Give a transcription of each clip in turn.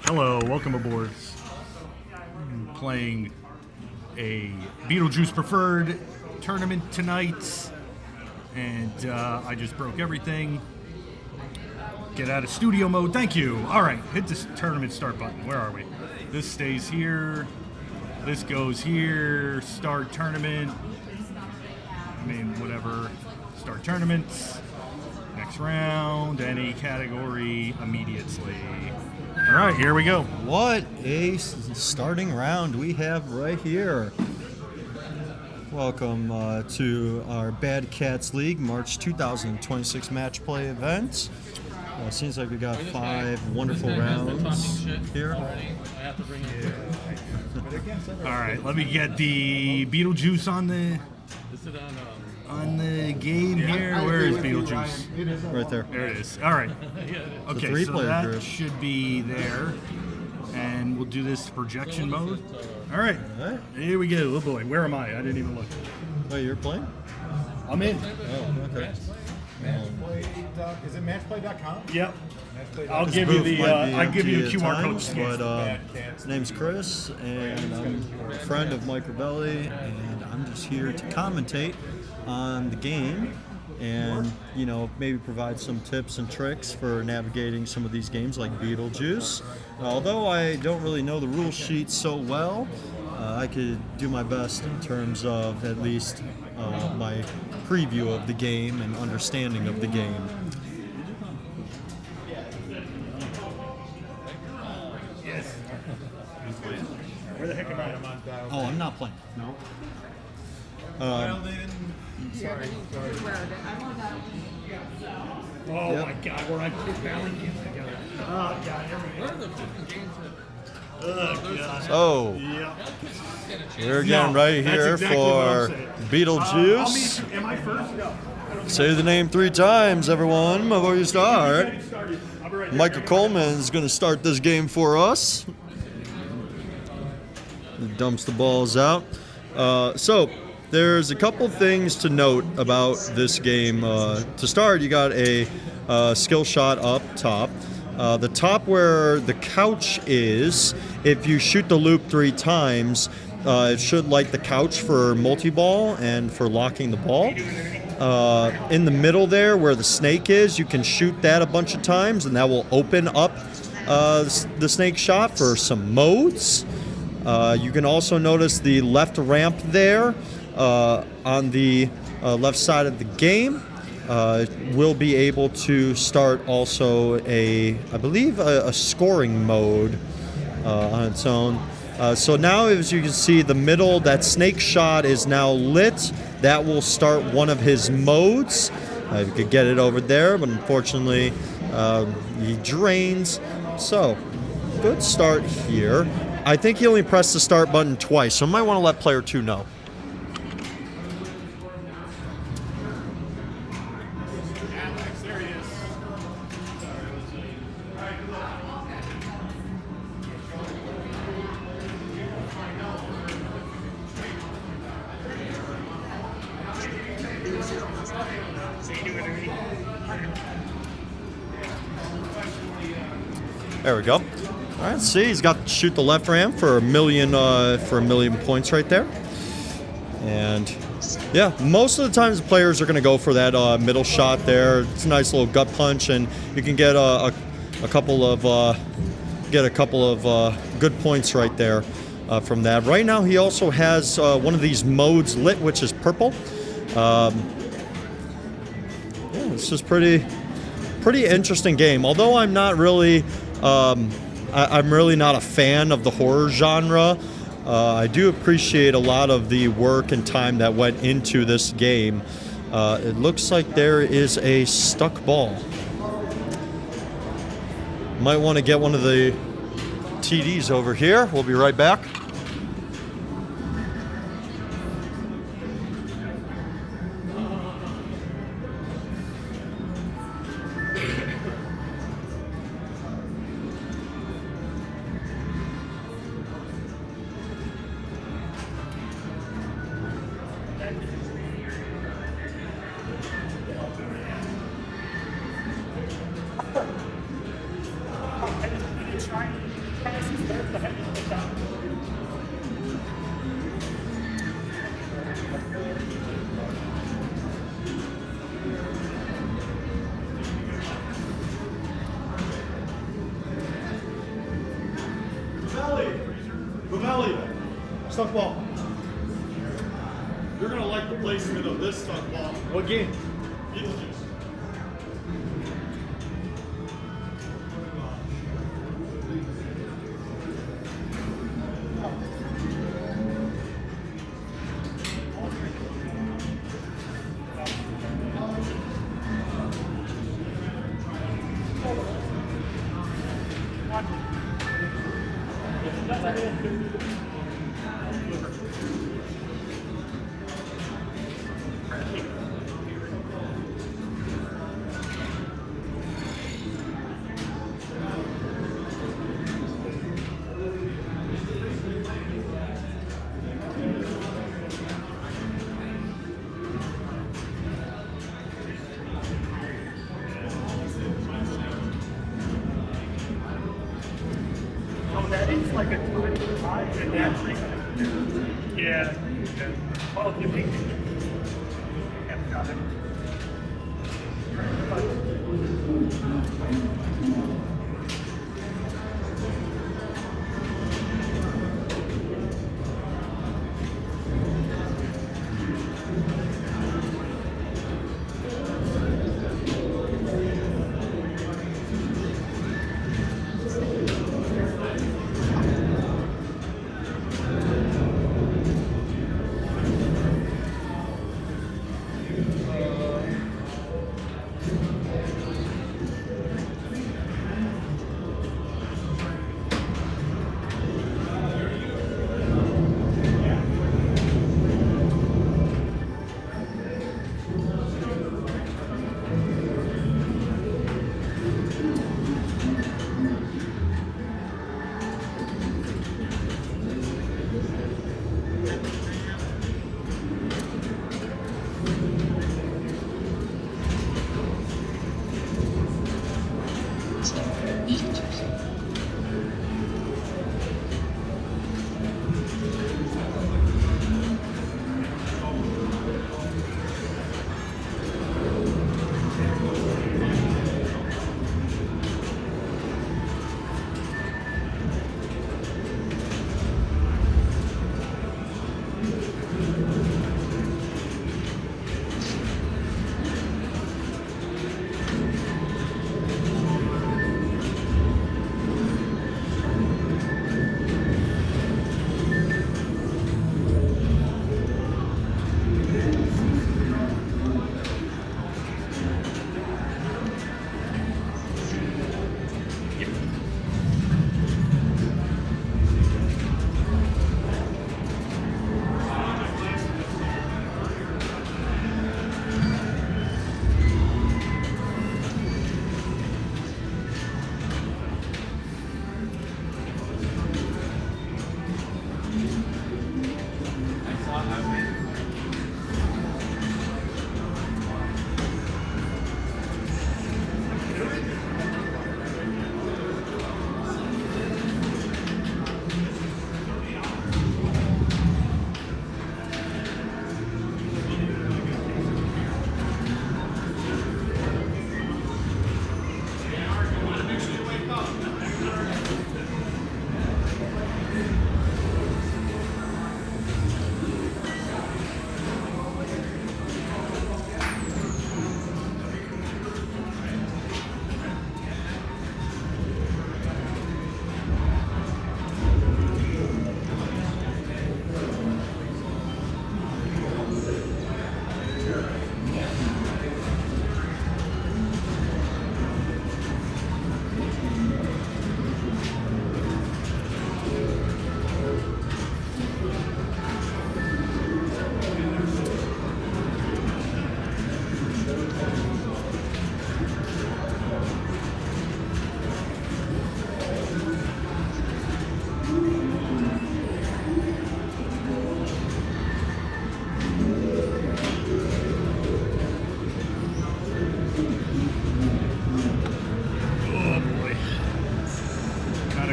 Hello, welcome aboard. I'm playing a Beetlejuice Preferred tournament tonight, and I just broke everything. Get out of studio mode, thank you. All right, hit this tournament start button. Where are we? This stays here. This goes here. Start tournament. I mean, whatever. Start tournaments. Next round. Any category immediately. All right, here we go. What a starting round we have right here. Welcome to our Bad Cats League March 2026 match play event. Seems like we got 5 wonderful rounds here. All right, let me get the Beetlejuice on the game here. Where is Beetlejuice? Right there. There it is. All right. Okay, so that group should be there. And we'll do this projection mode. All right. Here we go. Oh boy, where am I? I didn't even look. Wait, you're playing? I'm in. Oh, okay. Is it matchplay.com? Yep. I'll give you the QR code. But his name's Chris, and I'm a friend of Mike Ravelli, and I'm just here to commentate on the game and, you know, maybe provide some tips and tricks for navigating some of these games like Beetlejuice. Although I don't really know the rule sheet so well, I could do my best in terms of at least my preview of the game and understanding of the game. Yes. Where the heck am I? Oh, I'm not playing. No. Sorry. Oh my God, where I put balance games together. Oh God, So, we're getting right here for Beetlejuice. Am I first? No. Say the name 3 times, everyone, before you start. Michael Coleman is going to start this game for us. He dumps the balls out. So, there's a couple things to note about this game. To start, you got a skill shot up top. The top where the couch is, if you shoot the loop 3 times, it should light the couch for multi-ball and for locking the ball. In the middle there where the snake is, you can shoot that a bunch of times and that will open up the snake shot for some modes. You can also notice the left ramp there on the left side of the game. Will be able to start also I believe a scoring mode on its own. So now, as you can see, the middle, that snake shot is now lit. That will start one of his modes. You could get it over there, but unfortunately he drains. So, good start here. I think he only pressed the start button twice, so I might want to let player 2 know. There we go. All right, see, he's got to shoot the left ramp for a million points right there. And yeah, most of the times the players are going to go for that middle shot there. It's a nice little gut punch, and you can get a couple of good points right there from that. Right now, he also has one of these modes lit, which is purple. Yeah, this is pretty interesting game. Although I'm not really. I'm really not a fan of the horror genre. I do appreciate a lot of the work and time that went into this game. It looks like there is a stuck ball. Might want to get one of the TDs over here. We'll be right back. trying stuck ball. You're gonna like the placement of this stuck ball. What game? Beetlejuice. That is like a 2-5 and actually, yeah. Well, you think have got it.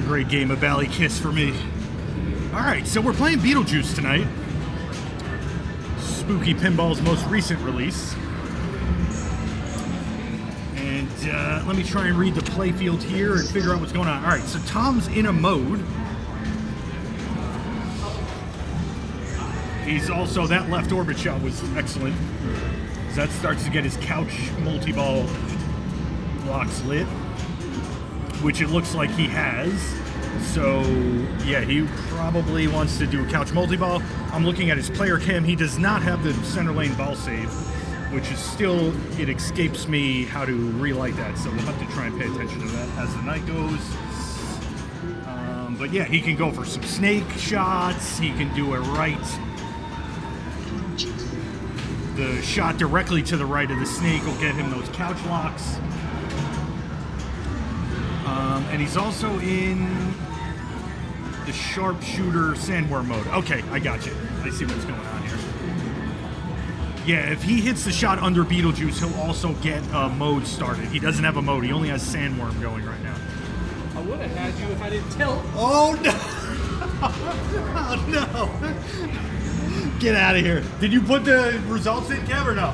Great game of Bally Kiss for me. Alright, so we're playing Beetlejuice tonight. Spooky Pinball's most recent release. And let me try and read the playfield here and figure out what's going on. Alright, so Tom's in a mode He's also, that left orbit shot was excellent. That starts to get his couch multi-ball locks lit, which it looks like he has. So, yeah, he probably wants to do a couch multi-ball. I'm looking at his player cam. He does not have the center lane ball save, which is still, it escapes me how to relight that. So we'll have to try and pay attention to that as the night goes. But yeah, he can go for some snake shots. He can do it right. The shot directly to the right of the snake will get him those couch locks. And he's also in the sharpshooter sandworm mode. Okay, I got you. I see what's going on here. Yeah, if he hits the shot under Beetlejuice, he'll also get a mode started. He doesn't have a mode. He only has sandworm going right now. I would have had you if I didn't tilt. Oh, no. Oh, no. Get out of here. Did you put the results in, Kev, or no?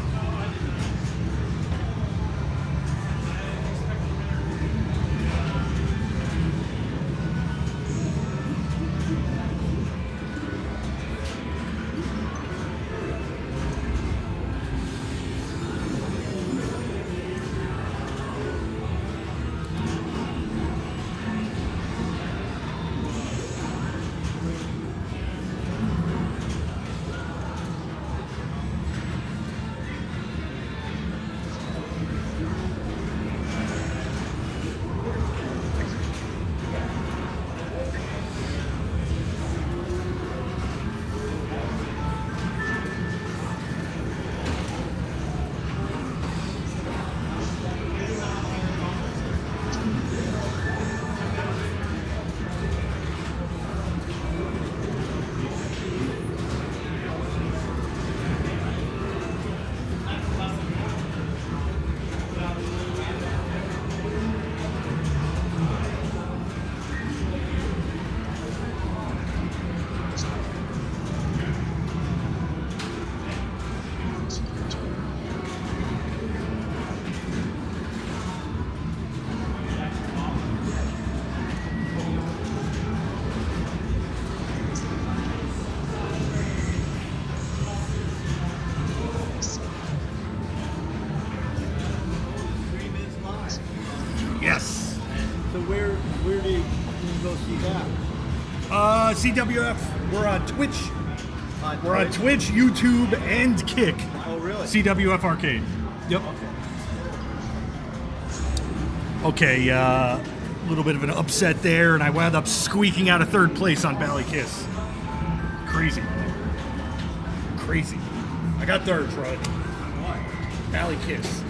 Yes. So where do you go see that? CWF. We're on Twitch. We're on Twitch, YouTube, and Kick. Oh, really? CWF Arcade. Yep. Okay, a little bit of an upset there, and I wound up squeaking out of third place on Bally Kiss. Crazy. Crazy. I got third, Troy. Bally Kiss.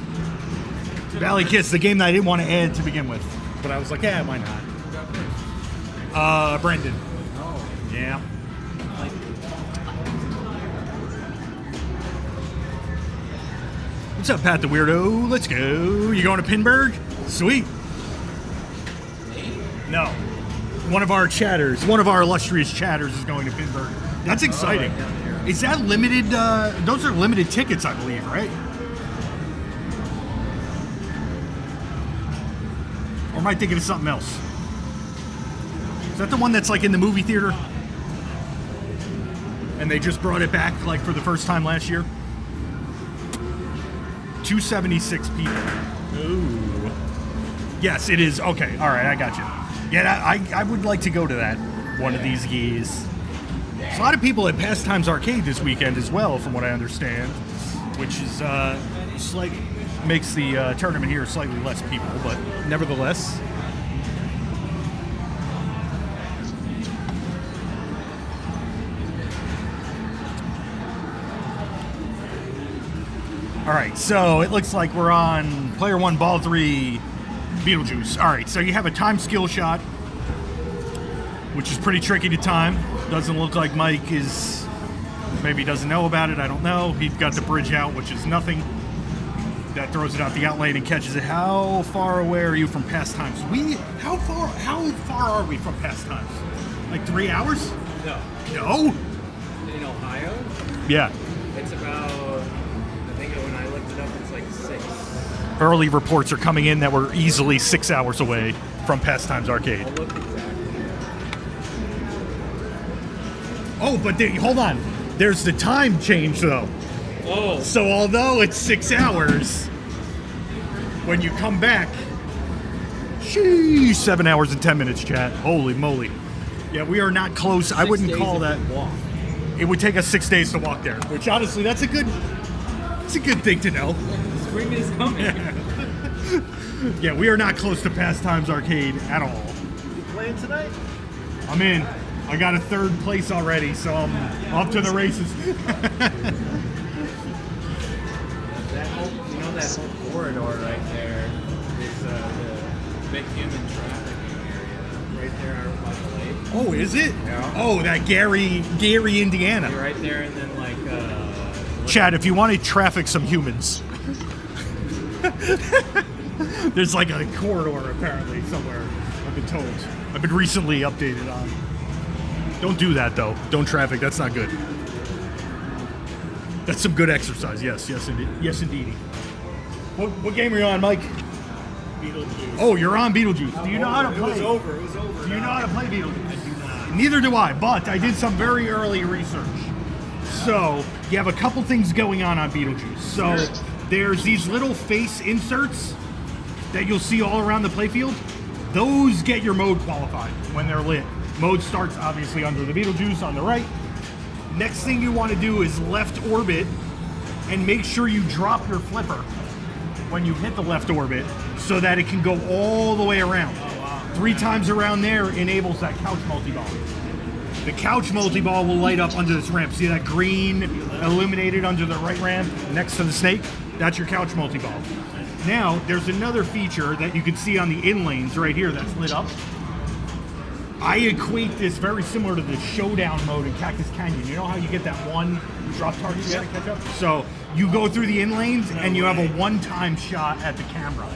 Bally Kiss, the game that I didn't want to add to begin with. But I was like, yeah, why not? Brendan. Oh. Yeah. What's up, Pat the Weirdo? Let's go. You going to Pinburg? Sweet. No. One of our chatters, one of our illustrious chatters is going to Pinburg. That's exciting. Is that limited? Those are limited tickets, I believe, right? Or am I thinking of something else? Is that the one that's like in the movie theater? And they just brought it back like for the first time last year? 276 people. Ooh. Yes, it is. Okay, all right, I got you. Yeah, I would like to go to that one of these years. There's a lot of people at Pastimes Arcade this weekend as well, from what I understand, which is makes the tournament here slightly less people, but nevertheless. All right, so it looks like we're on player 1, ball 3, Beetlejuice. All right, so you have a time skill shot, which is pretty tricky to time. Doesn't look like Mike is, maybe doesn't know about it, I don't know. He got the bridge out, which is nothing. That throws it out the outlane and catches it. How far away are you from Pastimes? How far are we from Pastimes? Like 3 hours? No. No? In Ohio? Yeah. It's about, I think when I looked it up, it's like 6. Early reports are coming in that we're easily 6 hours away from Pastimes Arcade. I'll look exactly. Oh, but hold on. There's the time change though. Oh. So although it's 6 hours, when you come back, sheesh, 7 hours and 10 minutes, chat. Holy moly. Yeah, we are not close. I wouldn't call that. Walk. It would take us 6 days to walk there, which honestly, it's a good thing to know. Spring is coming. Yeah, we are not close to Pastimes Arcade at all. You playing tonight? I'm in. I got a 3rd place already, so I'm off to the races. That whole corridor right there is the big human trafficking area. Right there by the lake. Oh, is it? Yeah. Oh, that Gary, Indiana. You're right there, and then like. Chad, if you want to traffic some humans, there's like a corridor apparently somewhere. I've been told. I've been recently updated on. Don't do that though. Don't traffic. That's not good. That's some good exercise. Yes, indeed. What game are you on, Mike? Beetlejuice. Oh, you're on Beetlejuice. Do you know how to play? It was over. Do you know how to play Beetlejuice? I do not. Neither do I, but I did some very early research. So, you have a couple things going on Beetlejuice. So, there's these little face inserts that you'll see all around the playfield. Those get your mode qualified when they're lit. Mode starts obviously under the Beetlejuice on the right. Next thing you want to do is left orbit and make sure you drop your flipper when you hit the left orbit so that it can go all the way around. 3 times around there enables that couch multi-ball. The couch multi-ball will light up under this ramp. See that green illuminated under the right ramp next to the snake? That's your couch multi-ball. Now, there's another feature that you can see on the in lanes right here that's lit up. I equate this very similar to the showdown mode in Cactus Canyon. You know how you get that one drop target you gotta catch up? So you go through the in lanes and you have a one-time shot at the camera.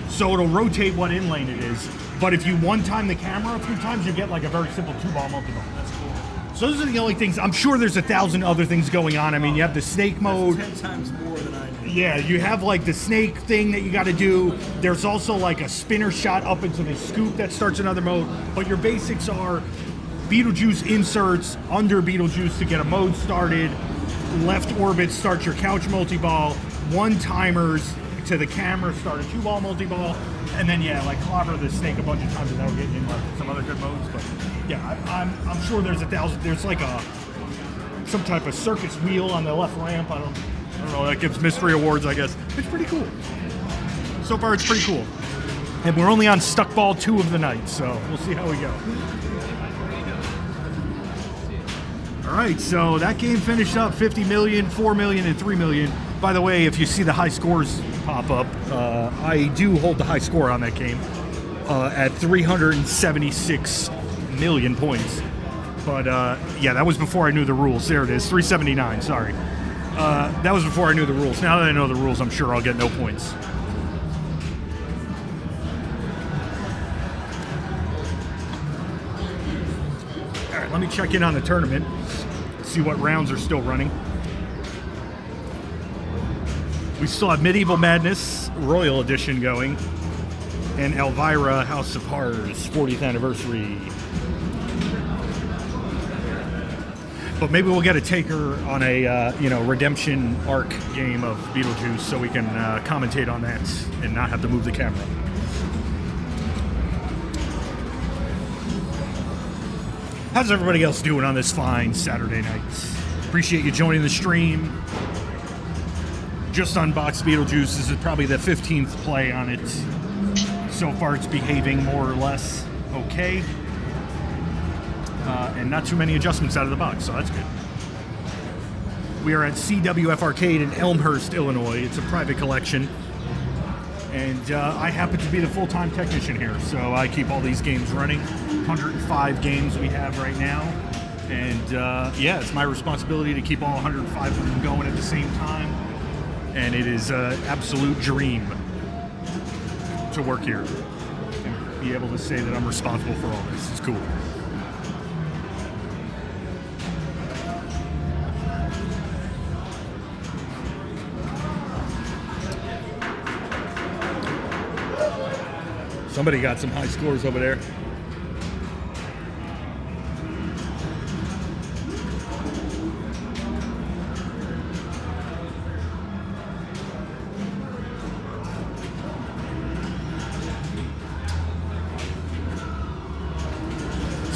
So it'll rotate what in lane it is. But if you one-time the camera a few times, you get like a very simple 2-ball multi-ball. That's cool. So those are the only things. I'm sure there's 1,000 other things going on. I mean, you have the snake mode. 10 times more than I do. Yeah, you have like the snake thing that you got to do. There's also like a spinner shot up into the scoop that starts another mode. But your basics are Beetlejuice inserts under Beetlejuice to get a mode started. Left orbit starts your couch multi-ball. One-timers to the camera start a 2-ball multi-ball. And then yeah, like clobber the snake a bunch of times and that'll get in like some other good modes. But yeah, I'm sure there's 1,000. There's like some type of circus wheel on the left ramp. I don't know, that gives mystery awards, I guess. It's pretty cool. So far, it's pretty cool. And we're only on Stuck Ball 2 of the night, so we'll see how we go. All right, so that game finished up 50 million, 4 million, and 3 million. By the way, if you see the high scores pop up, I do hold the high score on that game at 376 million points. But yeah, that was before I knew the rules. There it is, 379, sorry. That was before I knew the rules. Now that I know the rules, I'm sure I'll get no points. All right, let me check in on the tournament, see what rounds are still running. We still have Medieval Madness Royal Edition going, and Elvira House of Horrors 40th anniversary. But maybe we'll get a taker on a redemption arc game of Beetlejuice so we can commentate on that and not have to move the camera. How's everybody else doing on this fine Saturday night? Appreciate you joining the stream. Just unboxed Beetlejuice. This is probably the 15th play on it. So far it's behaving more or less okay. And not too many adjustments out of the box, so that's good. We are at CWF Arcade in Elmhurst, Illinois. It's a private collection. And I happen to be the full-time technician here, so I keep all these games running. 105 games we have right now. And yeah, it's my responsibility to keep all 105 of them going at the same time. And it is an absolute dream to work here and be able to say that I'm responsible for all this. It's cool. Somebody got some high scores over there.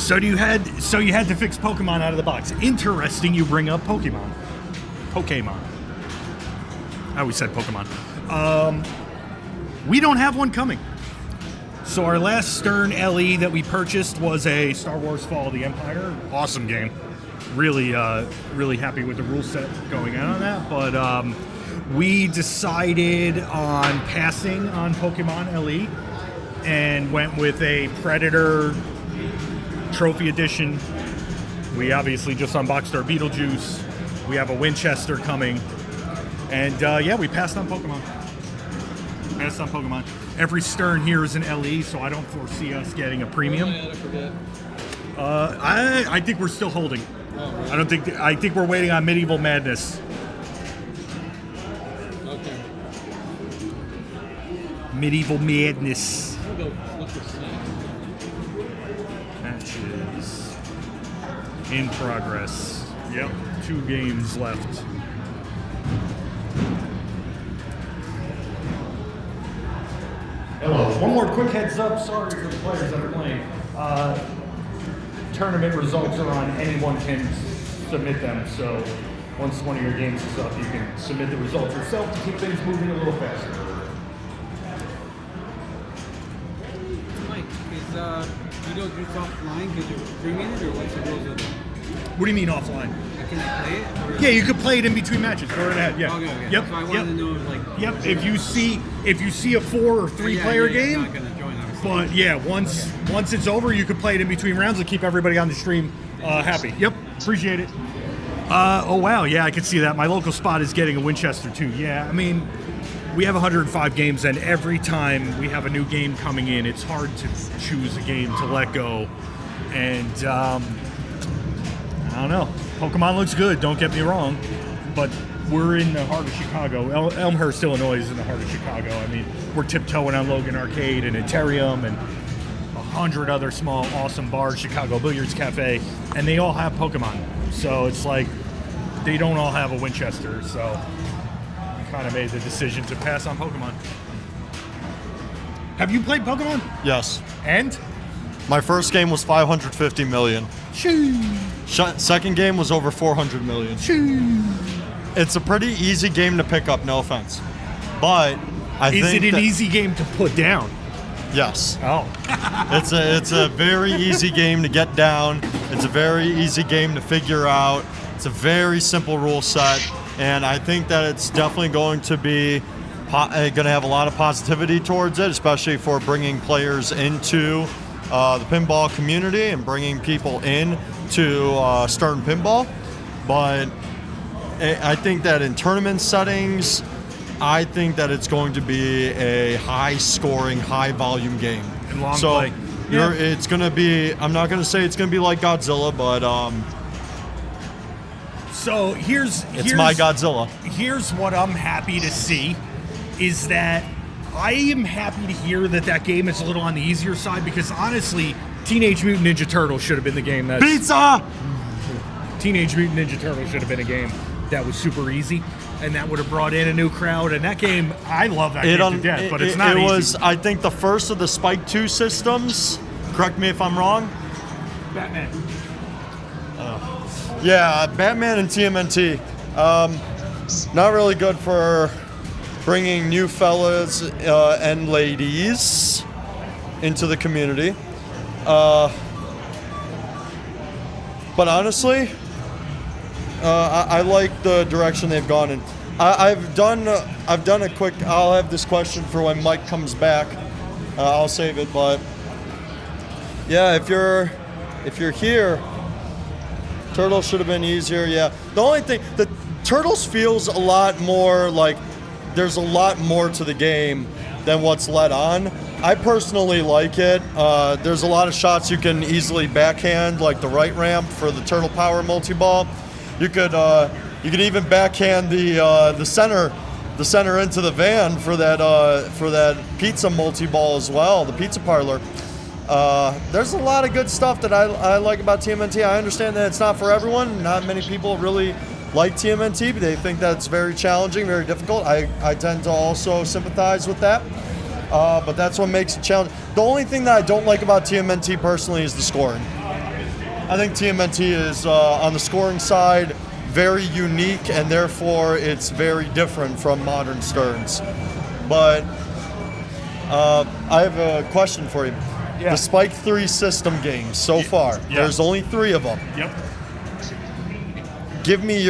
So you had to fix Pokemon out of the box. Interesting you bring up Pokemon. I always said Pokemon. We don't have one coming. So our last Stern LE that we purchased was a Star Wars Fall of the Empire. Awesome game. Really happy with the rule set going on that. But we decided on passing on Pokemon LE and went with a Predator Trophy Edition. We obviously just unboxed our Beetlejuice. We have a Winchester coming. And we passed on Pokemon. Every Stern here is an LE, so I don't foresee us getting a premium. I think we're still holding. I think we're waiting on Medieval Madness. Okay. Medieval Madness. I'll go look for snacks. Matches in progress. Yep, 2 games left. Hello. One more quick heads up. Sorry for the players that are playing. Tournament results are on. Anyone can submit them. So once one of your games is up, you can submit the results yourself to keep things moving a little faster. Mike, is Beetlejuice offline because you're streaming it, or what's the rules of it? What do you mean offline? Can I play it? Or Yeah, you could play it in between matches. Go right ahead. Yeah. Okay. Yep. So I wanted to know, like. Yep. If you see a 4 or 3 player game. I'm not gonna join, obviously. But yeah, once it's over, you can play it in between rounds and keep everybody on the stream happy. Yep, appreciate it. Oh wow, yeah, I can see that. My local spot is getting a Winchester too. Yeah, I mean, we have 105 games, and every time we have a new game coming in, it's hard to choose a game to let go. And I don't know. Pokemon looks good. Don't get me wrong, but we're in the heart of Chicago. Elmhurst, Illinois is in the heart of Chicago. I mean, we're tiptoeing on Logan Arcade and Interium and 100 other small, awesome bars, Chicago Billiards Cafe, and they all have Pokemon. So it's like they don't all have a Winchester. So we kind of made the decision to pass on Pokemon. Have you played Pokemon? Yes. And? My first game was 550 million. Second game was over 400 million. It's a pretty easy game to pick up, no offense. But I think is it an easy game to put down? Yes. Oh. It's a very easy game to get down. It's a very easy game to figure out. It's a very simple rule set, and I think that it's definitely going to be going to have a lot of positivity towards it, especially for bringing players into the pinball community and bringing people in to Stern Pinball. But I think that in tournament settings, I think that it's going to be a high-scoring, high-volume game. And long so play. Yeah. It's going to be, I'm not going to say it's going to be like Godzilla, but so here's my Godzilla. Here's what I'm happy to see is that I am happy to hear that game is a little on the easier side, because honestly, Teenage Mutant Ninja Turtles should have been the game that Pizza! Teenage Mutant Ninja Turtles should have been a game that was super easy, and that would have brought in a new crowd. And that game, I love that game to death, but it's not easy. It was, I think, the first of the Spike 2 systems. Correct me if I'm wrong. Batman. Yeah, Batman and TMNT. Not really good for bringing new fellas and ladies into the community. But honestly, I like the direction they've gone in. I've done a quick. I'll have this question for when Mike comes back. I'll save it, but yeah, if you're here, Turtles should have been easier. Yeah, the only thing, the Turtles feels a lot more like there's a lot more to the game than what's let on. I personally like it. There's a lot of shots you can easily backhand, like the right ramp for the Turtle Power multi-ball. You could even backhand the center into the van for that pizza multi-ball as well, the pizza parlor. There's a lot of good stuff that I like about TMNT. I understand that it's not for everyone. Not many people really like TMNT, but they think that's very challenging, very difficult. I tend to also sympathize with that. But that's what makes it challenging. The only thing that I don't like about TMNT personally is the scoring. I think TMNT is on the scoring side very unique, and therefore it's very different from modern Sterns. But I have a question for you. Yeah. The Spike 3 system games so far, there's only 3 of them. Yep. Give me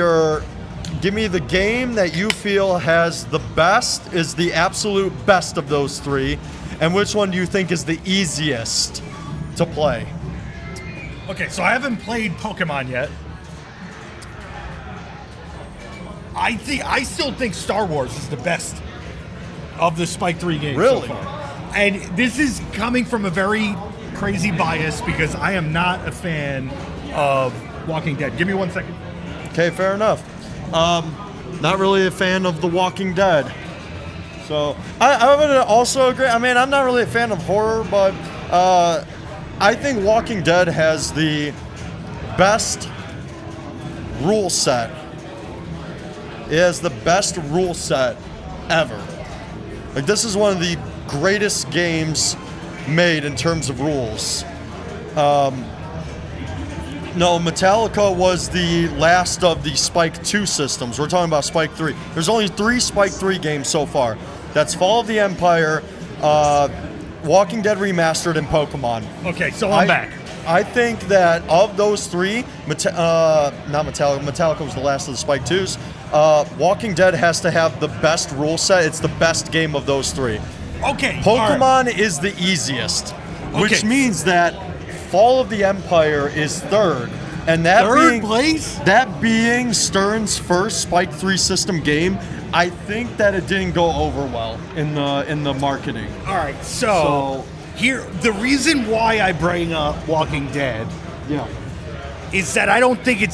the game that you feel has the best, is the absolute best of those 3, and which one do you think is the easiest to play? Okay, so I haven't played Pokemon yet. I still think Star Wars is the best of the Spike 3 games Really? so far. And this is coming from a very crazy bias because I am not a fan of Walking Dead. Give me 1 second. Okay, fair enough. Not really a fan of The Walking Dead. So I would also agree. I mean, I'm not really a fan of horror, but I think Walking Dead has the best rule set. It has the best rule set ever. Like, this is one of the greatest games made in terms of rules. No, Metallica was the last of the Spike 2 systems. We're talking about Spike 3. There's only 3 Spike 3 games so far. That's Fall of the Empire, Walking Dead Remastered, and Pokemon. Okay, so I'm back. I think that of those 3, not Metallica was the last of the Spike 2s. Walking Dead has to have the best rule set. It's the best game of those 3. Okay. Pokemon is the easiest, which Okay. means that Fall of the Empire is third, and that Third place? That being Stern's first Spike 3 system game, I think that it didn't go over well in the marketing. All right, so here, the reason why I bring up Walking Dead Yeah. is that I don't think it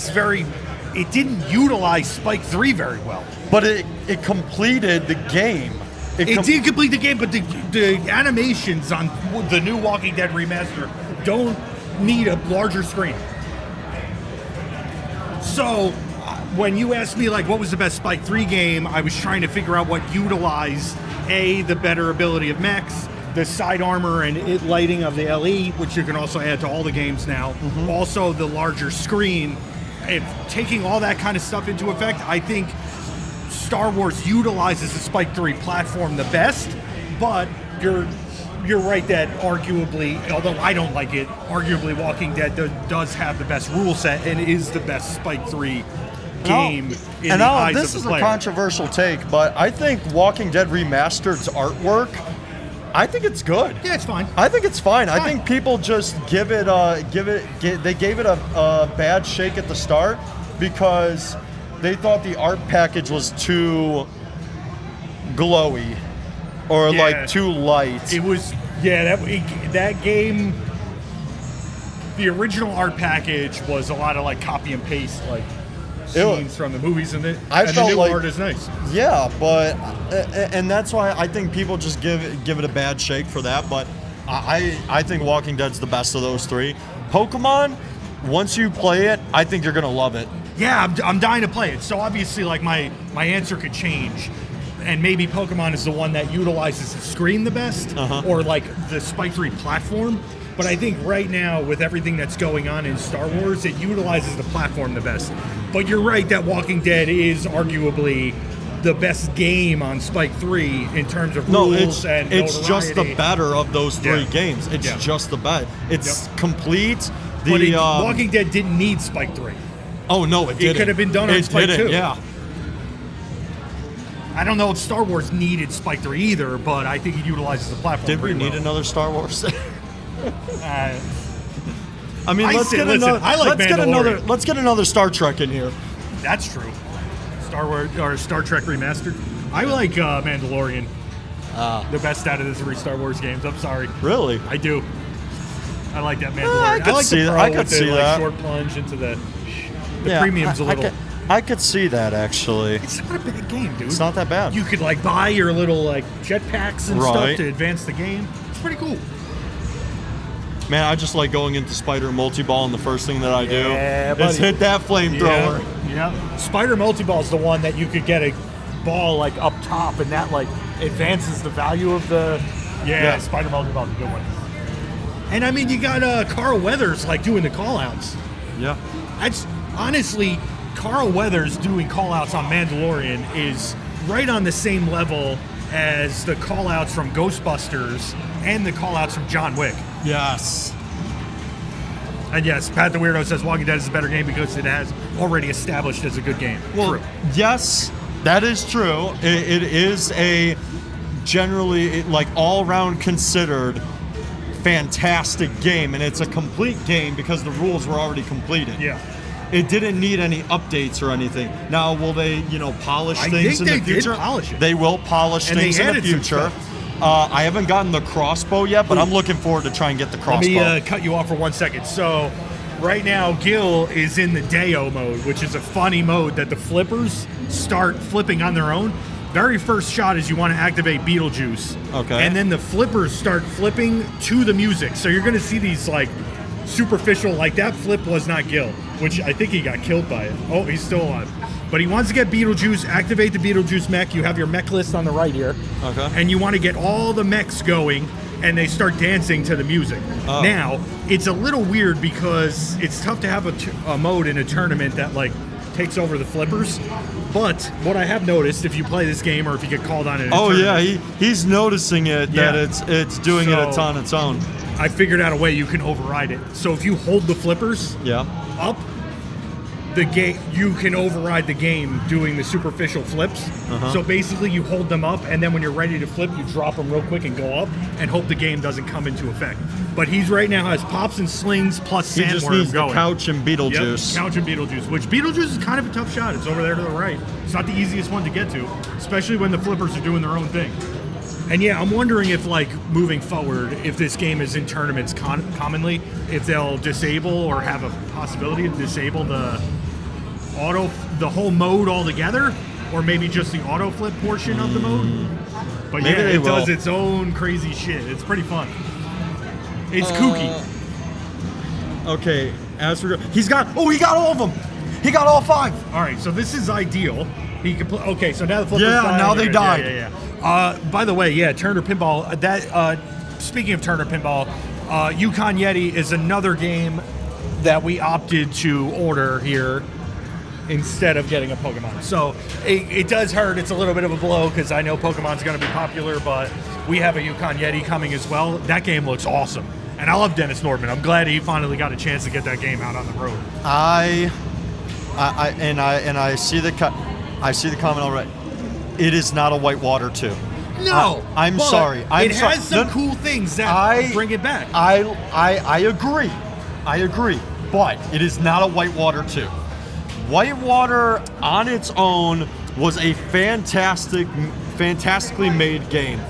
didn't utilize Spike 3 very well. But it completed the game. It did complete the game, but the animations on the new Walking Dead remaster don't need a larger screen. So when you asked me like what was the best Spike 3 game, I was trying to figure out what utilized the better ability of mechs, the side armor and lighting of the LE, which you can also add to all the games now. Also the larger screen. If taking all that kind of stuff into effect, I think Star Wars utilizes the Spike 3 platform the best, but you're right that arguably, although I don't like it, arguably Walking Dead does have the best rule set and is the best Spike 3 game in the eyes this of is the a player. controversial take, but I think Walking Dead Remastered's artwork, I think it's good. Yeah, it's fine. I think it's fine. I Fine. think people just they gave it a bad shake at the start because they thought the art package was too glowy or Yeah. like too light. It was, that game, the original art package was a lot of like copy and paste, like scenes from the movies, and the felt new like- art is nice. Yeah, but and that's why I think people just give it a bad shake for that. But I think Walking Dead's the best of those 3. Pokemon, once you play it, I think you're gonna love it. Yeah, I'm dying to play it. So obviously, like my answer could change, and maybe Pokemon is the one that utilizes the screen the best, or like the Spike 3 platform. But I think right now, with everything that's going on in Star Wars, it utilizes the platform the best. But you're right that Walking Dead is arguably the best game on Spike 3 in terms of rules and it's just the notoriety. better of those 3 Yeah. games. It's Yeah. just the best. It's complete. But Walking Dead didn't need Spike 3. Oh no, it didn't. could have been done on Spike didn't, 2. Yeah. I don't know if Star Wars needed Spike 3 either, but I think it utilizes the platform Did we pretty need well. another Star Wars? Uh, I mean, let's get another. I like Mandalorian. Let's get another Star Trek in here. That's true. Star Wars or Star Trek Remastered. I like Mandalorian. The best out of the 3 Star Wars games. I'm sorry. Really? I do. I like that Mandalorian. I could like see the that. Pro I could with the, see like, that. short plunge into the Yeah, premium's a little. I could see that actually. It's not a bad game, dude. It's not that bad. You could like buy your little like jetpacks and Right. stuff to advance the game. It's pretty cool. Man, I just like going into Spider Multi-Ball, and the first thing that I do Yeah, is buddy. hit that flamethrower. Yeah. Spider Multi-Ball is the one that you could get a ball like up top, and that like advances the value of the. Yeah. Spider Multi-Ball is a good one. And I mean, you got Carl Weathers like doing the call outs. Yeah. That's honestly, Carl Weathers doing call-outs on Mandalorian is right on the same level as the call-outs from Ghostbusters and the call-outs from John Wick. Yes. And yes, Pat the Weirdo says Walking Dead is a better game because it has already established as a good game. Well, True. yes, that is true. It is a generally, like, all-round considered fantastic game, and it's a complete game because the rules were already completed. Yeah. It didn't need any updates or anything. Now, will they, polish I things think in the they did future? polish it. They will polish And they things in the added some future. stuff. I haven't gotten the crossbow yet, but I'm looking forward to try and get the crossbow. Let me cut you off for 1 second. So, right now, Gil is in the Deo mode, which is a funny mode that the flippers start flipping on their own. Very first shot is you want to activate Beetlejuice. Okay. And then the flippers start flipping to the music. So you're going to see these, like, superficial, like that flip was not Gil, which I think he got killed by it. Oh, he's still alive. But he wants to get Beetlejuice, activate the Beetlejuice mech. You have your mech list on the right here. Okay. And you want to get all the mechs going, and they start dancing to the music. Oh. Now, it's a little weird because it's tough to have a mode in a tournament that, like, takes over the flippers. But what I have noticed, if you play this game or if you get called on it in a Oh yeah, tournament, he's noticing it that Yeah. it's doing it So- on its own. I figured out a way you can override it. So if you hold the flippers Yeah. up, the game you can override the game doing the superficial flips. So basically you hold them up, and then when you're ready to flip, you drop them real quick and go up and hope the game doesn't come into effect. But he's right now has pops and slings plus He just sandworm needs going. the couch and Beetlejuice. Yep, couch and Beetlejuice, which Beetlejuice is kind of a tough shot. It's over there to the right. It's not the easiest one to get to, especially when the flippers are doing their own thing. And yeah, I'm wondering if, like, moving forward, if this game is in tournaments commonly, if they'll disable or have a possibility to disable the whole mode altogether, or maybe just the auto flip portion of the mode. But Maybe yeah, they it does will. its own crazy shit. It's pretty fun. It's kooky. Okay, as for he got all of them. He got all 5. All right, so this is ideal. He can play. Okay, so now the flippers Yeah, died. now they Yeah, died. Yeah. By the way, yeah, Turner Pinball. Speaking of Turner Pinball, Yukon Yeti is another game that we opted to order here instead of getting a Pokemon. So it does hurt. It's a little bit of a blow because I know Pokemon's going to be popular, but we have a Yukon Yeti coming as well. That game looks awesome, and I love Dennis Nordman. I'm glad he finally got a chance to get that game out on the road. I see the comment already. It is not a Whitewater 2. No, I'm but sorry. It has some cool things that bring it back. I agree, but it is not a Whitewater 2. Whitewater on its own was a fantastically made game.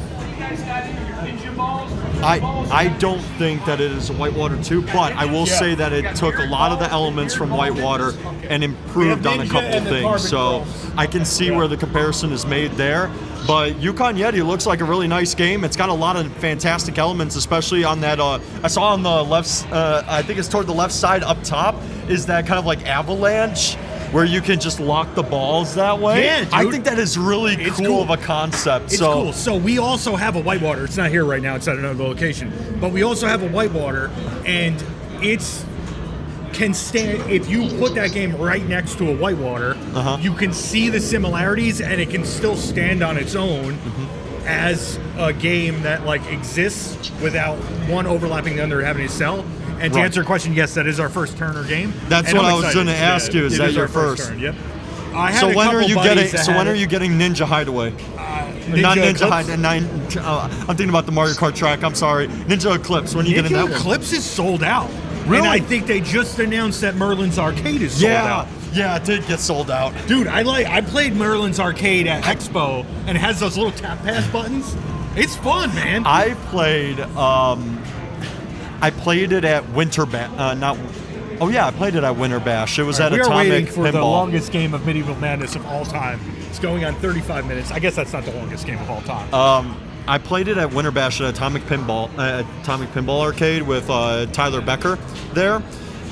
I don't think that it is a Whitewater 2, but I will say that it took a lot of the elements from Whitewater and improved on a Ninja couple and the things. Carbon So Chrome. I can see where the comparison is made there. But Yukon Yeti looks like a really nice game. It's got a lot of fantastic elements, especially on that. I saw on the left, I think it's toward the left side up top, is that kind of like avalanche where you can just lock the balls that way. Yeah, dude. I think that is really It's cool cool. of a concept. It's so, cool. So we also have a Whitewater. It's not here right now. It's at another location. But we also have a Whitewater, and it's can stand. If you put that game right next to a Whitewater, you can see the similarities, and it can still stand on its own as a game that, like, exists without one overlapping the other, having to sell. And to Right. answer your question, yes, that is our first Turner game. That's And what I'm I was excited. gonna ask you, is it that your our first? turn, yep. I had so a when are couple you buddies getting? that So had when are it. you getting Ninja Hideaway? Not Ninja Ninja Eclipse? Hideaway. I'm thinking about the Mario Kart track. I'm sorry, Ninja Eclipse. When are you getting that Ninja one? Eclipse is sold out. Really? And I think they just announced that Merlin's Arcade is sold out. Yeah, it did get sold out. Dude, I played Merlin's Arcade at Expo, and it has those little tap pass buttons. It's fun, man. I played it at Winter Bash. I played it at Winter Bash. It was at we are waiting Atomic for the Pinball. longest game of Medieval Madness of all time. It's going on 35 minutes. I guess that's not the longest game of all time. I played it at Winter Bash at Atomic Pinball Arcade with Tyler Becker there,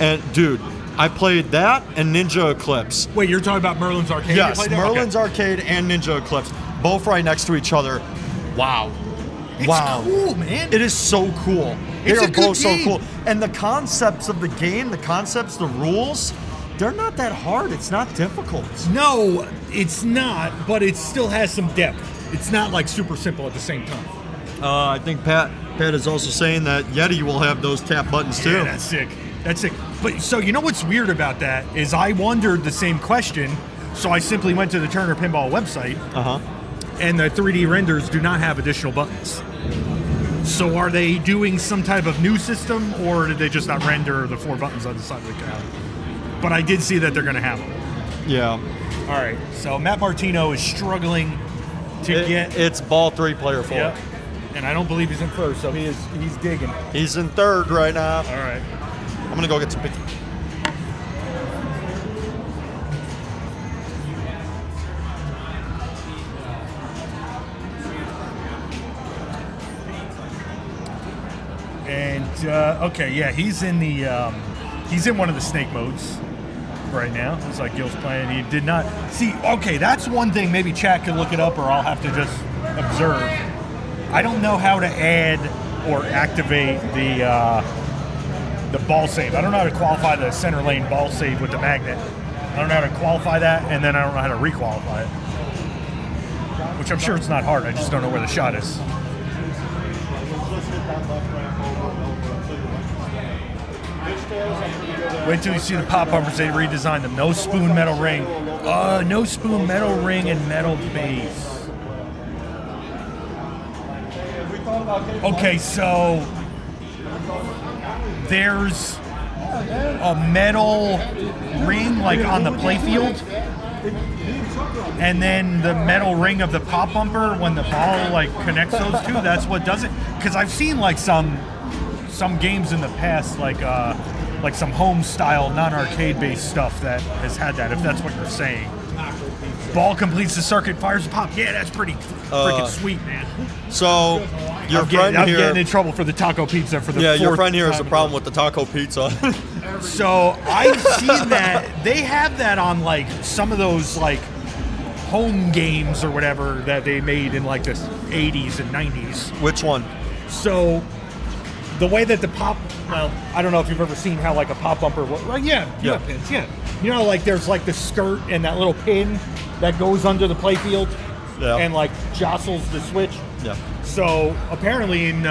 and dude, I played that and Ninja Eclipse. Wait, you're talking about Merlin's Arcade? You Yes, played that? Merlin's Okay. Arcade and Ninja Eclipse, both right next to each other. Wow. It's wow. cool, man. It is so cool. They It's are a good both so game. cool. And the concepts of the game, the rules, they're not that hard. It's not difficult. No, it's not, but it still has some depth. It's not like super simple at the same time. I think Pat is also saying that Yeti will have those tap buttons too. Yeah, that's sick. That's sick. But so you know what's weird about that is I wondered the same question, so I simply went to the Turner Pinball website, and the 3D renders do not have additional buttons. So are they doing some type of new system, or did they just not render the 4 buttons on the side of the cab? But I did see that they're going to have them. Yeah. All right. So Matt Martino is struggling to get. It's ball 3, player 4. Yep. And I don't believe he's in first, so he's digging. He's in third right now. All right. I'm gonna go get some picky. And okay, yeah, he's in one of the snake modes right now. It's like Gil's playing. He did not see. Okay, that's one thing. Maybe chat could look it up, or I'll have to just observe. I don't know how to add or activate the ball save. I don't know how to qualify the center lane ball save with the magnet. I don't know how to qualify that, and then I don't know how to requalify it. Which I'm sure it's not hard. I just don't know where the shot is. Wait till you see the pop bumpers. They redesigned them. No spoon metal ring. No spoon metal ring and metal base. Okay, so there's a metal ring like on the playfield, and then the metal ring of the pop bumper when the ball like connects those two. That's what does it. Because I've seen like some games in the past, like some home style non-arcade based stuff that has had that. If that's what you're saying. Ball completes the circuit, fires the pop. Yeah, that's pretty freaking sweet, man. So your I'm friend here. getting in trouble for the taco pizza for the Yeah, your fourth friend here has a time. problem with the taco pizza. So I've seen that they have that on like some of those like home games or whatever that they made in like the 80s and 90s. Which one? So the way that the pop, well, I don't know if you've ever seen how like a pop bumper, well, yeah, pins, yeah. You know, like there's like the skirt and that little pin that goes under the playfield and like jostles the switch. Yeah. So apparently in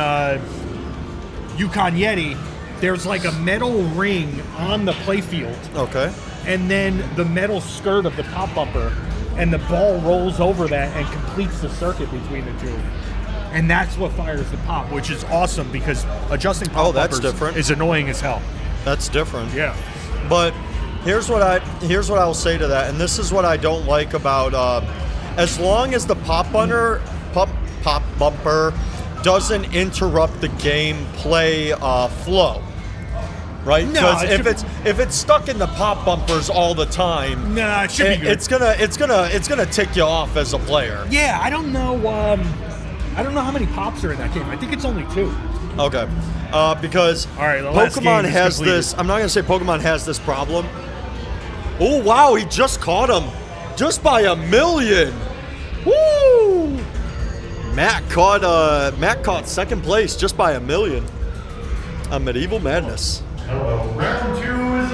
Yukon Yeti, there's like a metal ring on the playfield. Okay. And then the metal skirt of the pop bumper, and the ball rolls over that and completes the circuit between the two. And that's what fires the pop, which is awesome because adjusting pop bumpers different. is annoying as hell. That's different. Yeah. But here's what I will say to that, and this is what I don't like about as long as the pop bumper doesn't interrupt the gameplay flow. Right? No, Because if it's stuck in the pop bumpers all the time, Nah, it should be good. It's gonna tick you off as a player. Yeah, I don't know how many pops are in that game. I think it's only 2. Okay. Because All right, the last Pokemon game is has completed. this. I'm not gonna say Pokemon has this problem. Oh wow, he just caught him, just by 1,000,000. Woo! Matt caught second place just by 1,000,000 on Medieval Madness. Round 2 is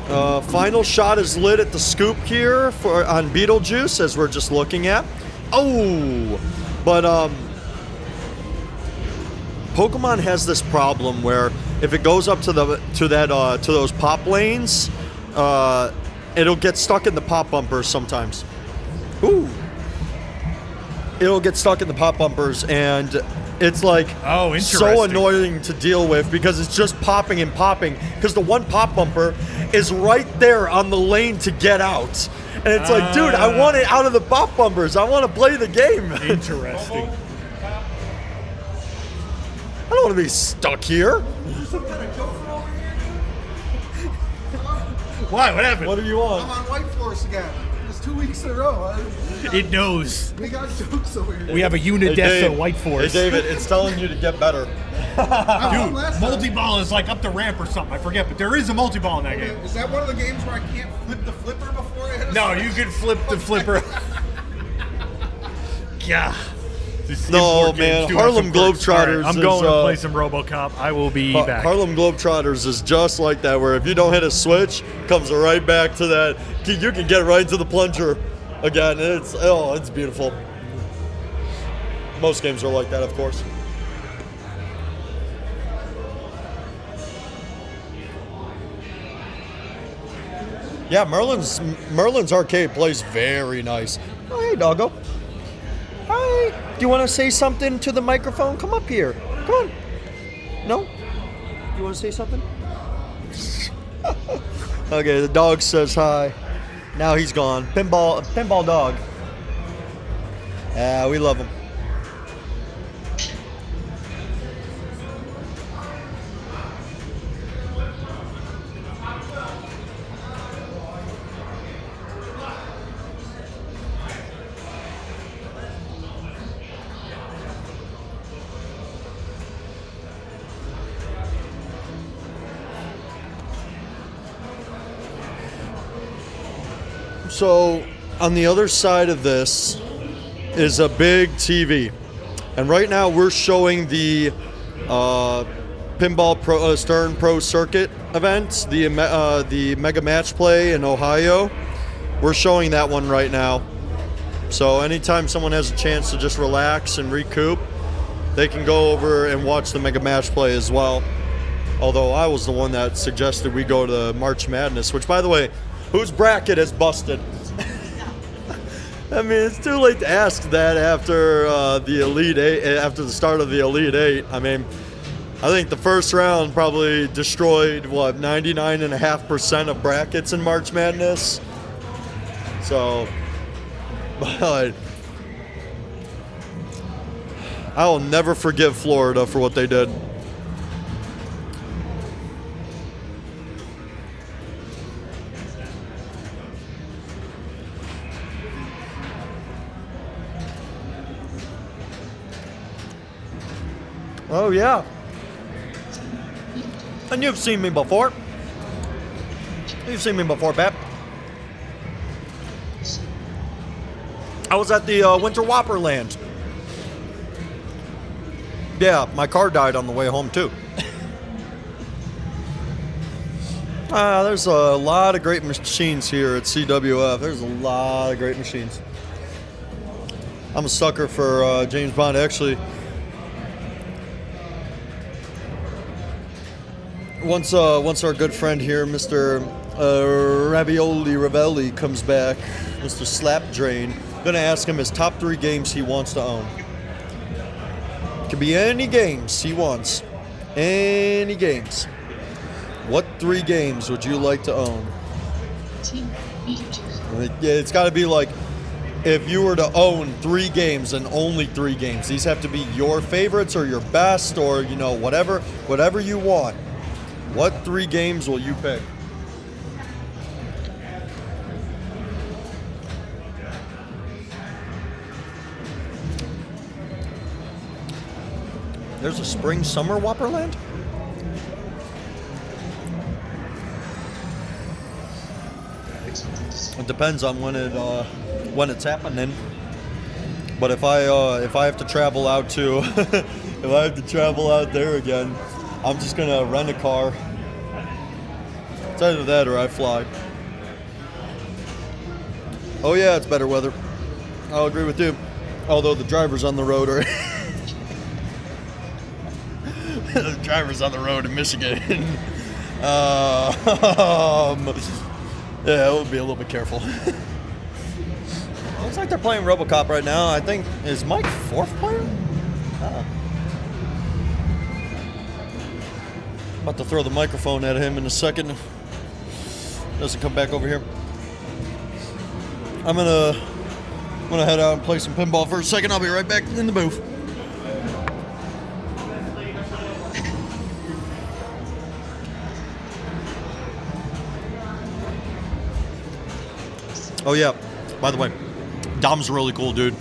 up. Final shot is lit at the scoop here on Beetlejuice, as we're just looking at. Oh, but Pokemon has this problem where if it goes up to those pop lanes, it'll get stuck in the pop bumpers sometimes. Ooh. It'll get stuck in the pop bumpers, and it's like Oh, so interesting. annoying to deal with because it's just popping and popping because the one pop bumper is right there on the lane to get out. And it's like, dude, I want it out of the pop bumpers. I want to play the game. Interesting. I don't want to be stuck here. Why? What happened? What do you want? I'm on White Force again. It's 2 weeks in a row. It knows. We got jokes over here. We have a Unidessa Dave. White Force. Hey, David, it's telling you to get better. Dude, multi-ball is like up the ramp or something. I forget, but there is a multi-ball in that game. Is that one of the games where I can't flip the flipper before I hit a No, switch? you can flip the flipper. Yeah. Just No, import games, man, do have Harlem some perks. All right, Globetrotters I'm is, going to play some RoboCop. I will be back. Harlem Globetrotters is just like that, where if you don't hit a switch, comes right back to that. You can get right into the plunger again. It's beautiful. Most games are like that, of course. Yeah, Merlin's arcade plays very nice. Oh, hey, doggo. Hi. Do you want to say something to the microphone? Come up here. Come on. No? You want to say something? Okay, the dog says hi. Now he's gone. Pinball dog. Yeah, we love him. So, on the other side of this is a big TV. And right now we're showing the Pinball Stern Pro Circuit event, the Mega Match Play in Ohio. We're showing that one right now. So anytime someone has a chance to just relax and recoup, they can go over and watch the Mega Match Play as well. Although I was the one that suggested we go to March Madness, which, by the way, whose bracket is busted? I mean, it's too late to ask that after the Elite Eight, after the start of the Elite Eight. I mean, I think the first round probably destroyed 99.5% of brackets in March Madness. So, but I will never forgive Florida for what they did. Oh, yeah. And you've seen me before. You've seen me before, Pep. I was at the Winter Whopper Land. Yeah, my car died on the way home, too. There's a lot of great machines here at CWF. There's a lot of great machines. I'm a sucker for James Bond, actually. Once our good friend here, Mr. Ravelli comes back, Mr. Slapdrain, gonna ask him his top 3 games he wants to own. Could be any games he wants. Any games. What 3 games would you like to own? Yeah, it's got to be like, if you were to own 3 games and only 3 games, these have to be your favorites or your best or, you know, whatever you want. What 3 games will you pick? There's a spring summer Whopperland? It depends on when it's happening. But if I have to travel out to if I have to travel out there again, I'm just gonna rent a car. It's either that or I fly. Oh yeah, it's better weather. I'll agree with you. Although the drivers on the road are the drivers on the road in Michigan. Yeah, we'll be a little bit careful. Looks like they're playing RoboCop right now. I think, is Mike 4th player? About to throw the microphone at him in a second. Doesn't come back over here. I'm gonna head out and play some pinball for a second. I'll be right back in the booth. Oh yeah, by the way, Dom's really cool, dude.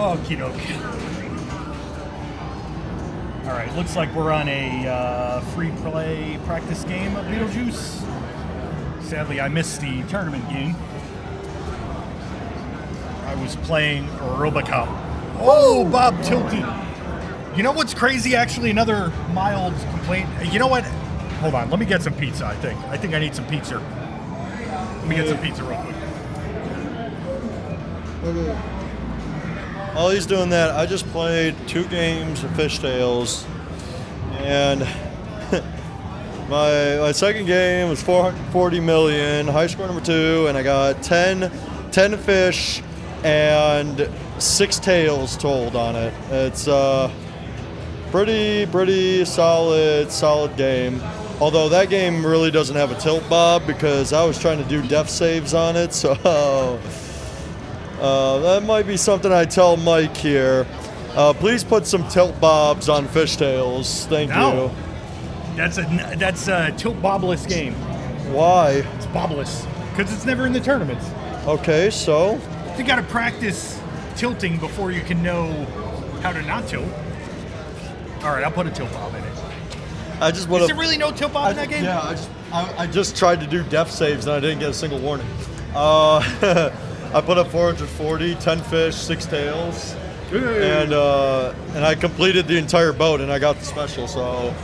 Okie doke. All right, looks like we're on a free play practice game of Beetlejuice. Sadly, I missed the tournament game. I was playing Robocop. Oh, Bob tilted. You know what's crazy? Actually, another mild complaint. You know what? Hold on. Let me get some pizza, I think. I think I need some pizza. Let me get some pizza real quick. Okay. While he's doing that, I just played 2 games of Fishtails, and my second game was 440 million, high score number 2, and I got 10 fish and 6 tails told on it. It's pretty solid game. Although that game really doesn't have a tilt bob because I was trying to do def saves on it, so that might be something I tell Mike here. Please put some tilt bobs on Fishtails. Thank you. That's a tilt bobless game. Why? It's bobless because it's never in the tournaments. Okay, so You got to practice tilting before you can know how to not tilt. All right, I'll put a tilt bob in it. I just Is there really no tilt bob in that game? Yeah, I just tried to do def saves and I didn't get a single warning. I put up 440, 10 fish, 6 tails, and I completed the entire boat and I got the special. So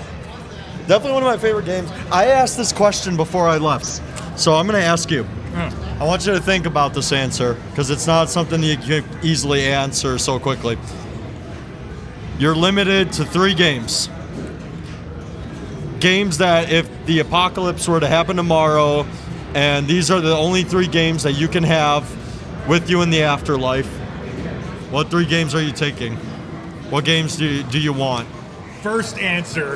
definitely one of my favorite games. I asked this question before I left, so I'm going to ask you. I want you to think about this answer because it's not something you can easily answer so quickly. You're limited to 3 games. Games that if the apocalypse were to happen tomorrow, and these are the only 3 games that you can have with you in the afterlife, what 3 games are you taking? What games do you want? First answer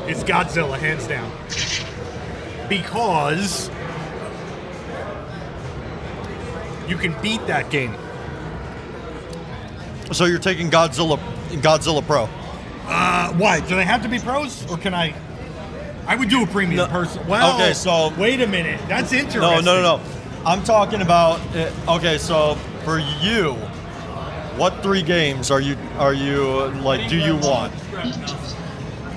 is Godzilla, hands down. Because you can beat that game. So you're taking Godzilla Pro. Why? Do they have to be pros, or can I? I would do a premium person. Well, okay, so wait a minute. That's interesting. No. I'm talking about. Okay, so for you, what 3 games are you like? Do you want?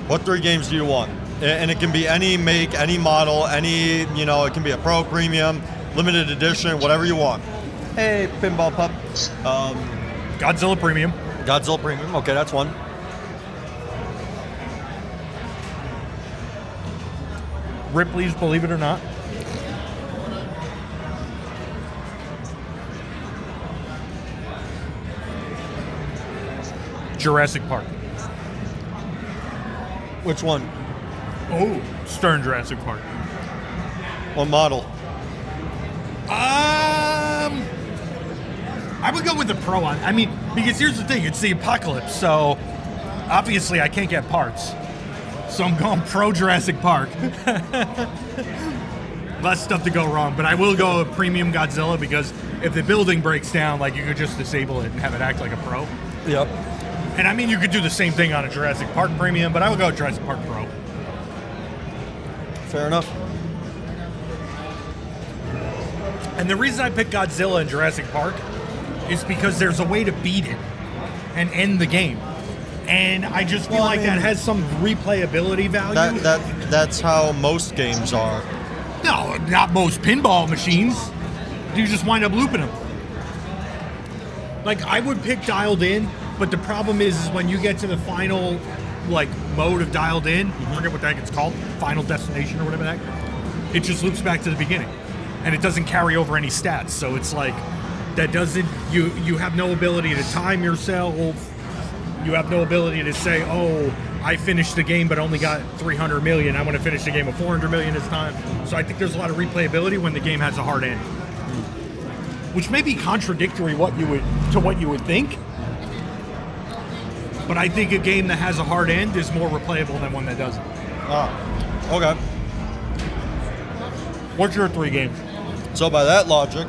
What 3 games do you want? And it can be any make, any model, any it can be a pro, premium, limited edition, whatever you want. Hey, pinball pup. Godzilla Premium. Godzilla Premium. Okay, that's one. Ripley's Believe It or Not. Jurassic Park. Which one? Oh, Stern Jurassic Park. What model? I would go with the Pro on. I mean, because here's the thing, it's the apocalypse, so obviously I can't get parts. So I'm going Pro Jurassic Park. Less stuff to go wrong, but I will go with Premium Godzilla because if the building breaks down, like you could just disable it and have it act like a Pro. Yep. And I mean, you could do the same thing on a Jurassic Park Premium, but I would go Jurassic Park Pro. Fair enough. And the reason I picked Godzilla and Jurassic Park is because there's a way to beat it and end the game. And I just feel like that has some replayability value. That's how most games are. No, not most pinball machines. You just wind up looping them. Like, I would pick Dialed In, but the problem is when you get to the final, mode of Dialed In, I forget what the heck it's called, Final Destination or whatever the heck, it just loops back to the beginning. And it doesn't carry over any stats. So it's like, that doesn't, you have no ability to time yourself. You have no ability to say, oh, I finished the game but only got 300 million. I want to finish the game with 400 million this time. So I think there's a lot of replayability when the game has a hard end. Which may be contradictory to what you would think. But I think a game that has a hard end is more replayable than one that doesn't. Okay. What's your 3 games? So by that logic,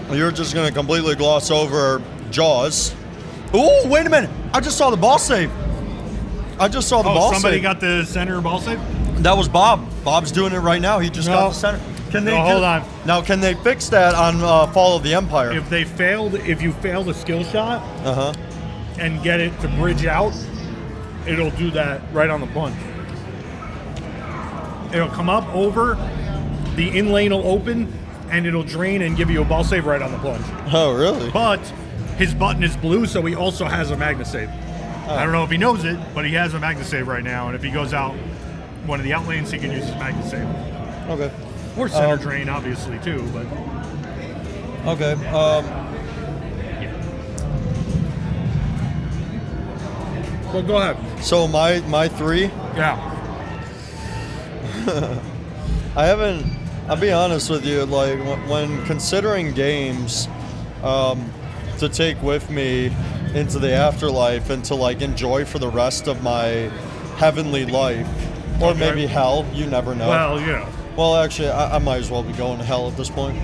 you're just going to completely gloss over Jaws. Ooh, wait a minute. I just saw the ball save. Somebody got the center ball save? That was Bob. Bob's doing it right now. He just got the center. Can they No, hold on. Now, can they fix that on Fall of the Empire? If you failed a skill shot Uh-huh. and get it to bridge out, it'll do that right on the plunge. It'll come up over, the in lane will open, and it'll drain and give you a ball save right on the plunge. Oh, really? But his button is blue, so he also has a magna save. I don't know if he knows it, but he has a magna save right now, and if he goes out one of the out lanes, he can use his magna save. Okay. Or center drain, obviously, too, but Okay. well, go ahead. So my 3, Yeah. I haven't. I'll be honest with you. Like when considering games to take with me into the afterlife and to like enjoy for the rest of my heavenly life, or Okay. maybe hell. You never know. Well, you know. Well, actually, I might as well be going to hell at this point.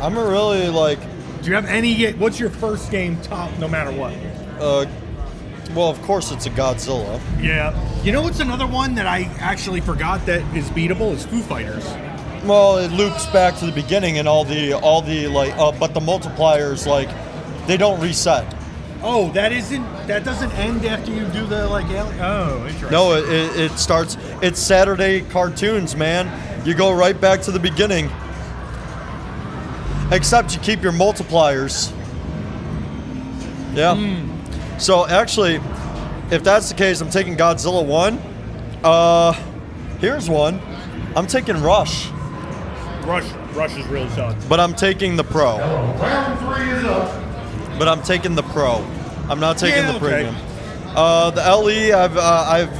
I'm a really like. Do you have any? What's your first game top, no matter what? Well, of course, it's a Godzilla. Yeah. You know what's another one that I actually forgot that is beatable is Foo Fighters. Well, it loops back to the beginning and all the like, but the multipliers like, they don't reset. Oh, that doesn't end after you do the like. Oh, interesting. No, it starts. It's Saturday cartoons, man. You go right back to the beginning. Except you keep your multipliers. Yeah. So actually, if that's the case, I'm taking Godzilla 1. Here's one. I'm taking Rush, Rush is really tough. but I'm taking the Pro. Round 3 is up. But I'm taking the Pro. I'm not taking Yeah, the okay. Premium. The LE I've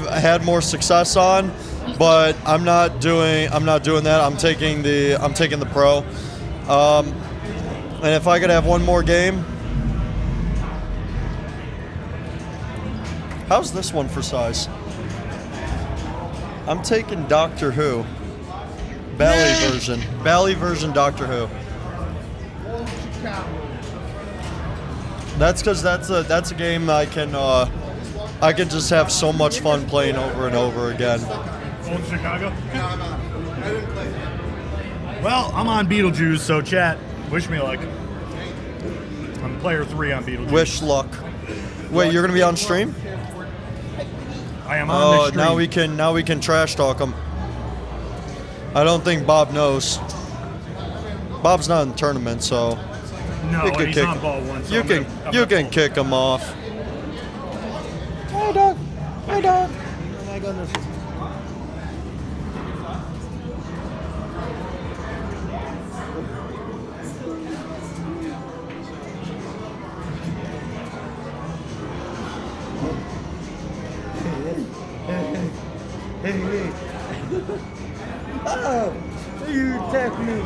had more success on, but I'm not doing that. I'm taking the Pro. And if I could have one more game, how's this one for size? I'm taking Doctor Who. Bally version Doctor Who. That's because that's a game I can just have so much fun playing over and over again. Old Chicago. No, I didn't play it. Well, I'm on Beetlejuice, so chat, wish me luck. I'm player 3 on Beetlejuice. Wish luck. Wait, you're gonna be on stream? I am on Oh, the stream. now we can trash talk him. I don't think Bob knows. Bob's not in the tournament, so No, you can he's kick. on ball 1. So You I'm can gonna- I'm you gonna can pull. kick him off. Hey dog. Hey dog. Oh my goodness. Oh, you attacked me.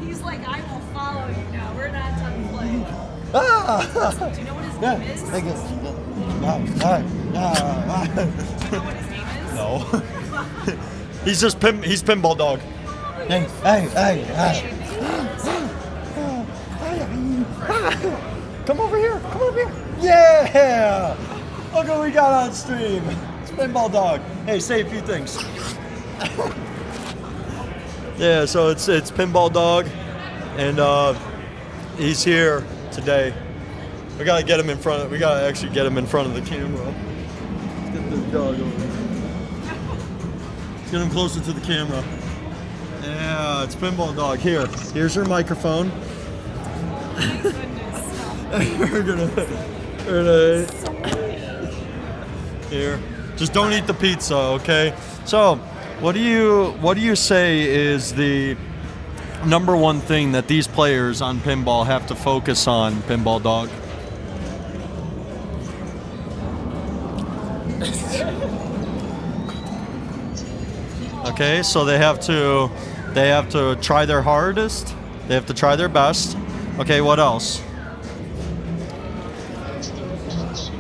He's like, I will follow you now. We're not done playing. Ah! Do you know what his name is? Do you know what his name is? No. He's just he's pinball dog. Hey. Come over here. Yeah! Look what we got on stream. It's pinball dog. Hey, say a few things. Yeah, so it's pinball dog, and he's here today. We gotta get him in front. We gotta actually get him in front of the camera. Let's get this dog over. Let's get him closer to the camera. Yeah, it's pinball dog. Here's your microphone. we're gonna here. Just don't eat the pizza, okay? So, what do you say is the number one thing that these players on pinball have to focus on, pinball dog? Okay, so they have to try their hardest. They have to try their best. Okay, what else?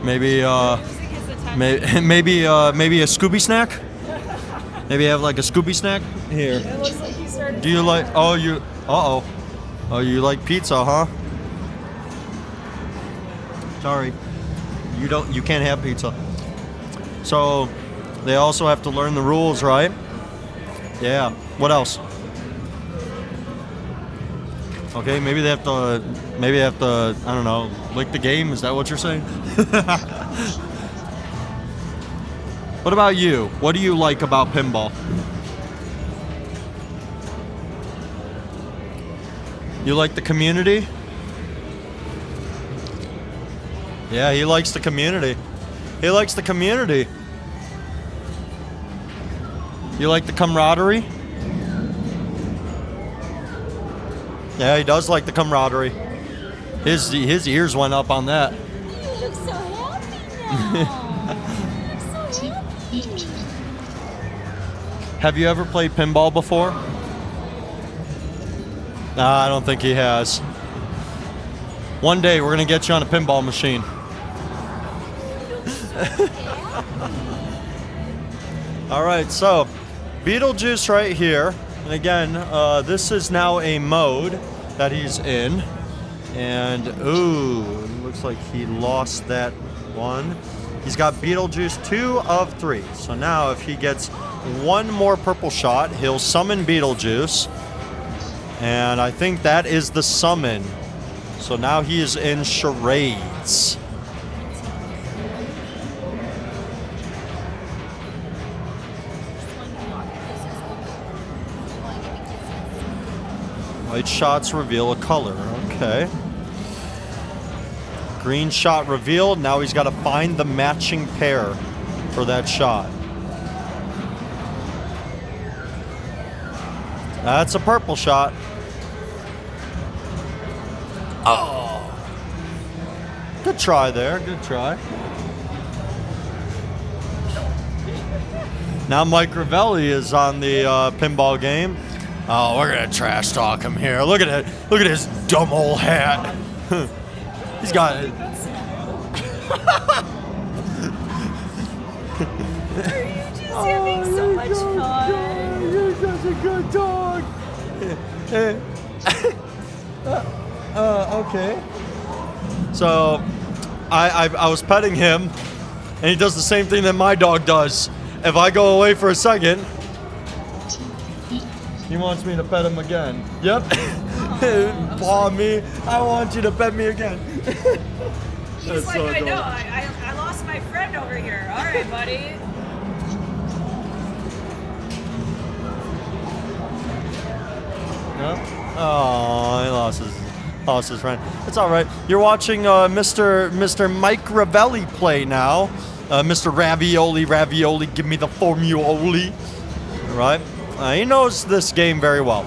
Maybe maybe a Scooby snack. Maybe have like a Scooby snack here. It looks like you started. Do you like? Oh, you. Oh, you like pizza, huh? Sorry, you don't. You can't have pizza. So, they also have to learn the rules, right? Yeah. What else? Okay, maybe they have to. Maybe they have to. I don't know. Lick the game. Is that what you're saying? What about you? What do you like about pinball? You like the community? Yeah, he likes the community. He likes the community. You like the camaraderie? Yeah, he does like the camaraderie. His ears went up on that. You look so happy now. You look so happy. Have you ever played pinball before? Nah, I don't think he has. One day we're gonna get you on a pinball machine. All right, so Beetlejuice right here. And again, this is now a mode that he's in. And ooh, it looks like he lost that one. He's got Beetlejuice 2 of 3. So now if he gets one more purple shot, he'll summon Beetlejuice. And I think that is the summon. So now he is in charades. White shots reveal a color. Okay. Green shot revealed. Now he's got to find the matching pair for that shot. That's a purple shot. Oh. Good try there. Good try. Now Mike Ravelli is on the pinball game. Oh, we're gonna trash talk him here. Look at it. Look at his dumb old hat. He's got it. Are you just having so much fun? You're such a good dog. Okay. So, I was petting him, and he does the same thing that my dog does. If I go away for a second, he wants me to pet him again. Yep. Paw me. I want you to pet me again. He's like, I know. I lost my friend over here. All right, buddy. Yep. Oh, he lost his friend. It's all right. You're watching Mr. Mike Ravelli play now. Mr. Ravioli, give me the formuoli. All right. He knows this game very well.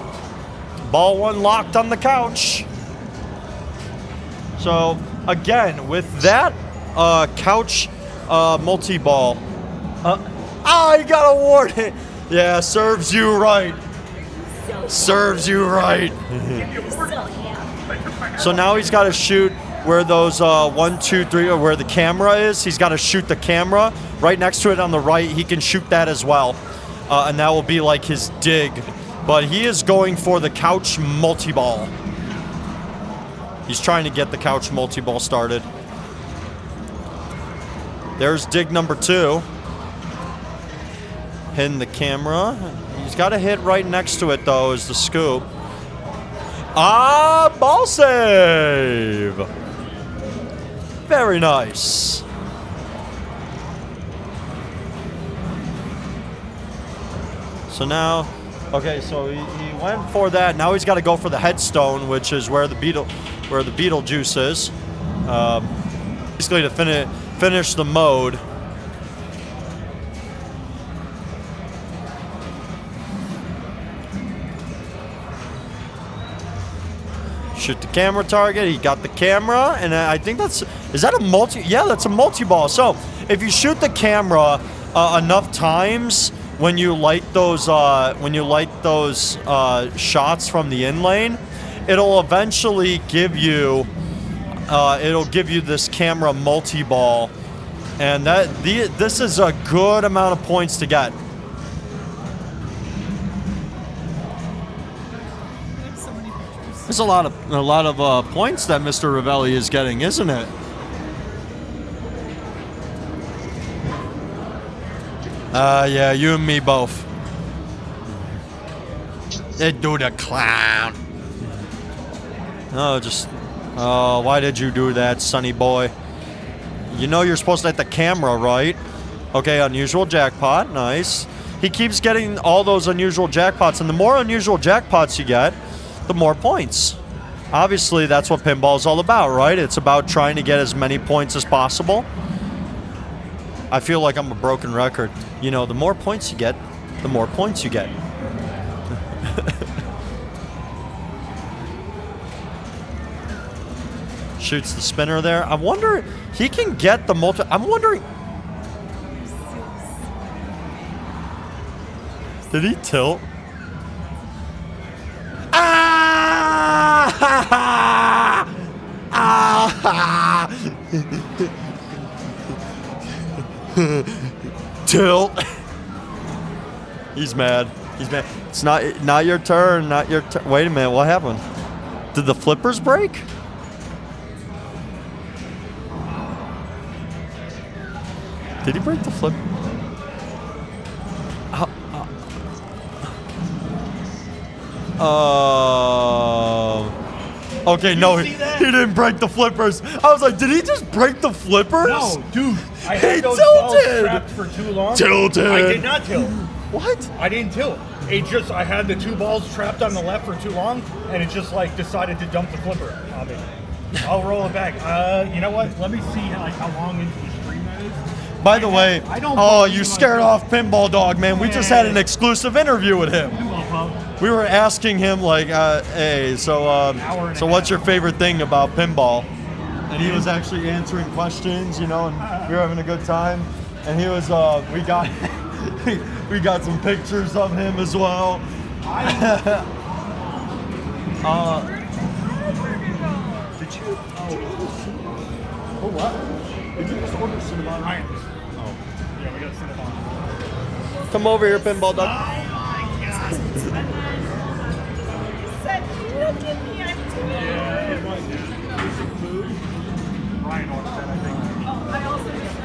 Ball one locked on the couch. So, again, with that couch multi-ball. He got a warning. Yeah, serves you right. Serves you right. So now he's got to shoot where those 1, 2, 3, or where the camera is. He's got to shoot the camera. Right next to it on the right, he can shoot that as well. And that will be like his dig. But he is going for the couch multi-ball. He's trying to get the couch multi-ball started. There's dig number 2. Hitting the camera. He's got to hit right next to it, though, is the scoop. Ball save! Very nice. So now, okay, so he went for that. Now he's got to go for the headstone, which is where the Beetlejuice is. Basically to finish the mode. Shoot the camera target. He got the camera, and I think is that a multi? Yeah, that's a multi-ball. So if you shoot the camera enough times, when you light those shots from the in lane, it'll eventually give you this camera multi-ball, and this is a good amount of points to get. There's a lot of points that Mr. Ravelli is getting, isn't it? Yeah, you and me both. They do the clown. Oh, why did you do that, sonny boy? You know you're supposed to hit the camera, right? Okay, unusual jackpot, nice. He keeps getting all those unusual jackpots, and the more unusual jackpots you get, the more points. Obviously, that's what pinball is all about, right? It's about trying to get as many points as possible. I feel like I'm a broken record. You know, the more points you get, the more points you get. Shoots the spinner there. I wonder, he can get the multi... I'm wondering... Did he tilt? Tilt. He's mad. He's mad. It's not your turn. Not your turn. Wait a minute. What happened? Did the flippers break? Did he break the flip? Okay, no, he didn't break the flippers. I was like, did he just break the flippers? No, dude. I He had those tilted. balls trapped for too long. Tilted. I did not tilt. What? I didn't tilt. I had the two balls trapped on the left for too long, and it just like decided to dump the flipper on me. I'll roll it back. You know what? Let me see how long into the stream that is. By the way, I don't oh, believe you I scared did. off Pinball Dog, man. We just had an exclusive interview with him. You will, pub. We were asking him like, hey, so what's your favorite thing about pinball? And he was actually answering questions, you know, and we were having a good time. And he was, we got we got some pictures of him as well. Did you? Oh, what? Did you just order Cinnabon? Ryan. Oh. Yeah, we got Cinnabon. Come over here, Pinball Dog. Yeah, it was. Basic food. Ryan ordered that, I think. Oh, I also just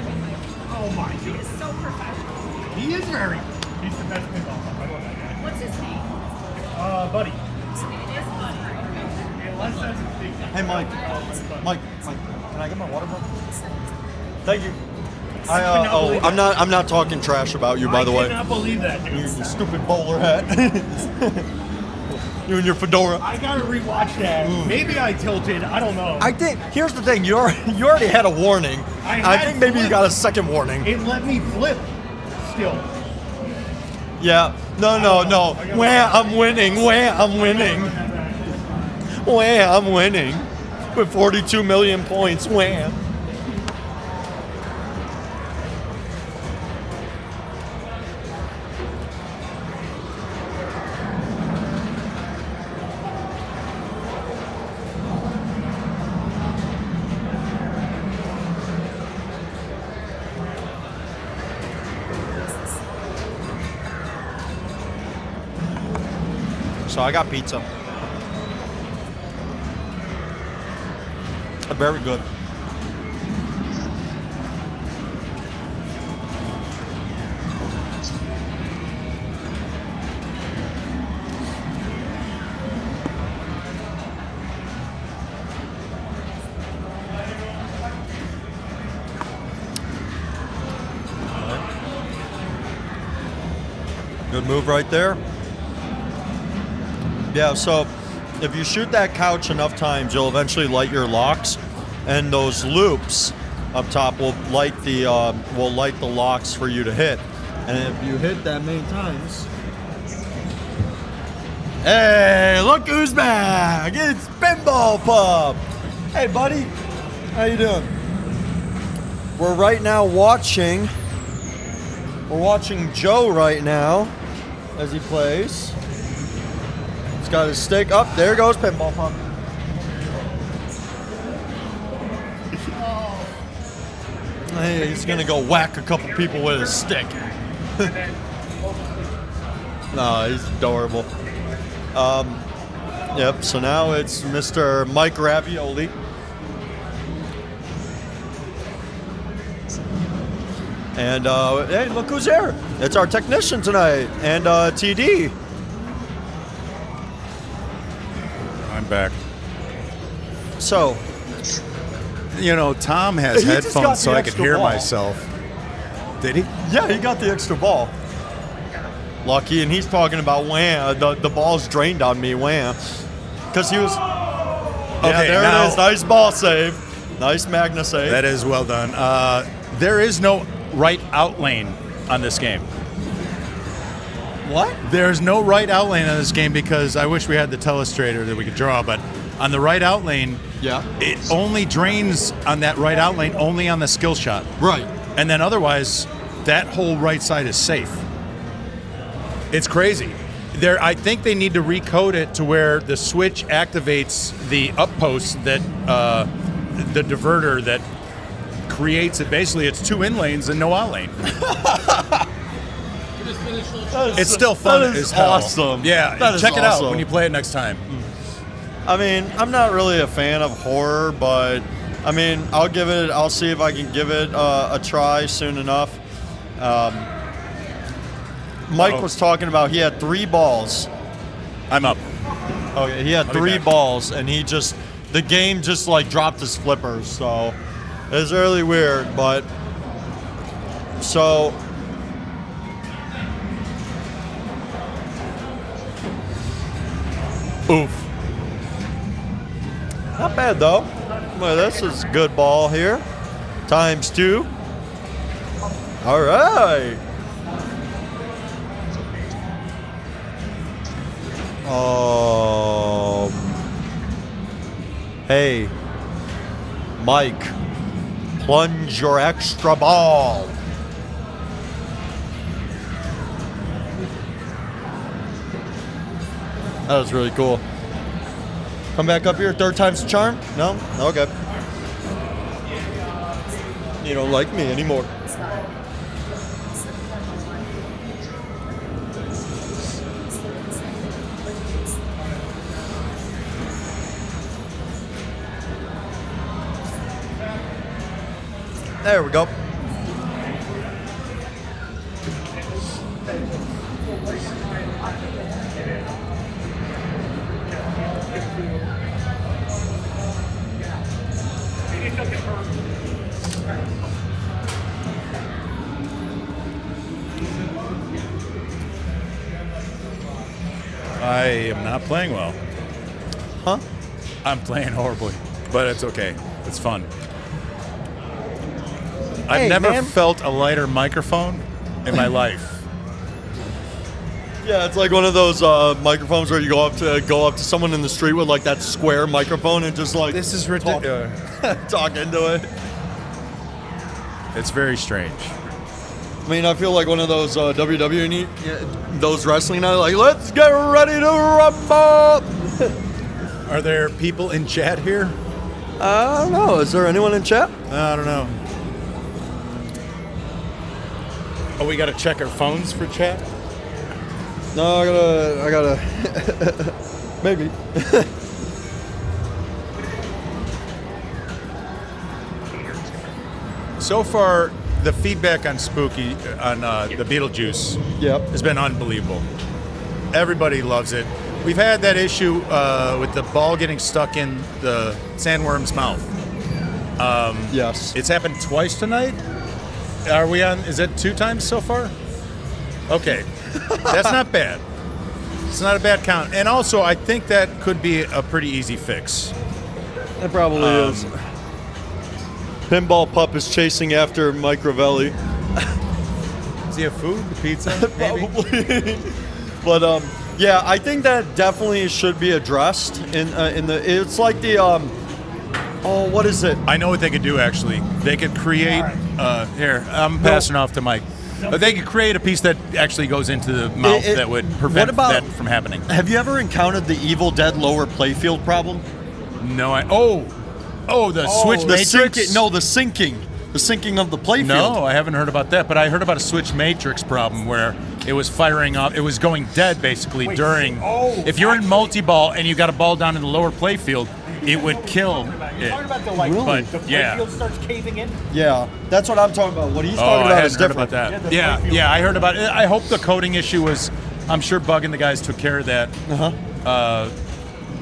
Oh my He is goodness. so professional. He is very. He's the best pinball. I love that guy. What's his name? Buddy. It is Buddy. Unless that's his big. Hey, Mike. Mike, can I get my water bottle? Thank you. I'm not talking trash about you, by the I way. cannot believe that, dude. You stupid bowler hat. You and your fedora. I gotta rewatch that. Maybe I tilted. I don't know. I think here's the thing. You already had a warning. I think maybe you got a second warning. It let me flip. Still. Yeah. No. Where I'm winning. With 42 million points. Where? So I got pizza. Very good. Good move right there. Yeah, so if you shoot that couch enough times, you'll eventually light your locks, and those loops up top will light the locks for you to hit. And if you hit that many times, hey, look who's back! It's Pinball Pub. Hey, buddy, how you doing? We're right now watching We're watching Joe right now as he plays. He's got his stick up. There goes Pinball Pump. Hey, he's gonna go whack a couple people with his stick. No, he's adorable. Yep, so now it's Mr. Mike Ravioli. And hey, look who's here. It's our technician tonight, and TD. I'm back. So, You know, Tom has He just got headphones so the I could extra hear ball. myself. Did he? yeah, he got the extra ball. Lucky, and he's talking about wham. The ball's drained on me, wham. Because he was. Okay, yeah, there now- it is. Nice ball save. Nice Magna save. That is well done. There is no right out lane on this game. What? There's no right out lane on this game because I wish we had the telestrator that we could draw, but on the right out lane, Yeah. it only drains on that right out lane only on the skill shot. Right. And then otherwise, that whole right side is safe. It's crazy. I think they need to recode it to where the switch activates the up post that the diverter that creates it. Basically, it's 2 in lanes and no out lane. It's still fun That is as hell. awesome. Yeah, That is check it out awesome. when you play it next time. I mean, I'm not really a fan of horror, but I mean, I'll see if I can give it a try soon enough. Mike was talking about he had 3 balls. I'm up. Okay, he had I'll be 3 back. balls, and the game just like dropped his flippers. So it's really weird, but so. Oof. Not bad though. Well, this is a good ball here. Times 2. All right. Hey, Mike, plunge your extra ball. That was really cool. Come back up here, 3rd time's the charm? No? Okay. You don't like me anymore. There we go. I am not playing well. Huh? I'm playing horribly, but it's okay. It's fun. I've Hey, never man. felt a lighter microphone in my life. Yeah, it's like one of those microphones where you go up to someone in the street with like that square microphone and just like This is ridiculous. talk into it. It's very strange. I mean, I feel like one of those WWE, those wrestling nights, like, let's get ready to rumble. Are there people in chat here? I don't know. Is there anyone in chat? I don't know. Oh, we got to check our phones for chat? No, I gotta, maybe. So far, the feedback on Spooky, on the Beetlejuice, Yep. has been unbelievable. Everybody loves it. We've had that issue with the ball getting stuck in the sandworm's mouth. Yes. It's happened twice tonight. Are we on? Is it 2 times so far? Okay, that's not bad. It's not a bad count. And also, I think that could be a pretty easy fix. It probably is. Pinball Pup is chasing after Mike Ravelli. Does he have food? Pizza? Maybe? Probably. But yeah, I think that definitely should be addressed in the. It's like the oh, what is it? I know what they could do. Actually, they could create. Here, I'm passing off to Mike. But they could create a piece that actually goes into the mouth that would prevent that from happening. Have you ever encountered the Evil Dead lower playfield problem? No, the Switch Matrix? The sinking of the playfield. No, I haven't heard about that, but I heard about a Switch Matrix problem where it was firing up, it was going dead basically during. If you're in multi-ball and you got a ball down in the lower playfield, it would kill You're it. talking about the But, the yeah. playfield starts caving in. Yeah, that's what I'm talking about. What he's talking I about hadn't is heard different. about Yeah, that. the Yeah, playfield. yeah, I heard about it. I hope the coding issue was, I'm sure Bug and the guys took care of that.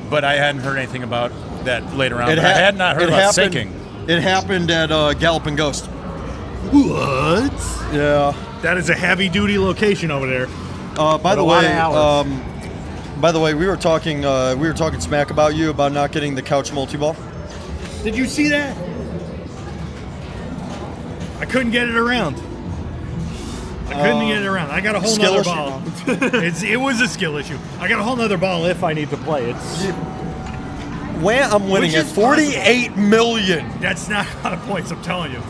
But I hadn't heard anything about that later on. I had not heard about sinking. It happened at Galloping Ghost. What? Yeah. That is a heavy-duty location over there. By the a lot way, of hours. we were talking smack about you about not getting the couch multi-ball. Did you see that? I couldn't get it around. I got a whole skill nother issue? ball. It was a skill issue. I got a whole nother ball if I need to play. I'm winning Which at is 48 million. That's not a lot of points, I'm telling you.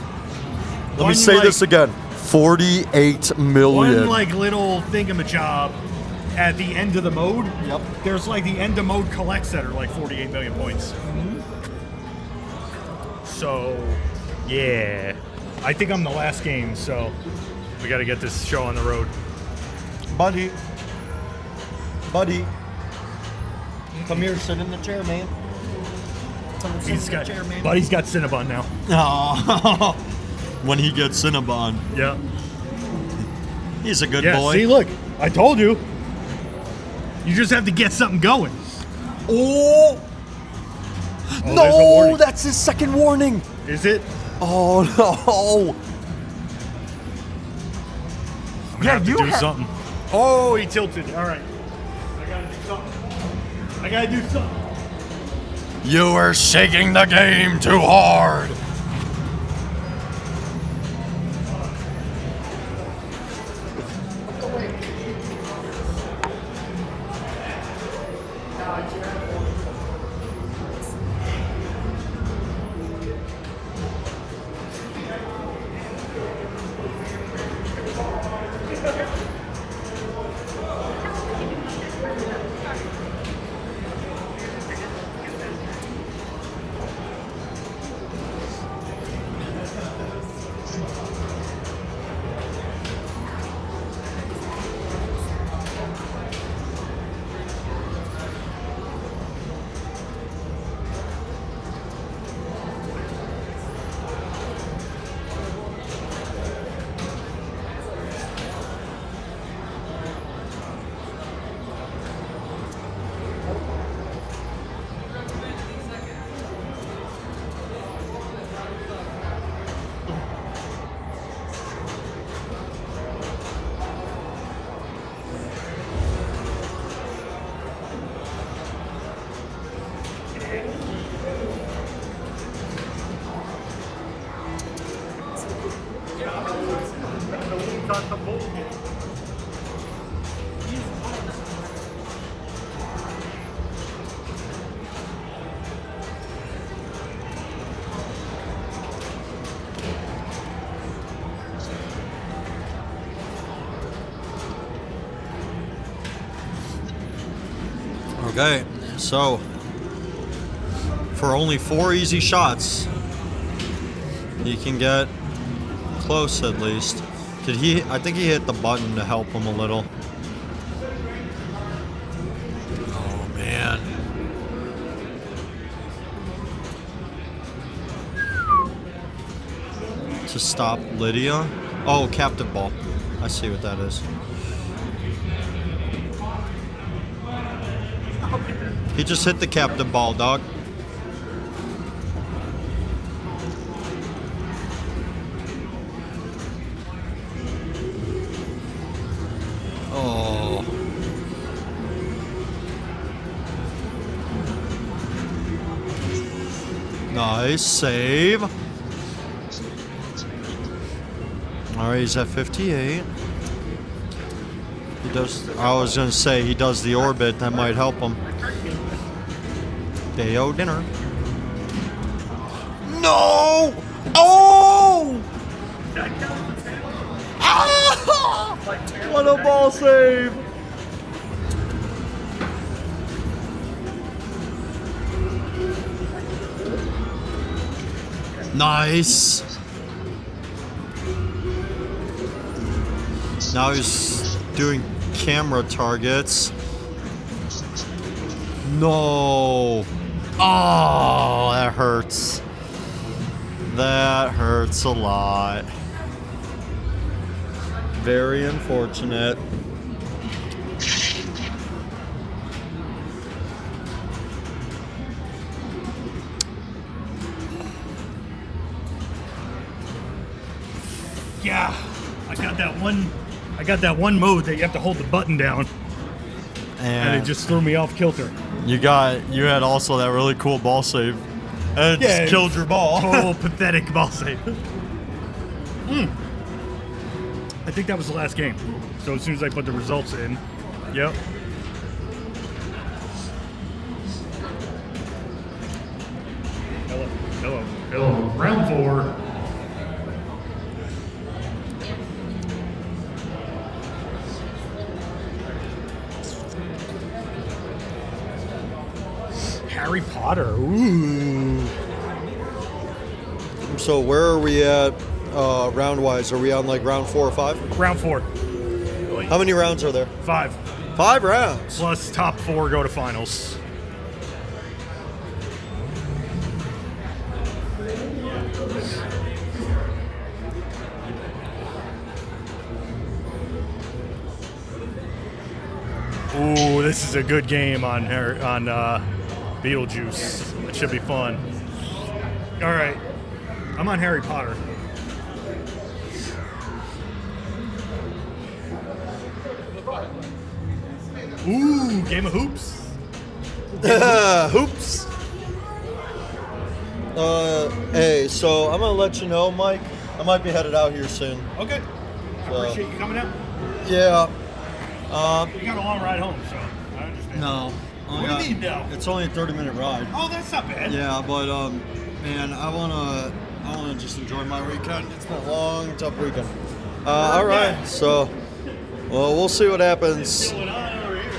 Let me say this again. 48 million. One like little thingamajob at the end of the mode. Yep. There's like the end of mode collects that are like 48 million points. So, yeah. I think I'm the last game, so we got to get this show on the road. Buddy. Come here, sit in the chair, man. Buddy's got Cinnabon now. Oh. When he gets Cinnabon. Yeah. He's a good Yeah, boy. see, look. I told you. You just have to get something going. Oh, there's a no, warning. that's his second warning. Is it? Oh, no. I'm gonna have to do something. Oh, he tilted. All right. I gotta do something. You are shaking the game too hard. Okay, so for only 4 easy shots, he can get close at least. Did he? I think he hit the button to help him a little. Oh man. To stop Lydia. Oh, captive ball. I see what that is. He just hit the captive ball, dog. Oh. Nice save. All right, he's at 58. He does. I was gonna say he does the orbit. That might help him. Day-o dinner. No! Oh! What a ball save! Nice. Now he's doing camera targets. No. Oh, that hurts. That hurts a lot. Very unfortunate. Yeah, I got that one mode that you have to hold the button down, and it just threw me off kilter. You had also that really cool ball save. And it just killed your ball. Total pathetic ball save. I think that was the last game. So as soon as I put the results in, yep. Hello. Round 4. Harry Potter. Ooh. So where are we at round wise? Are we on like round 4 or 5? Round 4. How many rounds are there? 5. 5 rounds. Plus top 4 go to finals. Ooh, this is a good game on Beetlejuice. It should be fun. All right, I'm on Harry Potter. Ooh, game of hoops. Hoops. Hey, so I'm gonna let you know, Mike. I might be headed out here soon. Okay. I appreciate you coming out. Yeah. You got a long ride home, so I understand. No. What do you mean no? It's only a 30-minute ride. Oh, that's not bad. Yeah, but man, I wanna just enjoy my weekend. It's been a long, tough weekend. All right. So, well, we'll see what happens. What's going on over here?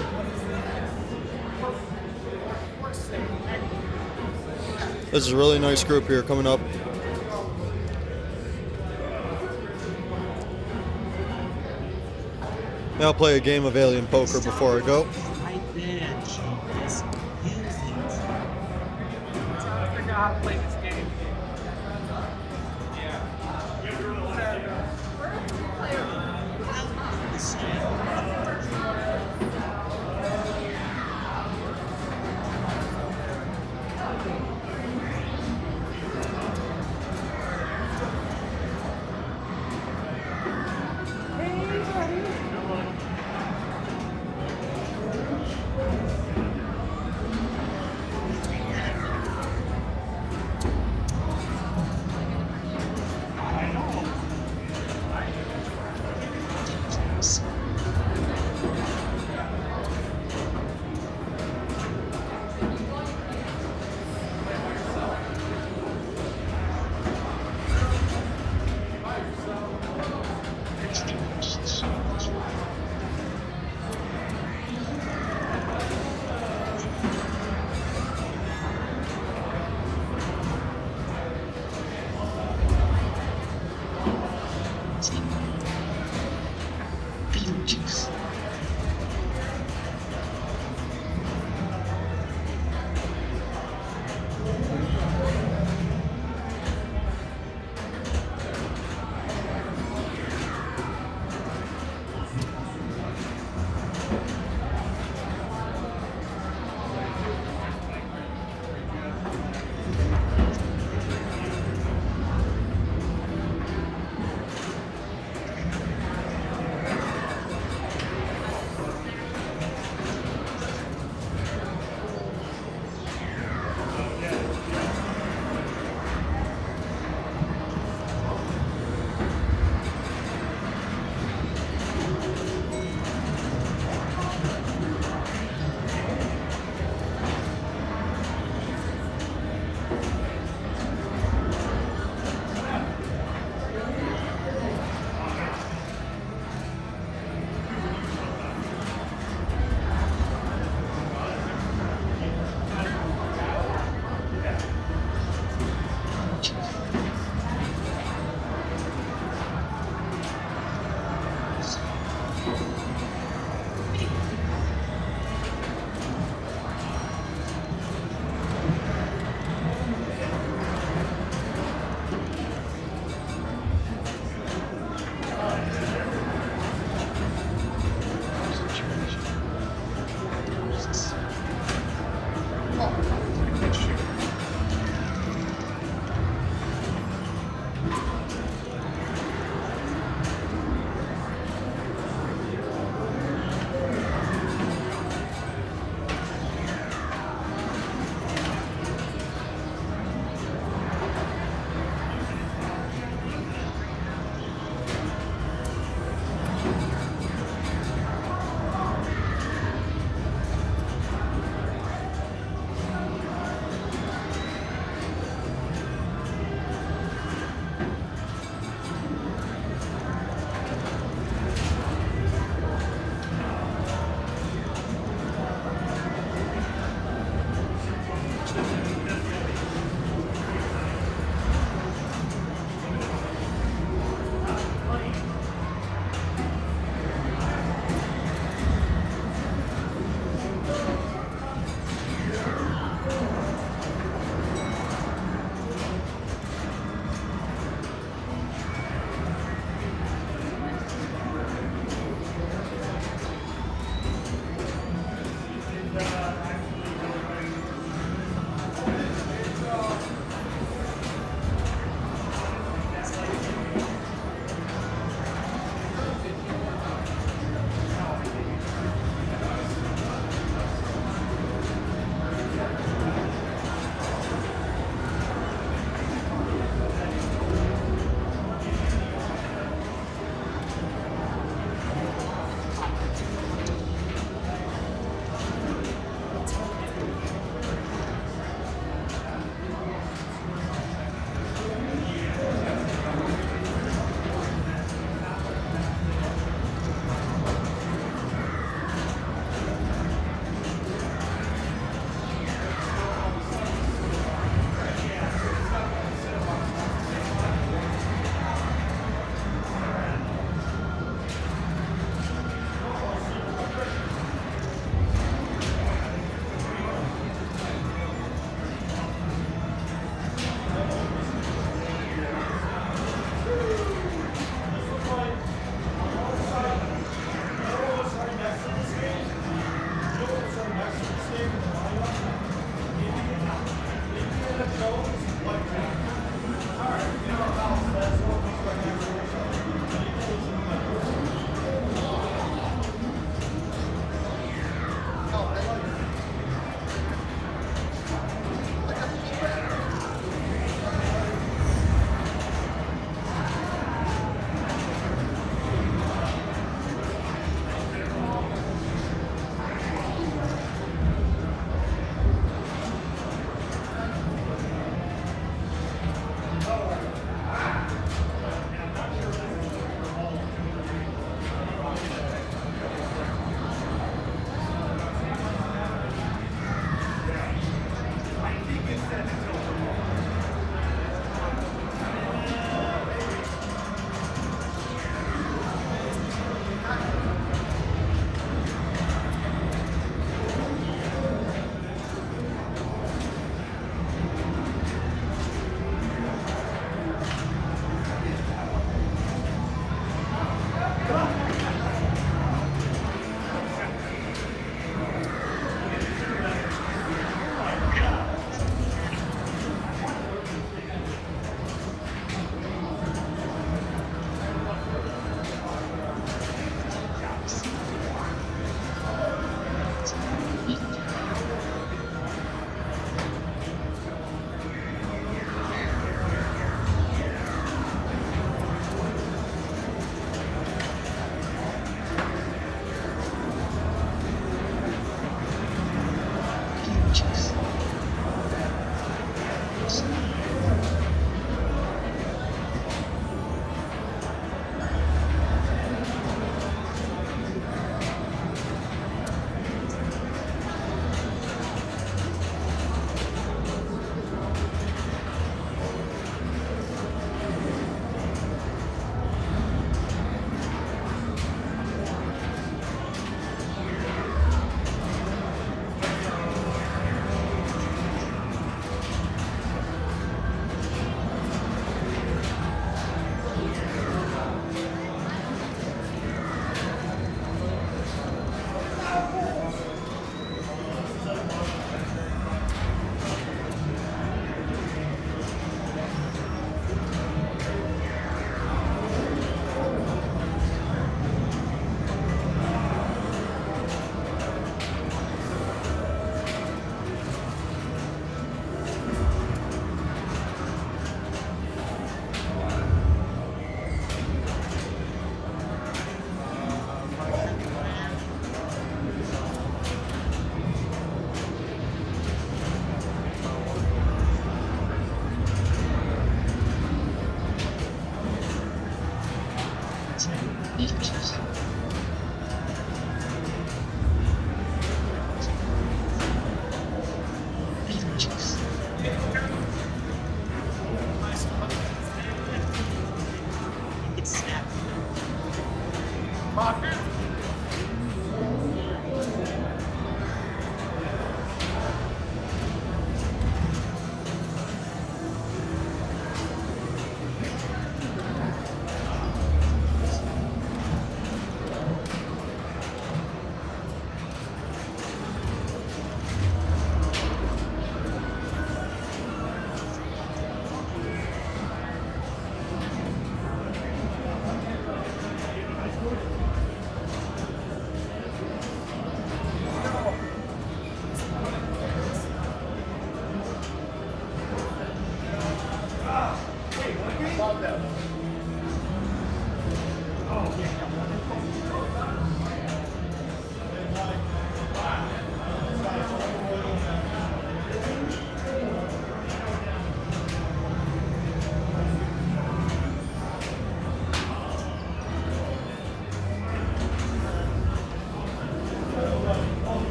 This is a really nice group here coming up. I'll play a game of alien poker before I go. I forgot how to play this game.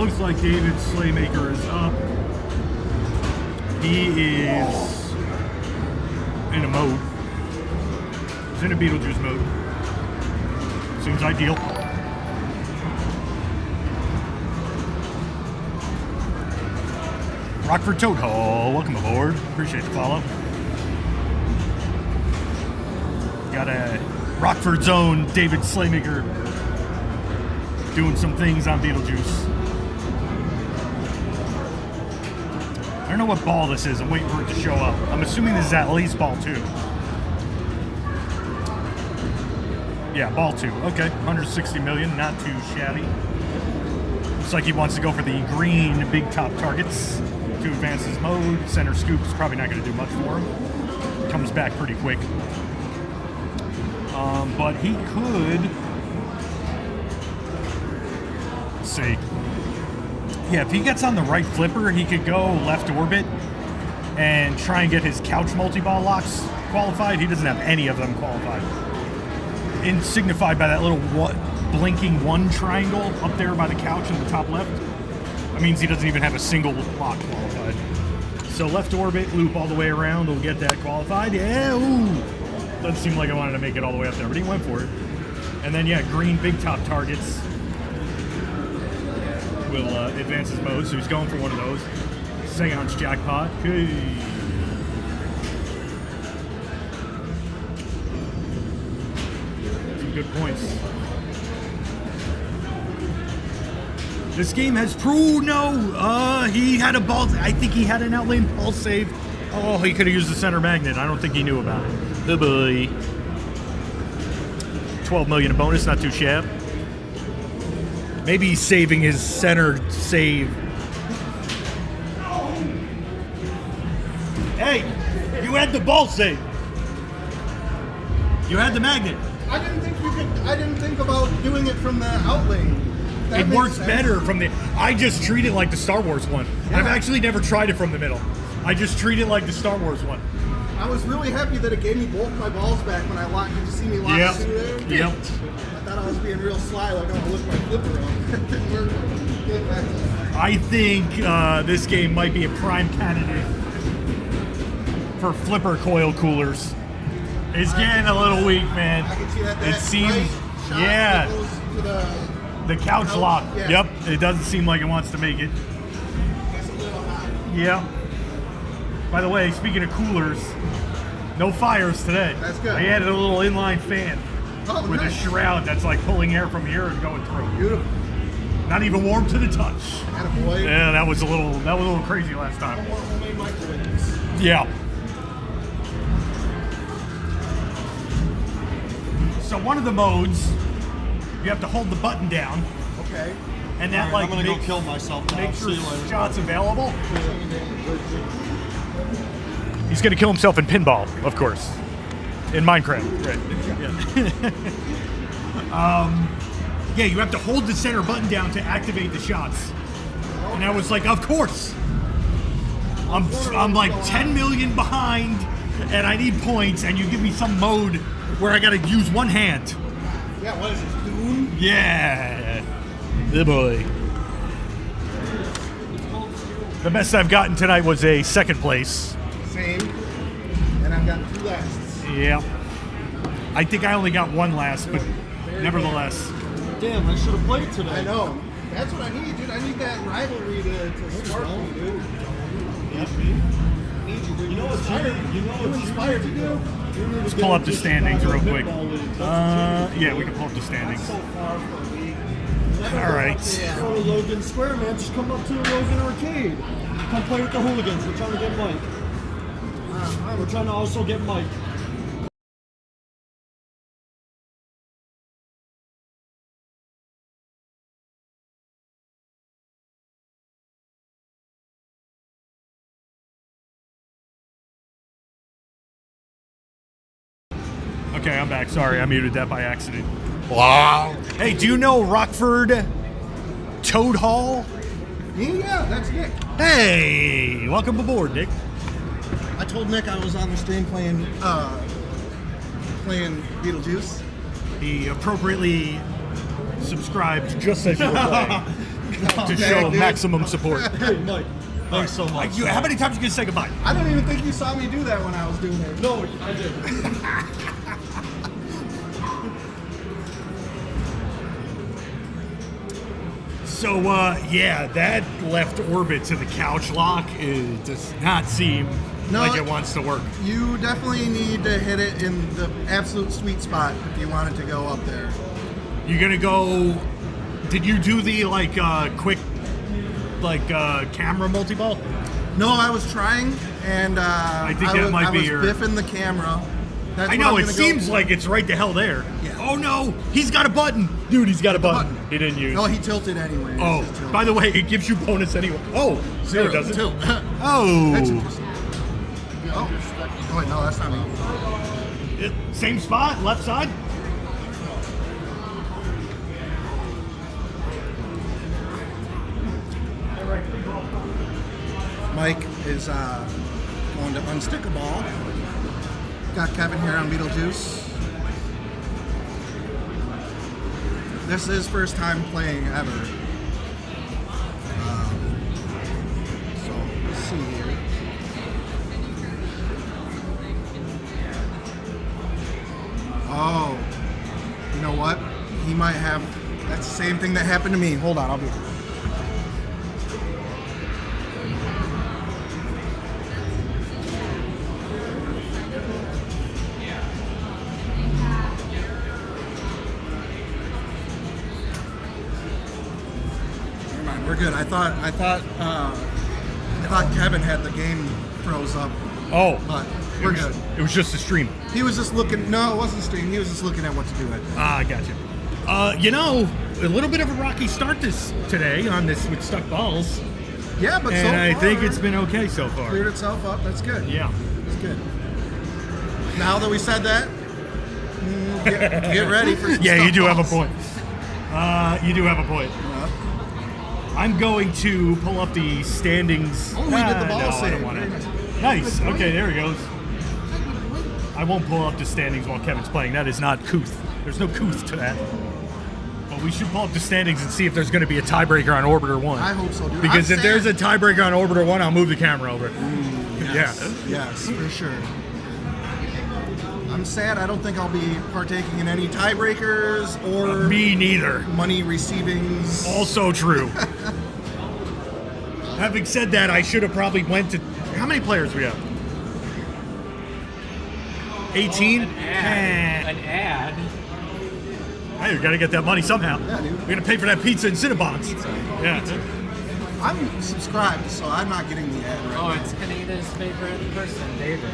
looks like David Slaymaker is up. He is in a mode. He's in a Beetlejuice mode. Seems ideal. Rockford Toad Hall, welcome aboard. Appreciate the follow. Got a Rockford's own David Slaymaker doing some things on Beetlejuice. I don't know what ball this is. I'm waiting for it to show up. I'm assuming this is at least ball 2. Yeah, ball 2. Okay, 160 million, not too shabby. Looks like he wants to go for the green big top targets to advance his mode. Center scoop is probably not going to do much for him. Comes back pretty quick. But he could... Let's see. Yeah, if he gets on the right flipper, he could go left orbit and try and get his couch multi-ball locks qualified. He doesn't have any of them qualified. Signified by that little blinking 1 triangle up there by the couch in the top left. That means he doesn't even have a single lock qualified. So left orbit, loop all the way around, will get that qualified. Yeah, ooh. Doesn't seem like I wanted to make it all the way up there, but he went for it. And then, yeah, green big top targets will advance his mode, so he's going for one of those. Seance jackpot. Hey. Some good points. This game has he had a ball. I think he had an outlane ball save. Oh, he could have used the center magnet. I don't think he knew about it. Oh boy. 12 million bonus, not too shabby. Maybe he's saving his center save. Hey, you had the ball save. You had the magnet. I didn't think about doing it from the outlane. It works better from the... I just treat it like the Star Wars one. Yeah. I've actually never tried it from the middle. I just treat it like the Star Wars one. I was really happy that it gave me both my balls back when I locked. Did you see me lock Yep. through there? Yep. I thought I was being real sly, like I'm gonna lift my flipper up. It didn't work. Get back to that. I think this game might be a prime candidate for flipper coil coolers. It's getting a little weak, man. I can see that. It seems... Right shot Yeah. that goes to The couch lock. Yeah. Yep. It doesn't seem like it wants to make it. That's a little high. Yeah. By the way, speaking of coolers, no fires today. That's good. I added a little inline fan Oh, with nice. a shroud that's like pulling air from here and going through. Beautiful. Not even warm to the touch. Attaboy. Yeah, that was a little crazy last time. More homemade microwaves. Yeah. So one of the modes, you have to hold the button down, Okay. and that I'm gonna go makes, kill myself now. makes See your you later. shots available. He's gonna kill himself in pinball, of course. In Minecraft, right? Yeah. Yeah, you have to hold the center button down to activate the shots, and I was like, of course. I'm like 10 million behind, and I need points, and you give me some mode where I gotta use one hand. Yeah, what is it? Dune? Yeah, the boy. The best I've gotten tonight was a second place. Same. And I've got 2 lasts. Yeah. I think I only got 1 last, but nevertheless. Damn, I should have played today. I know. That's what I need, dude. I need that rivalry to spark me, dude. You know what's inspired me, dude. Let's pull up the standings real quick. Yeah, we can pull up the standings. All right. Go to Logan Square, man. Just come up to the Logan Arcade. Come play with the hooligans. We're trying to get Mike. We're trying to also get Mike. Okay, I'm back. Sorry, I muted that by accident. Wow. Hey, do you know Rockford Toad Hall? Yeah, that's Nick. Hey, welcome aboard, Nick. I told Nick I was on the stream playing Beetlejuice. He appropriately subscribed just as you were playing. to show maximum support. Hey, Mike. Thanks so much. How many times are you gonna say goodbye? I don't even think you saw me do that when I was doing it. No, I did. So, yeah, that left orbit to the couch lock does not seem like it wants to work. You definitely need to hit it in the absolute sweet spot if you want it to go up there. You're gonna go. Did you do the quick camera multi-ball? No, I was trying, and I think that might be was your- biffing the camera. That's I what know I'm it gonna go seems for. like it's right the hell there. Yeah. Oh no, he's got a button, dude. He's got a button. He didn't use. No, he tilted anyway. It's Oh, just tilted. by the way, it gives you bonus anyway. Oh, no, it Zero, doesn't. tilt. Oh, That's interesting. Oh, wait, no, that's not me. Same spot, left side. Mike is going to unstick a ball. Got Kevin here on Beetlejuice. This is his first time playing ever. So let's see here. Oh, you know what? He might have. That's the same thing that happened to me. Hold on, I'll be. Never mind, we're good. I thought Kevin had the game froze up, Oh, but we're good. It was just a stream. He was just looking. No, it wasn't stream. He was just looking at what to do. I gotcha. A little bit of a rocky start today on this with stuck balls, Yeah, but and so I far, think it's been okay so far. cleared itself up. That's good. Yeah. That's good. Now that we said that, get ready for some Yeah, you stuck do have a balls. point. You do have a point. I'm going to pull up the standings. Oh, we did the ball no, I save. don't want Very it. nice. Nice. Okay, there he goes. I won't pull up the standings while Kevin's playing. That is not couth. There's no couth to that. But we should pull up the standings and see if there's going to be a tiebreaker on Orbiter 1. I hope so, dude. Because I'm if there's a sad. tiebreaker on Orbiter 1, I'll move the camera over. Yes. Yeah. Yes, for sure. I'm sad. I don't think I'll be partaking in any tiebreakers or Me neither. money receivings. Also true. Having said that, I should have probably went to. How many players we have? 18? An ad. Hey, we got to get that money somehow. Yeah, dude. We're going to pay for that pizza and Cinnabons. Yeah. I'm subscribed, so I'm not getting the ad right Oh, it's Kaneda's favorite person, David.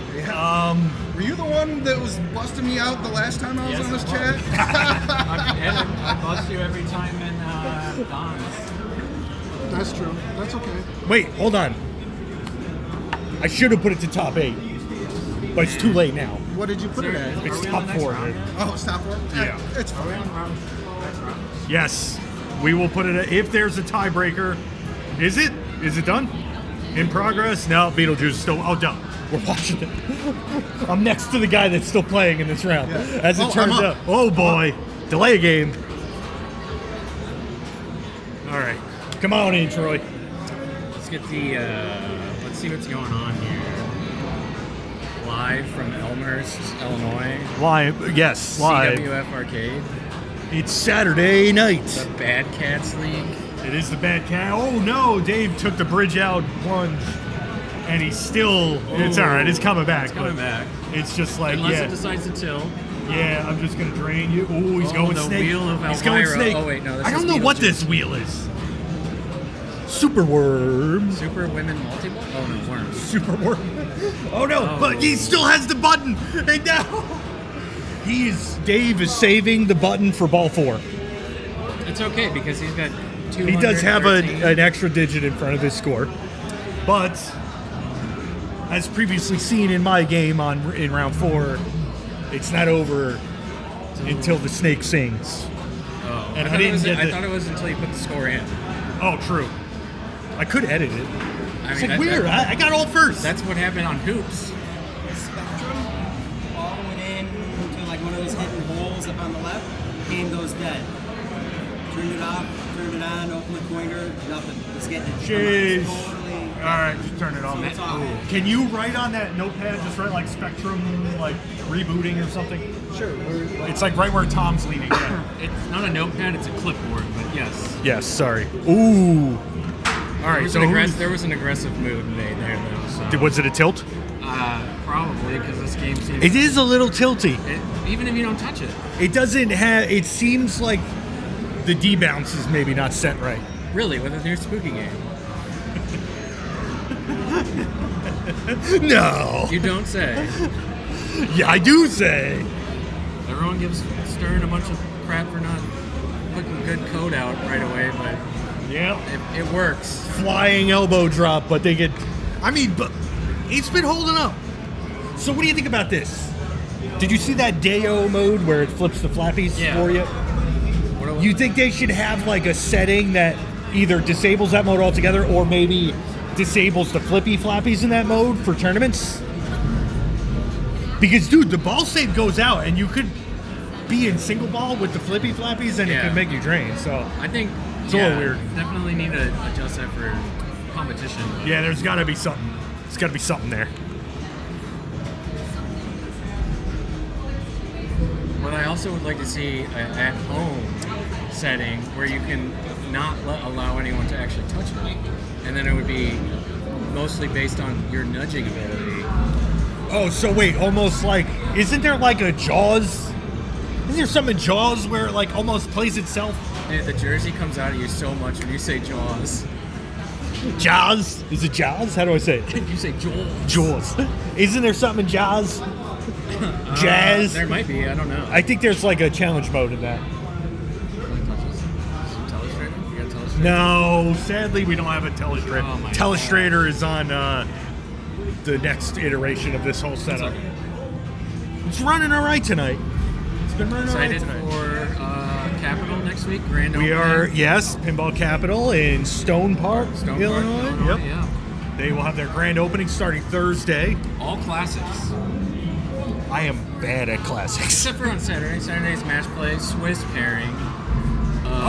Were you the one that was busting me out the last time I was Yes, on this it chat? I bust you every time in Don's. That's true. That's okay. Wait, hold on. I should have put it to top 8. But it's too late now. What did you put it at? It's Are we top on the next 4. round? dude. Oh, stop for it? Yeah. It's Are we fine. on next round? Yes. We will put it at, if there's a tiebreaker. Is it? Is it done? In progress? No, Beetlejuice is still. Oh, done. We're watching it. I'm next to the guy that's still playing in this round. Yeah. As it Oh, turns I'm out. up. Oh, boy. Delay a game. All right. Come on in, Troy. Let's get the, let's see what's going on here. Live from Elmhurst, Illinois. Live. Yes, live. CWF Arcade. It's Saturday night. The Bad Cats League. It is the bad cat. Oh, no. Dave took the bridge out plunge. And he's still. It's all right. It's coming back. It's coming but back. It's just like, Unless yeah. it decides to tilt. Yeah, I'm just gonna drain you. Ooh, he's Oh, going the snake. wheel of He's going Elvira. snake. Oh, wait, no, this I don't is know what Beetlejuice. this wheel is. Super worm. Super Women Multi-Ball? Oh, no, Worms. Super worm. Oh no! Oh. But he still has the button. And now Dave is saving the button for ball 4. It's okay because he's got 213. He does have an extra digit in front of his score, but as previously seen in my game in round 4, it's not over until the snake sings. Oh, And I, I thought it didn't was, get I the- thought it was until you put the score in. Oh, true. I could edit it. I It's mean, like weird. I got all first. That's what happened on Hoops. Spectrum, ball went in to like one of those hidden holes up on the left, game goes dead. Turned it off, turned it on, opened the pointer, nothing. It's getting it. Jeez. Totally. All right, just turn it off. So it's off. Can you write on that notepad, just write like Spectrum, like rebooting or something? Sure. It's like right where Tom's leaning. Yeah. It's not a notepad, it's a clipboard, but yes. Yes, sorry. Ooh. All There right, was, so there was an aggressive move made there, though. So. was it a tilt? Probably, because this game seems... It is a little tilty. Even if you don't touch it. It doesn't have. It seems like the D-bounce is maybe not set right. Really, with a new Spooky game. No. You don't say. Yeah, I do say. Everyone gives Stern a bunch of crap for not putting good code out right away, but Yeah. it works. Flying elbow drop, but they get. I mean, but it's been holding up. So what do you think about this? Did you see that Deo mode where it flips the flappies Yeah. for you? What You think they should have like a setting that either disables that mode altogether or maybe disables the flippy flappies in that mode for tournaments? Because, dude, the ball save goes out and you could be in single ball with the flippy flappies and it Yeah. could make you drain. So, I think It's a little weird. Definitely need to adjust that for competition. yeah, there's got to be something. There's got to be something there. What I also would like to see a at-home setting where you can not allow anyone to actually touch it, and then it would be mostly based on your nudging ability. Oh, so wait, almost like, isn't there like a Jaws? Isn't there something in Jaws where it like almost plays itself? Dude, the jersey comes out of you so much when you say Jaws. Jaws? Is it Jaws? How do I say it? You say Jaws. Jaws. Isn't there something in Jaws? Jazz? There might be. I don't know. I think there's like a challenge mode in that. Telestrator? You got Telestrator? No, sadly we don't have a Telestrator. Oh my Telestrator is on the next iteration of this whole setup. okay. It's running all right tonight. It's been running all right Excited tonight. for Capital next week? Grand We opening? are, yes, Pinball Capital in Stone Park, Stone Park, Illinois. Yep. Yeah. They will have their grand opening starting Thursday. All classics. I am bad at classics. Except for on Saturday. Saturday's match play, Swiss pairing.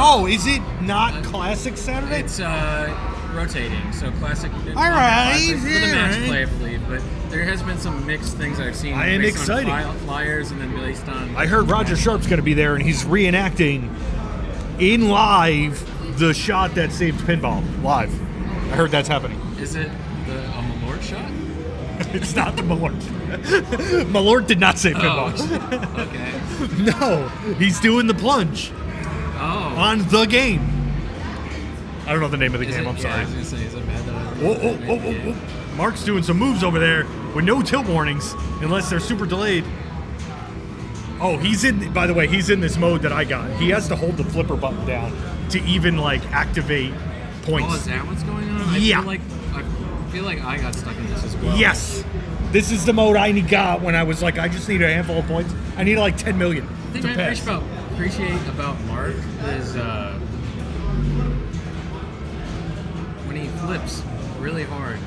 Oh, is it not Classic Saturday? It's rotating, so classic. All right, classic for the yeah, match right. play, I believe. But there has been some mixed things I've seen. I am based excited. On flyers and then based on. I heard Roger Sharp's going to be there, and he's reenacting in live the shot that saved pinball live. I heard that's happening. Is it a Malort shot? It's not the Malort. Malort did not save pinball. Oh, okay. No, he's doing the plunge Oh. on the game. I don't know the name of the Is game. it- I'm yeah, sorry. I was gonna say, is it bad that I Whoa. Mark's doing some moves over there with no tilt warnings, unless they're super delayed. Oh, he's in. By the way, he's in this mode that I got. He has to hold the flipper button down to even like activate points. Oh, is that what's going on? Yeah. I feel like I got stuck in this as well. Yes, this is the mode I got when I was like, I just need a handful of points. I need like 10 million The to thing I pass. appreciate about Mark is when he flips really hard,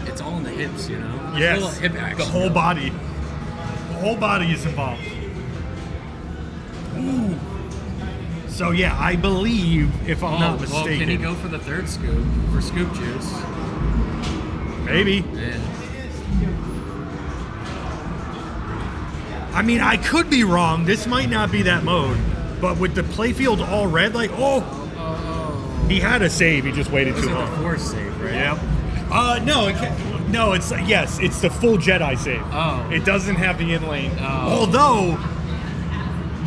it's all in the hips, you know? It's a Yes, little hip action. the whole body. The whole body is involved. Ooh. So yeah, I believe, if I'm not Well, mistaken, can he go for the third scoop for scoop juice? maybe. Yeah. I mean, I could be wrong. This might not be that mode, but with the playfield all red, like, he had a save. He just waited This too is the long. force save, right? Yep. No, it's yes, it's the full Jedi save. Oh. It doesn't have the in lane. Oh. Although,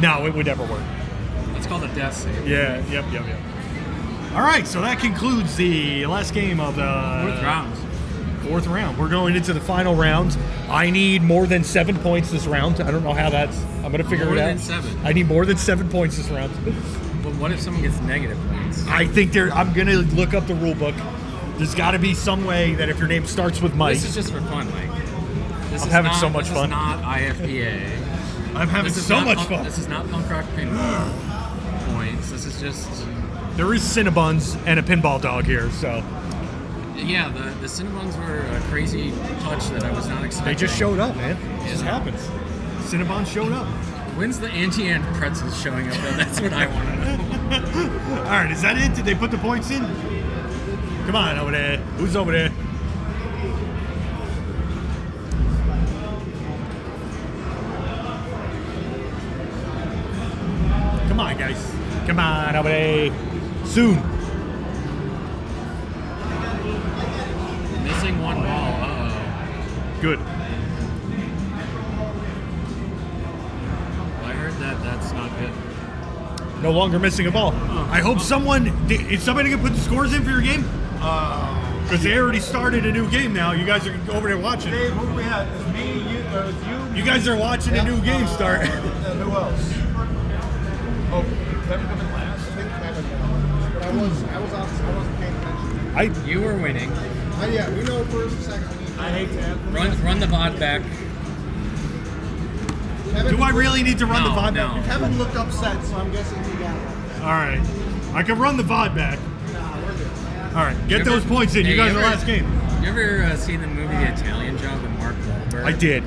no, it would never work. That's called a death save. Yeah. Yep. All right, so that concludes the last game of the Fourth round. Fourth round. We're going into the final round. I need more than 7 points this round. I don't know how that's. I'm gonna figure More it out. than 7. I need more than 7 points this round. But what if someone gets negative points? I think I'm gonna look up the rule book. There's got to be some way that if your name starts with Mike, This is just for fun, Mike. This I'm is having not, so much this fun. Is not IFPA. I'm having This is so not much punk, fun. This is not punk rock pinball points. This is just There is Cinnabons and a pinball dog here, so yeah. The Cinnabons were a crazy touch that I was not expecting. they just showed up, man. It just happens. Cinnabon showed up. When's the anti-ant pretzels showing up? Though? That's what I want to know. All right, is that it? Did they put the points in? Come on over there. Who's over there? Come on, guys. Come on over there. Soon. Missing one ball. Uh-oh. Good. I heard that's not good. No longer missing a ball. I hope someone... Is somebody going to put the scores in for your game? Because they already started a new game now. You guys are over there watching. Dave, who we had? It's me, you, You guys are watching a new game start. who else? Oh, Kevin coming last? I think Kevin won. But I wasn't paying attention. You were winning. Yeah, we know first and second. I hate to have Run the VOD back. Do I really need to run the VOD No. back? Kevin looked upset, so I'm guessing he got it. All right. I can run the VOD back. Nah, we're good. All right. Get those points in. You Hey, guys are ever- last game. You ever seen the movie The Italian Job with Mark Wahlberg? I did.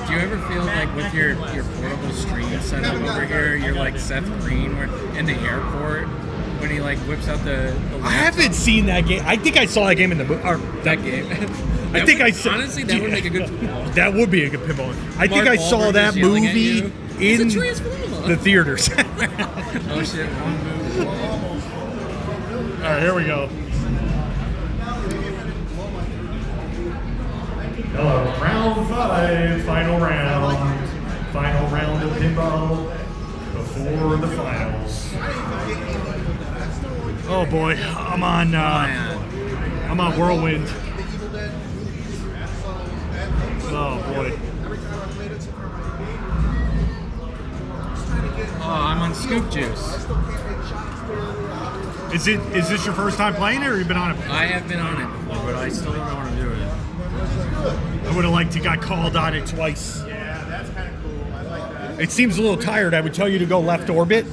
Do you ever feel like with your portable screen set up over here, you're like Seth Green in the airport when he like whips out the I haven't seen that game. I think I saw that game in the movie. that game? I think I saw. Honestly, that would make a good pinball. That would be a good pinball. I think Mark I saw Wahlberg that is yelling at movie you. It's a in Transformer. the theaters. Oh shit! One move. All right, here we go. Hello, round 5, final round. Final round of pinball before the finals. Oh boy, I'm on Whirlwind. Oh boy. Oh, I'm on Scoop Juice. Is this your first time playing it, or you've been on it before? I have been on it before, but I still don't know how to do it. I would have liked to got called on it twice. Yeah, that's kind of cool. I like that. It seems a little tired. I would tell you to go left orbit,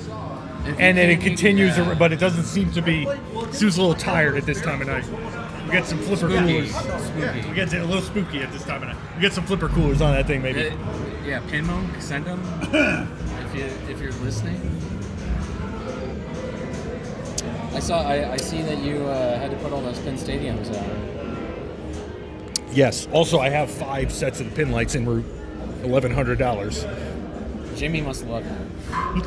and then it continues, but it doesn't seem to be. Seems a little tired at this time of night. We get some flipper coolers. Spooky. We get a little spooky at this time of night. We get some flipper coolers on that thing, maybe. Yeah, Pinmo, send them if you're listening. I see that you had to put all those pin stadiums out. Yes. Also, I have 5 sets of the pin lights en route. $1,100. Jimmy must love you.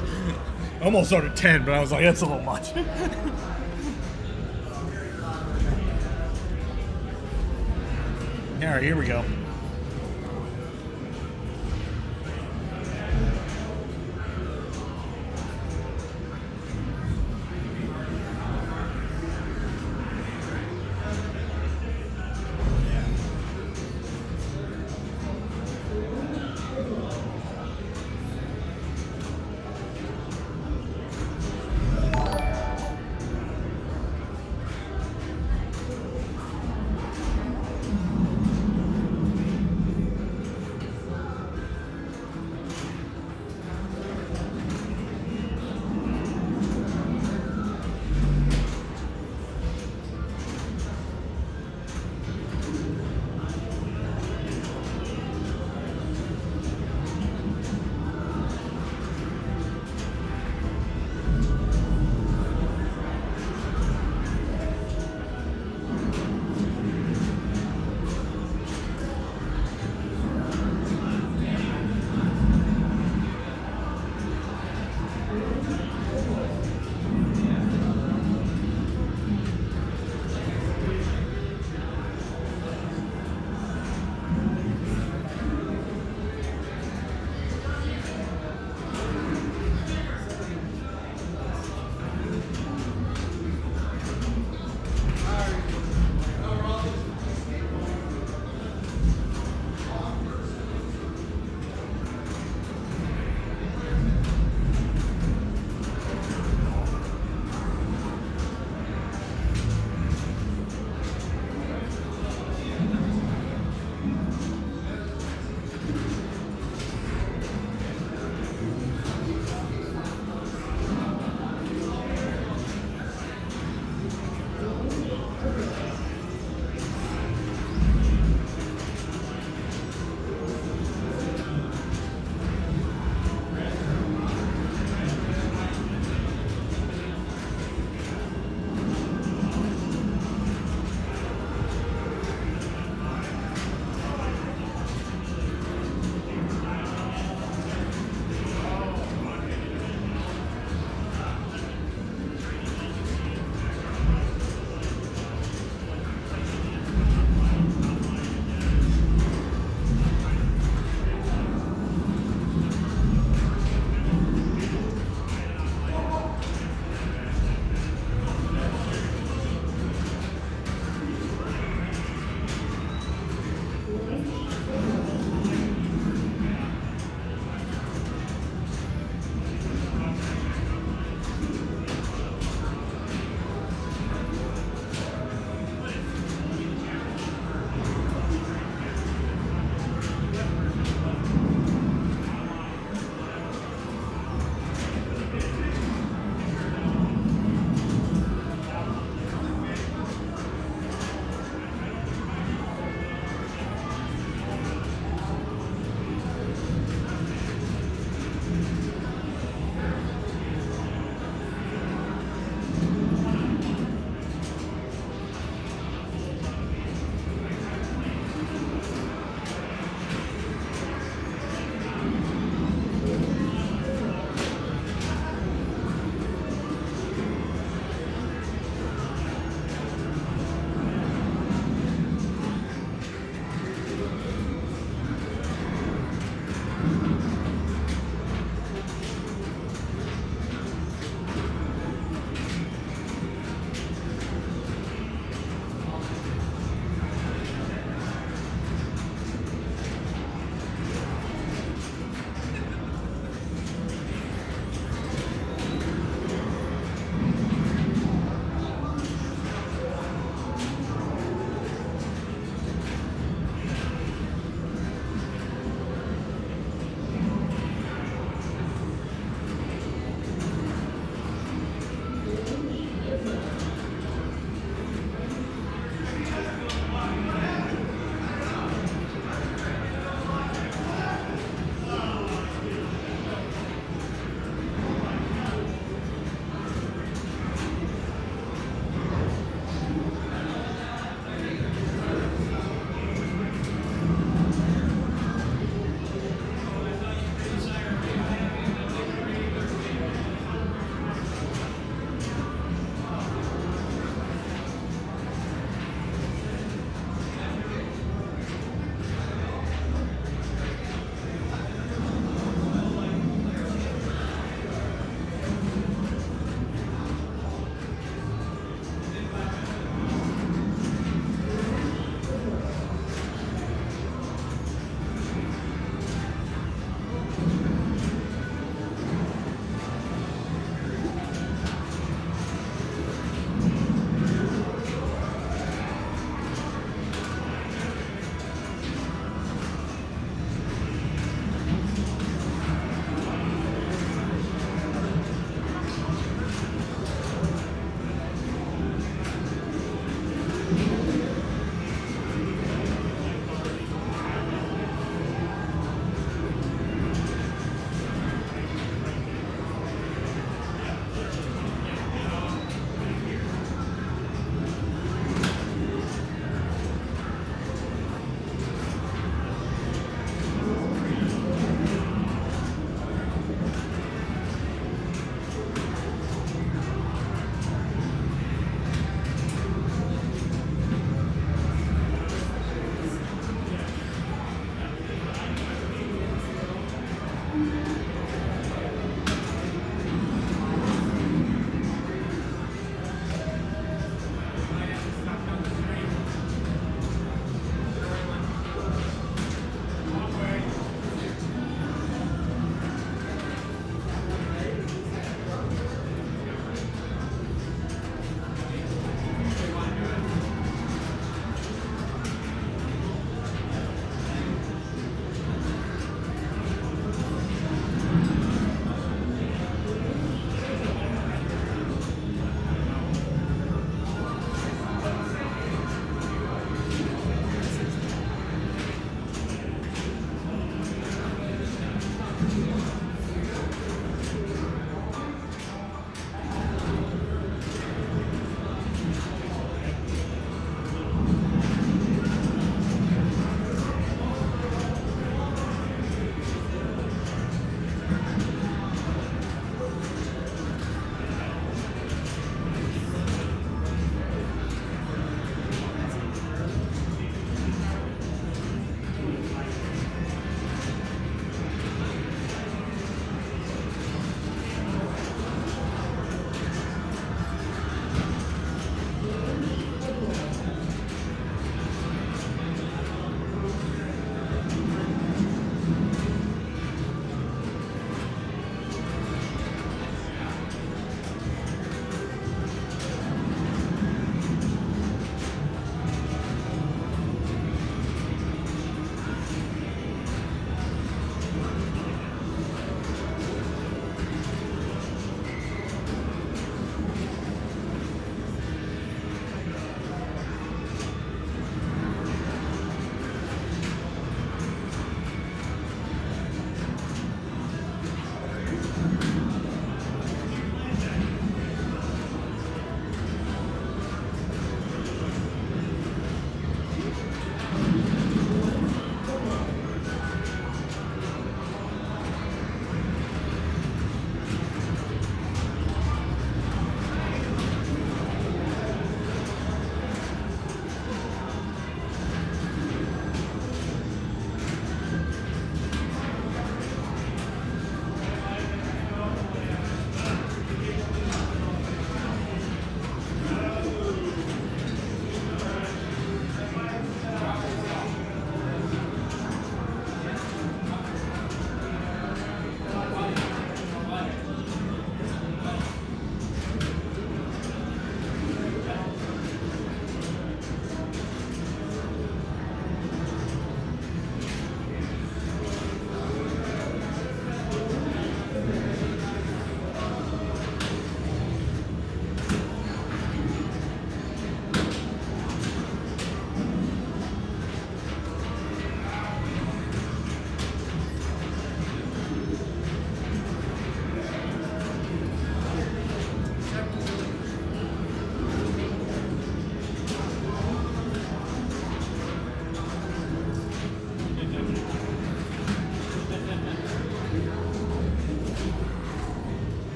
Almost ordered 10, but I was like, that's a little much. All right, here we go.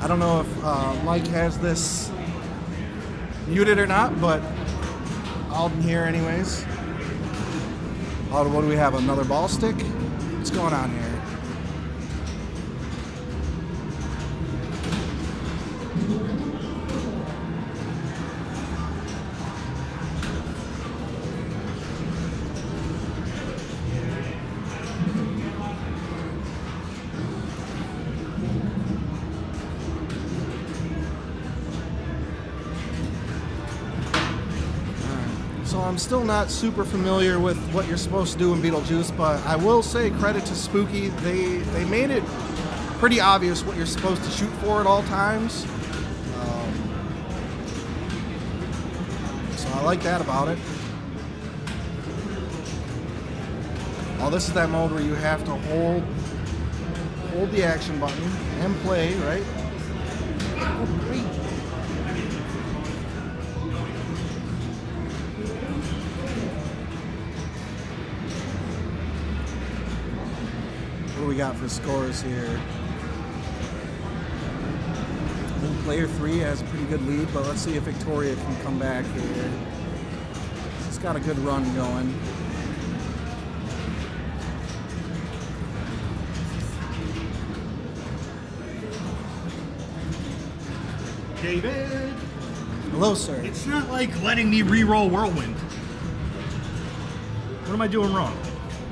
don't know if Mike has this muted or not, but I'll hear anyways. What do we have? Another ball stick? What's going on here? So I'm still not super familiar with what you're supposed to do in Beetlejuice, but I will say credit to Spooky. They made it pretty obvious what you're supposed to shoot for at all times. So I like that about it. Oh, this is that mode where you have to hold the action button and play, right? Oh, great. What do we got for scores here? I think player 3 has a pretty good lead, but let's see if Victoria can come back here. She's got a good run going. David, Hello, sir. it's not like letting me re-roll Whirlwind. What am I doing wrong?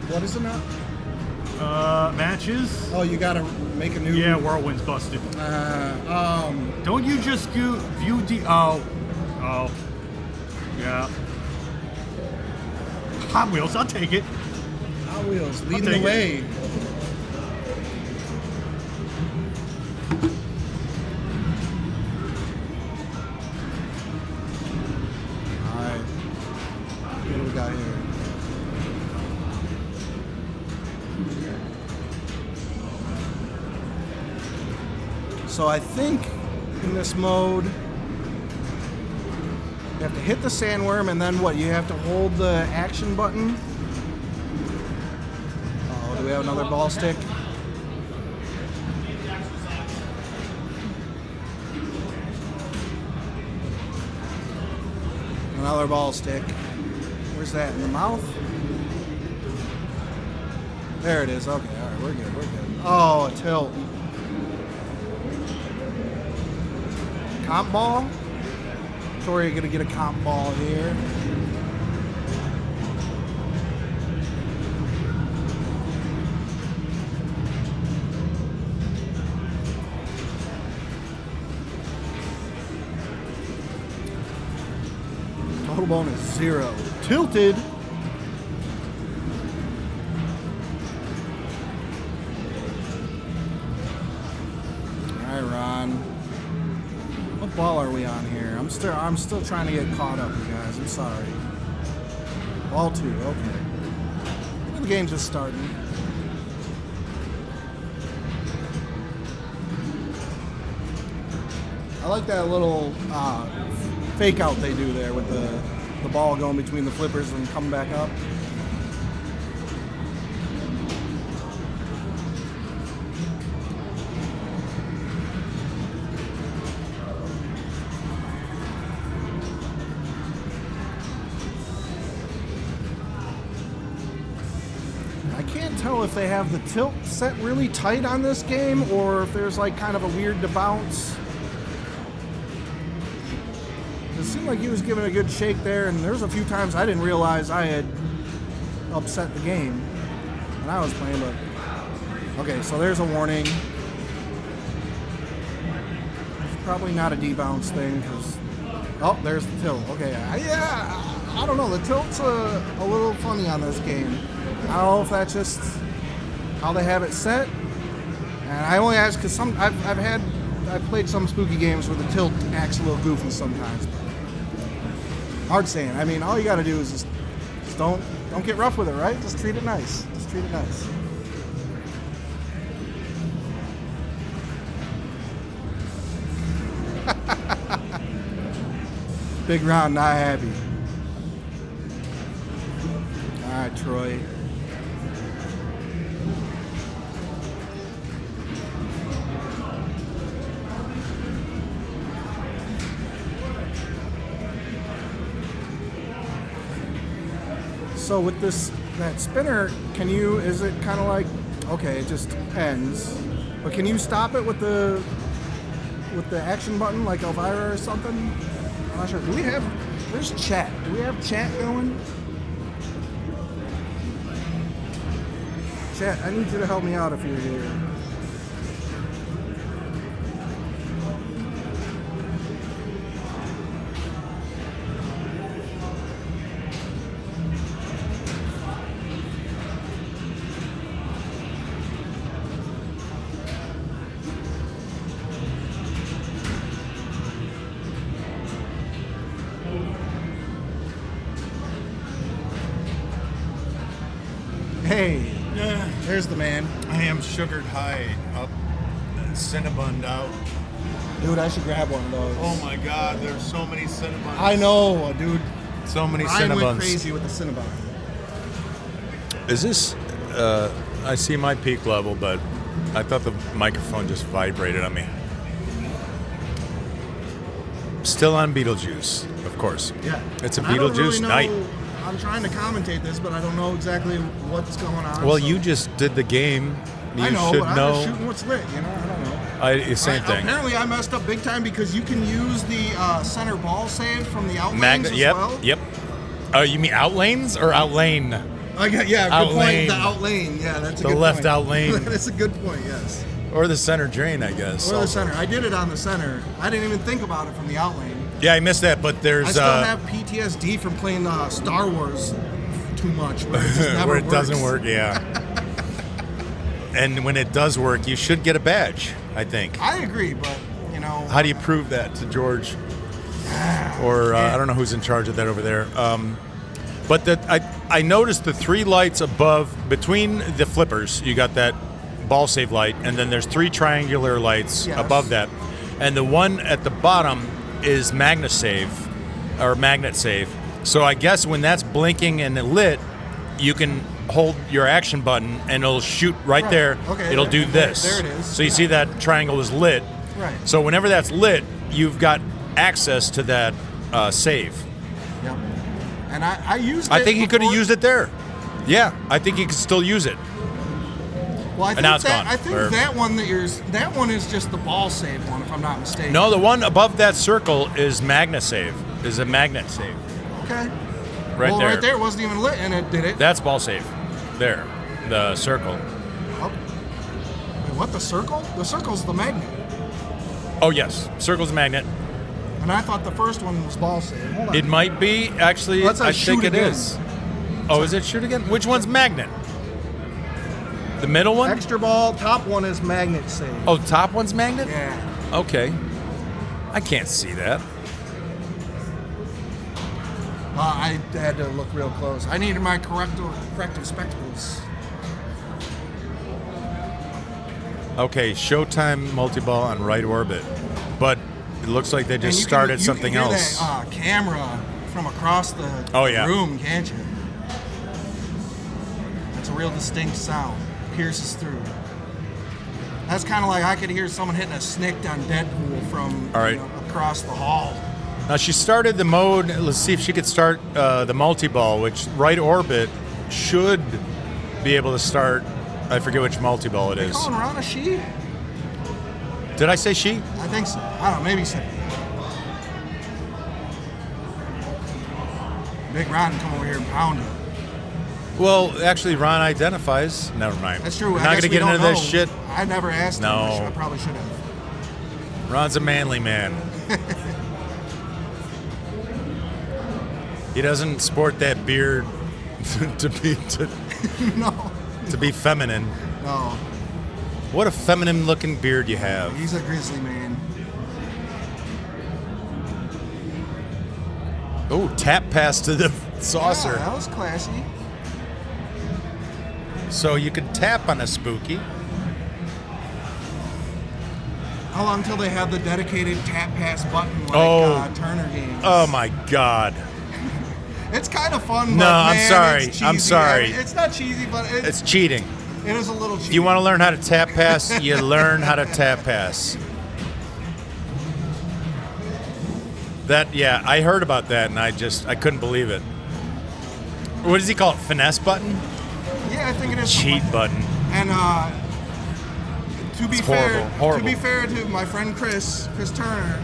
What is it now? Matches? Oh, you gotta make a new. Yeah, Whirlwind's busted. Don't you just view the... Oh. Yeah. Hot Wheels, I'll take it. Hot Wheels leading take the it. way. All right. What do we got here? So I think in this mode, you have to hit the sandworm and then what? You have to hold the action button. Oh, do we have another ball stick? Another ball stick. Where's that? In the mouth? There it is. Okay, all right, we're good. Oh, a tilt. Comp ball? Victoria gonna get a comp ball here. Total bonus 0. Tilted. All right, Ron. What ball are we on here? I'm still trying to get caught up, you guys. I'm sorry. Ball 2, okay. The game's just starting. I like that little fake out they do there with the ball going between the flippers and coming back up. I can't tell if they have the tilt set really tight on this game or if there's like kind of a weird to bounce. It seemed like he was giving a good shake there, and there was a few times I didn't realize I had upset the game when I was playing, but okay, so there's a warning. It's probably not a debounce thing because oh, there's the tilt. Okay, I don't know. The tilt's a little funny on this game. I don't know if that's just how they have it set. And I only ask because I've played some spooky games where the tilt acts a little goofy sometimes. Hard saying. I mean, all you got to do is just don't get rough with it, right? Just treat it nice. Just treat it nice. Big Ron not happy. All right, Troy. So with that spinner, is it kind of like, okay, it just ends, but can you stop it with the action button like Elvira or something? I'm not sure. There's chat. Do we have chat going? Chat, I need you to help me out if you're here. Hey, there's the man. I am sugared high up, Cinnabon out. Dude, I should grab one of those. Oh my God, there's so many Cinnabons. I know, dude. So many Ryan went Cinnabons. crazy with the Cinnabon. Is this? I see my peak level, but I thought the microphone just vibrated on me. Still on Beetlejuice, of course. Yeah. It's a And I don't Beetlejuice really know- night. I'm trying to commentate this, but I don't know exactly what's going on. Well, so- you just did the game. You I know, should but I'm know. just shooting what's lit, I don't know. Same thing. Apparently, I messed up big time because you can use the center ball save from the outlanes Magnet. as Yep. well. Yep. You mean outlanes or outlane? Yeah, Outlane. good point. The outlane. Yeah, that's a The good left point. outlane. That's a good point. Yes. Or the center drain, I guess. Or the also. center. I did it on the center. I didn't even think about it from the outlane. Yeah, I missed that, but there's I still have PTSD from playing Star Wars too much, where it just never where it works. doesn't work. Yeah. And when it does work, you should get a badge, I think. I agree, but How do you prove that to George? Or I don't know who's in charge of that over there. But I noticed the 3 lights above, between the flippers, you got that ball save light, and then there's 3 triangular lights Yes. above that. And the one at the bottom is magnet save, or magnet save. So I guess when that's blinking and lit, you can hold your action button and it'll shoot right there. Okay, It'll do there this. it is. So you see that triangle is lit. Right. So whenever that's lit, you've got access to that save. Yep. And I used it. I think he could have before- used it there. Yeah, I think he could still use it. Well, I think now it's that, gone. I think Or- that one is just the ball save one, if I'm not mistaken. No, the one above that circle is magnet save. Is a magnet save. Okay. Right well, there. right there wasn't even lit, and it did it. That's ball save. There. The circle. Oh. Wait, what? The circle? The circle's the magnet. Oh, yes. Circle's magnet. And I thought the first one was ball save. Hold on. It might be. Actually, Let's I shoot think it again. is. Oh, is it shoot again? Which one's magnet? The middle one? Extra ball. Top one is magnet save. Oh, top one's magnet? Yeah. Okay. I can't see that. I had to look real close. I needed my corrective spectacles. Okay, Showtime multi-ball on right orbit. But it looks like they And just you can- started you something can hear else. That, camera from across the Oh, yeah. room, can't you? That's a real distinct sound. Pierces through. That's kind of like I could hear someone hitting a snick on Deadpool from All right. Across the hall. Now she started the mode. Let's see if she could start the multi-ball, which right orbit should be able to start. I forget which multi-ball it They is. calling Ron a she? Did I say she? I think so. I don't know. Maybe so. Big Ron can come over here and pound it. Well, actually, Ron identifies. Never mind. That's true. We're I not guess going to we get don't into this know. shit. I never asked him. No. I probably should have. Ron's a manly man. He doesn't sport that beard to No. be feminine. No. What a feminine-looking beard you have. He's a grizzly man. Oh, tap pass to the saucer. Yeah, that was classy. So you can tap on a Spooky. How long until they have the dedicated tap pass button like Turner games? Oh my God. It's kind of fun. No, but, I'm man, sorry. it's cheesy. I'm sorry. I mean, it's not cheesy, but It's cheating. it is a little cheesy. If you want to learn how to tap pass, you learn how to tap pass. That, yeah, I heard about that and I couldn't believe it. What does he call it? Finesse button? Yeah, I think it is. Cheat button. And to be It's fair, horrible. to be fair to my friend Chris Turner,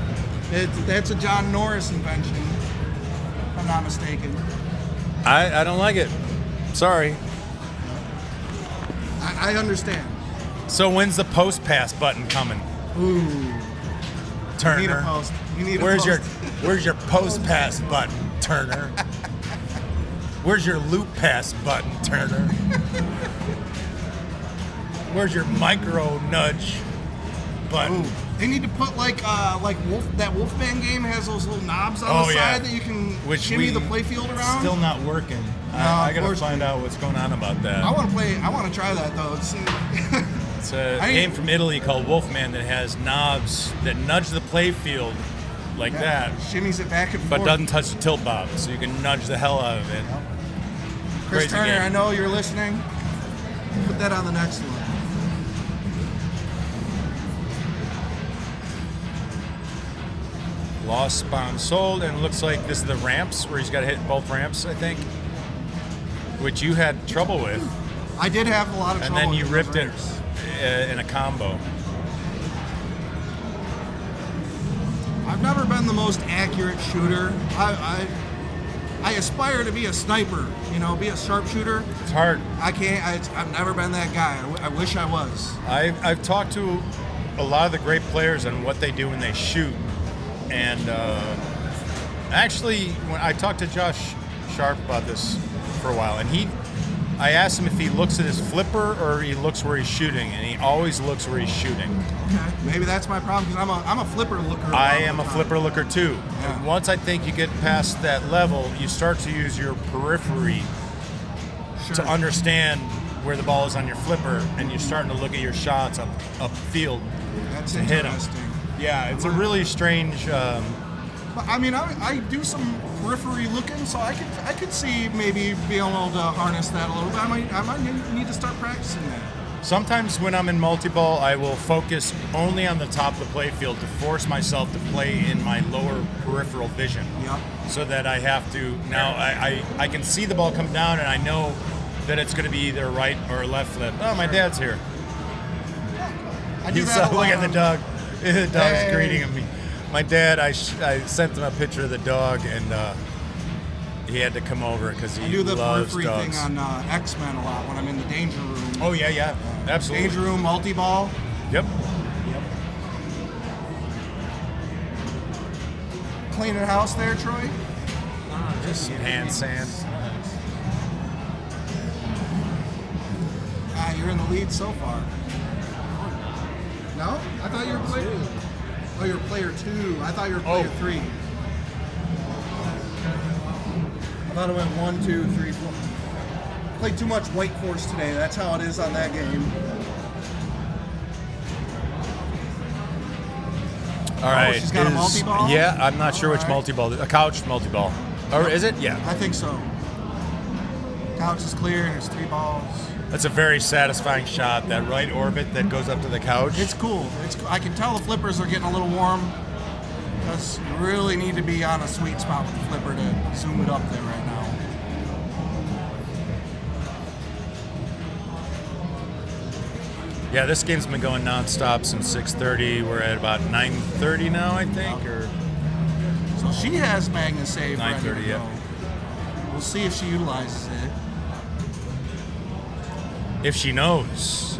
that's a John Norris invention, if I'm not mistaken. I don't like it. Sorry. I understand. So when's the post pass button coming? Ooh, Turner. you need a post. You need Where's a post. where's your post pass button, Turner? Where's your loop pass button, Turner? Where's your micro nudge button? Ooh. They need to put like Wolfman game has those little knobs on Oh, the yeah. side that you can Which shimmy we the playfield around. Still not working. I gotta find out what's going on about that. I want to try that though. It's a game from Italy called Wolfman that has knobs that nudge the playfield like that, Shimmies it back and but forth. doesn't touch the tilt bob, so you can nudge the hell out of it. Chris Crazy Turner, game. I know you're listening. Put that on the next one. Lost Spawn Sold, and it looks like this is the ramps where he's got to hit both ramps, I think, which you had trouble with, I did have a lot of and trouble. then you with ripped those it ramps. in a combo. I've never been the most accurate shooter. I aspire to be a sniper, be a sharpshooter. It's hard. I can't. I've never been that guy. I wish I was. I've talked to a lot of the great players on what they do when they shoot, and actually, when I talked to Josh Sharp about this for a while, and I asked him if he looks at his flipper or he looks where he's shooting, and he always looks where he's shooting. Okay. Maybe that's my problem because I'm a flipper looker. I all the am a time. flipper looker too. Yeah. And once I think you get past that level, you start to use your periphery Sure. to understand where the ball is on your flipper, and you're starting to look at your shots upfield That's to hit 'em. interesting. Yeah, it's a really strange. But I mean, I do some periphery looking, so I could see maybe being able to harness that a little bit. I might need to start practicing that. Sometimes when I'm in multi-ball, I will focus only on the top of the playfield to force myself to play in my lower peripheral vision. Yep. So that I have to now I can see the ball come down, and I know that it's going to be either right or left flip. Oh, my dad's here. I do He's that a lot look at the on- dog. The dog's Hey. greeting me. My dad, I sent him a picture of the dog, and he had to come over because he I do the loves periphery dogs. thing on X-Men a lot when I'm in the danger room. Oh yeah, absolutely. Danger room, multi-ball. Yep. Cleaning house there, Troy? Just hand sand. You're in the lead so far. No? I thought you were player. Oh, you're player 2. I thought you were player 3. I thought it went 1, 2, 3, 4. Played too much White Force today. That's how it is on that game. All right. she's got a multi-ball? Yeah, I'm not sure which All right. multi-ball. A couch multi-ball. Or is it? Yeah. I think so. Couch is clear and there's 3 balls. That's a very satisfying shot. That right orbit that goes up to the couch. It's cool. I can tell the flippers are getting a little warm because you really need to be on a sweet spot with the flipper to zoom it up there right now. Yeah, this game's been going nonstop since 6:30. We're at about 9:30 now, I think, or So she has Magna Save ready to 9:30, yeah. go. We'll see if she utilizes it. if she knows.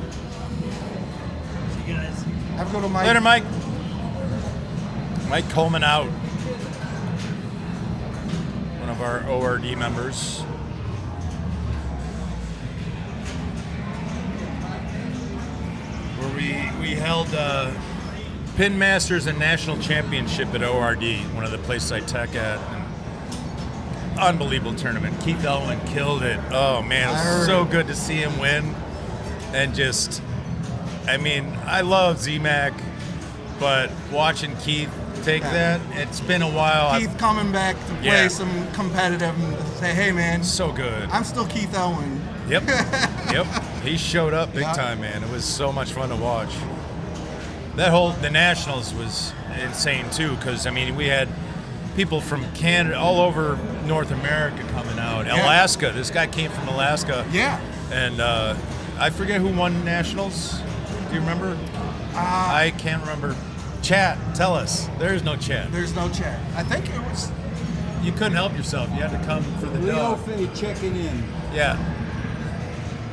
Have a go to Mike. Later, Mike. Mike Coleman out. One of our ORD members. Where we held Pin Masters and National Championship at ORD, one of the places I tech at. And unbelievable tournament. Keith Elwin killed it. Oh man, it was so good to see him win. And just, I mean, I love Z-Mac, but watching Keith take that, it's been a while. Keith coming back to play Yeah. some competitive and say, hey man, So good. I'm still Keith Elwin. Yep. Yep. He showed up big Yeah. time, man. It was so much fun to watch. The Nationals was insane too, because I mean we had people from Canada, all over North America coming out. Alaska. This guy came from Alaska. Yeah. And I forget who won nationals. Do you remember? I can't remember. Chat, tell us. There's no chat. There's no chat. I think it was. You couldn't help yourself. You had to come for the Leo dog. Fay checking in. Yeah.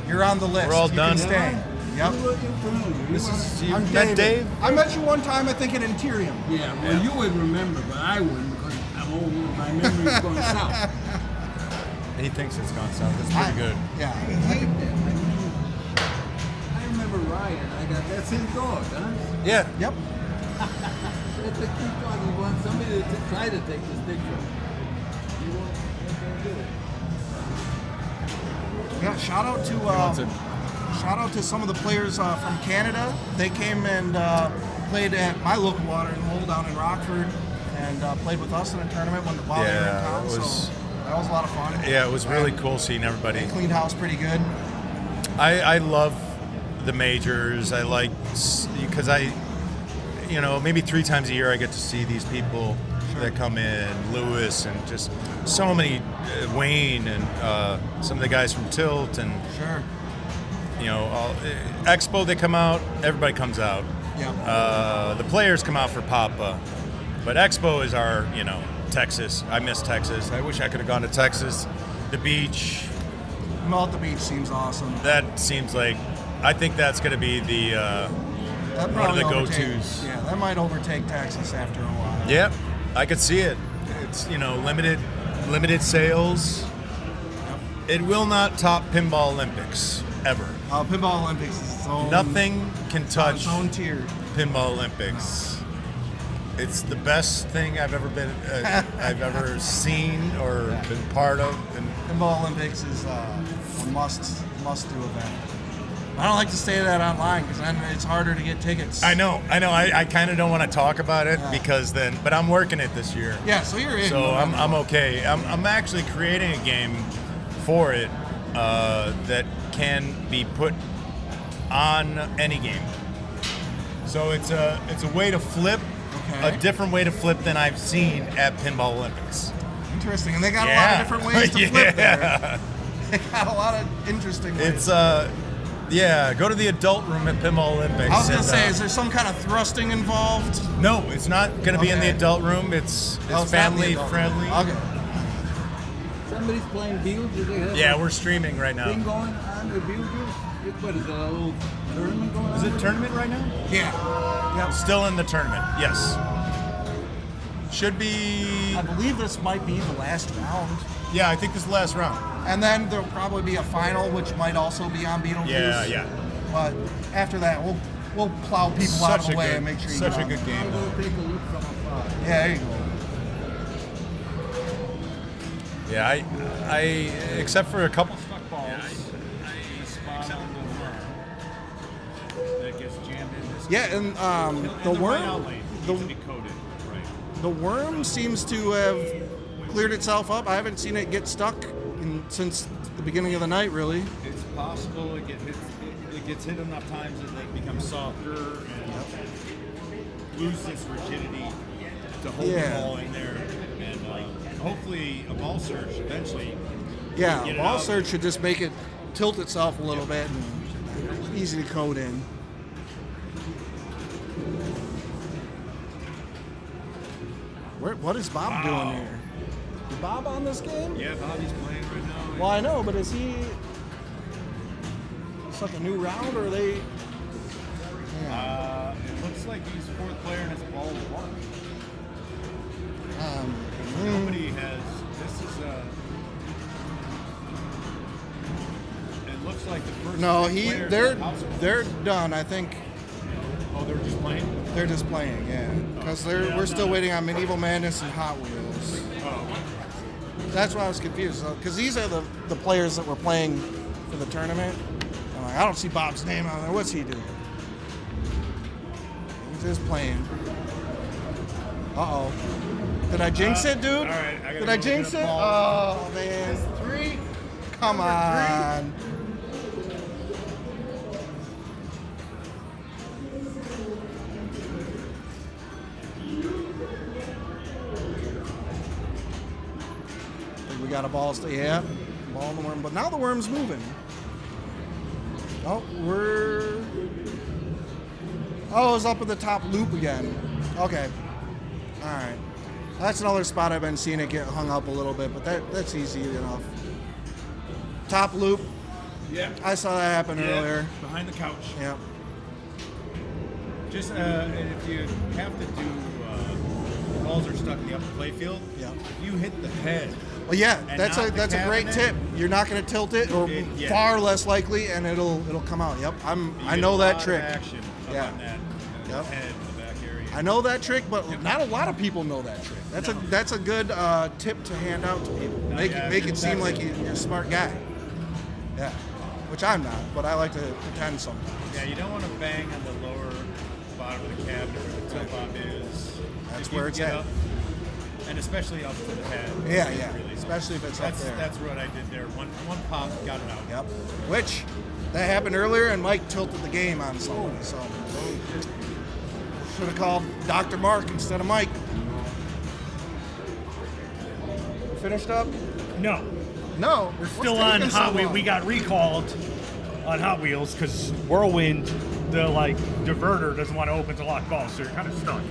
You're on the list. We're all you done. Can stay. Yep. Who are you familiar? This is, you I'm met Dave? I met you one time, I think, at Interium. Yeah, well, you would remember, but I wouldn't because I'm old. My memory is going south. He thinks it's gone south. That's pretty good. Yeah. I hate that. I remember Ryan. That's his dog, huh? Yeah. Yep. That's a cute dog. You want somebody to try to take this picture. You won't do it. Yeah, shout out to some of the players from Canada. They came and played at my local watering hole down in Rockford and played with us in a tournament while they were in Yeah, town. it was- So that was a lot of fun. Yeah, it was really cool seeing everybody. They cleaned house pretty good. I love the majors. I like, because maybe 3 times a year I get to see these people that come in, Lewis and just so many, Wayne and some of the guys from Tilt and Sure. Expo, they come out, everybody comes out. Yeah. The players come out for Papa, but Expo is our, Texas. I miss Texas. I wish I could have gone to Texas. The beach, Malt the Beach seems awesome. that seems like, I think that's going to be the That one of probably the overtake- go-tos. Yeah, that might overtake Texas after a while. Yep, I could see it. It's limited sales. It will not top Pinball Olympics ever. Pinball Olympics is its own. Nothing can touch Its own tier. Pinball Olympics. It's the best thing I've ever I've ever seen or been part of. And Pinball Olympics is a must do event. I don't like to say that online because then it's harder to get tickets. I know. I kind of don't want to talk about it because but I'm working it this year. Yeah, so you're in. So I'm okay. I'm actually creating a game for it that can be put on any game. So it's a way to flip, a different way to flip than I've seen at Pinball Olympics. Interesting, and they got a lot of different ways to flip there. They got a lot of interesting ways. It's go to the adult room at Pinball Olympics. I was gonna say, is there some kind of thrusting involved? No, it's not going to be in the adult room. It's It's not in the family adult friendly. room. Okay. Somebody's playing Beetlejuice. Yeah, we're streaming right now. Thing going on with Beetlejuice. What is it, a little tournament going on? Is it tournament right now? Yeah. Still in the tournament, yes. Should be. I believe this might be the last round. Yeah, I think this is the last round. And then there'll probably be a final, which might also be on Beetlejuice. Yeah. But after that, we'll plow people out of the way and make sure you Such get a on. good game. I'm going to take a look from afar. Yeah, there you go. Yeah, I except for a couple stuck balls. That gets jammed in this. Yeah, and the worm, the worm seems to have cleared itself up. I haven't seen it get stuck since the beginning of the night, really. It's possible it gets hit enough times that they become softer and lose this rigidity to hold the ball in there. And hopefully a ball search eventually. Yeah, Get it ball out. search should just make it tilt itself a little bit and easy to code in. What is Bob doing here? Is Bob on this game? Yeah, Bobby's playing right now. Well, I know, but is he? It's like a new round, or are they? It looks like he's fourth player and it's ball one. Nobody has. This is it looks like the first. No, players they're in the house. they're done. I think Oh, they're just playing. they're just playing. Yeah, because we're still waiting on Medieval Madness and Hot Wheels. That's why I was confused. Because these are the players that were playing for the tournament. I'm like, I don't see Bob's name on there. What's he doing? He's just playing. Uh-oh. Did I jinx it, dude? all right, I gotta Did I go jinx get it? a ball. Oh, man. Come on. We got a ball. Yeah, ball in the worm. But now the worm's moving. Oh, it's up at the top loop again. Okay. All right. That's another spot I've been seeing it get hung up a little bit, but that's easy enough. Top loop. Yeah. I saw that happen earlier. Behind the couch. Yeah. Just if you have to do balls are stuck in the upper playfield. Yeah. If you hit the head. Well, yeah, and that's not a the great cabinet, tip. You're not going to tilt it, or yeah. far less likely, and it'll come out. Yep, I know that trick. Action Yeah. on that Yep. head in the back area. I know that trick, but not a lot of people know that trick. That's a good tip to hand out to people. Make it seem like you're a smart guy. Yeah, which I'm not, but I like to pretend sometimes. Yeah, you don't want to bang on the lower bottom of the cabinet where the tilt pop is. That's If you where it's get at. up, and especially up to the head. Yeah, It's yeah. really Especially if it's up that's, there. That's what I did there. One pop, got it out. Yep. Which that happened earlier, and Mike tilted the game on somebody. So should have called Dr. Mark instead of Mike. Finished up? No, No, we're still on Hot Wheels. We got recalled on Hot Wheels because Whirlwind, the diverter, doesn't want to open to lock balls, so you're kind of stuck.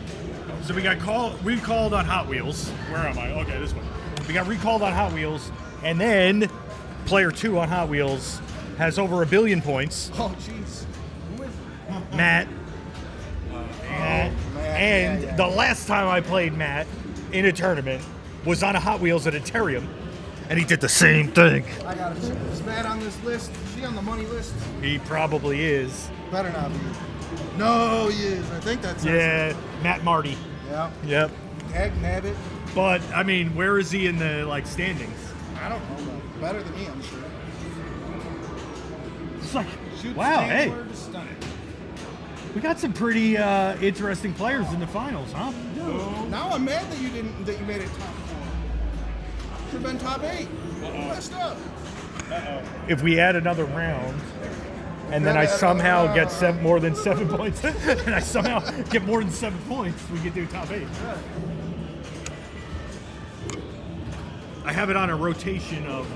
So we got recalled on Hot Wheels. Where am I? Okay, this one. We got recalled on Hot Wheels, and then player 2 on Hot Wheels has over 1 billion points. Oh, jeez. Who is it? Matt. Matt, And yeah. the last time I played Matt in a tournament was on a Hot Wheels at a Terrium, and he did the same thing. I got to check. Is Matt on this list? Is he on the money list? He probably is. Better not be. No, he is. I think that's Yeah, Matt Marty. Yeah. Yep. Dag nabbit. But I mean, where is he in the standings? I don't know. But better than me, I'm sure. It's like, wow, hey, we got some pretty interesting players in the finals, huh? Now I'm mad that you made it top 4. Should have been top 8. Messed up. If we add another round, and then I somehow get more than 7 points, and I somehow get more than 7 points, we could do top 8. I have it on a rotation of.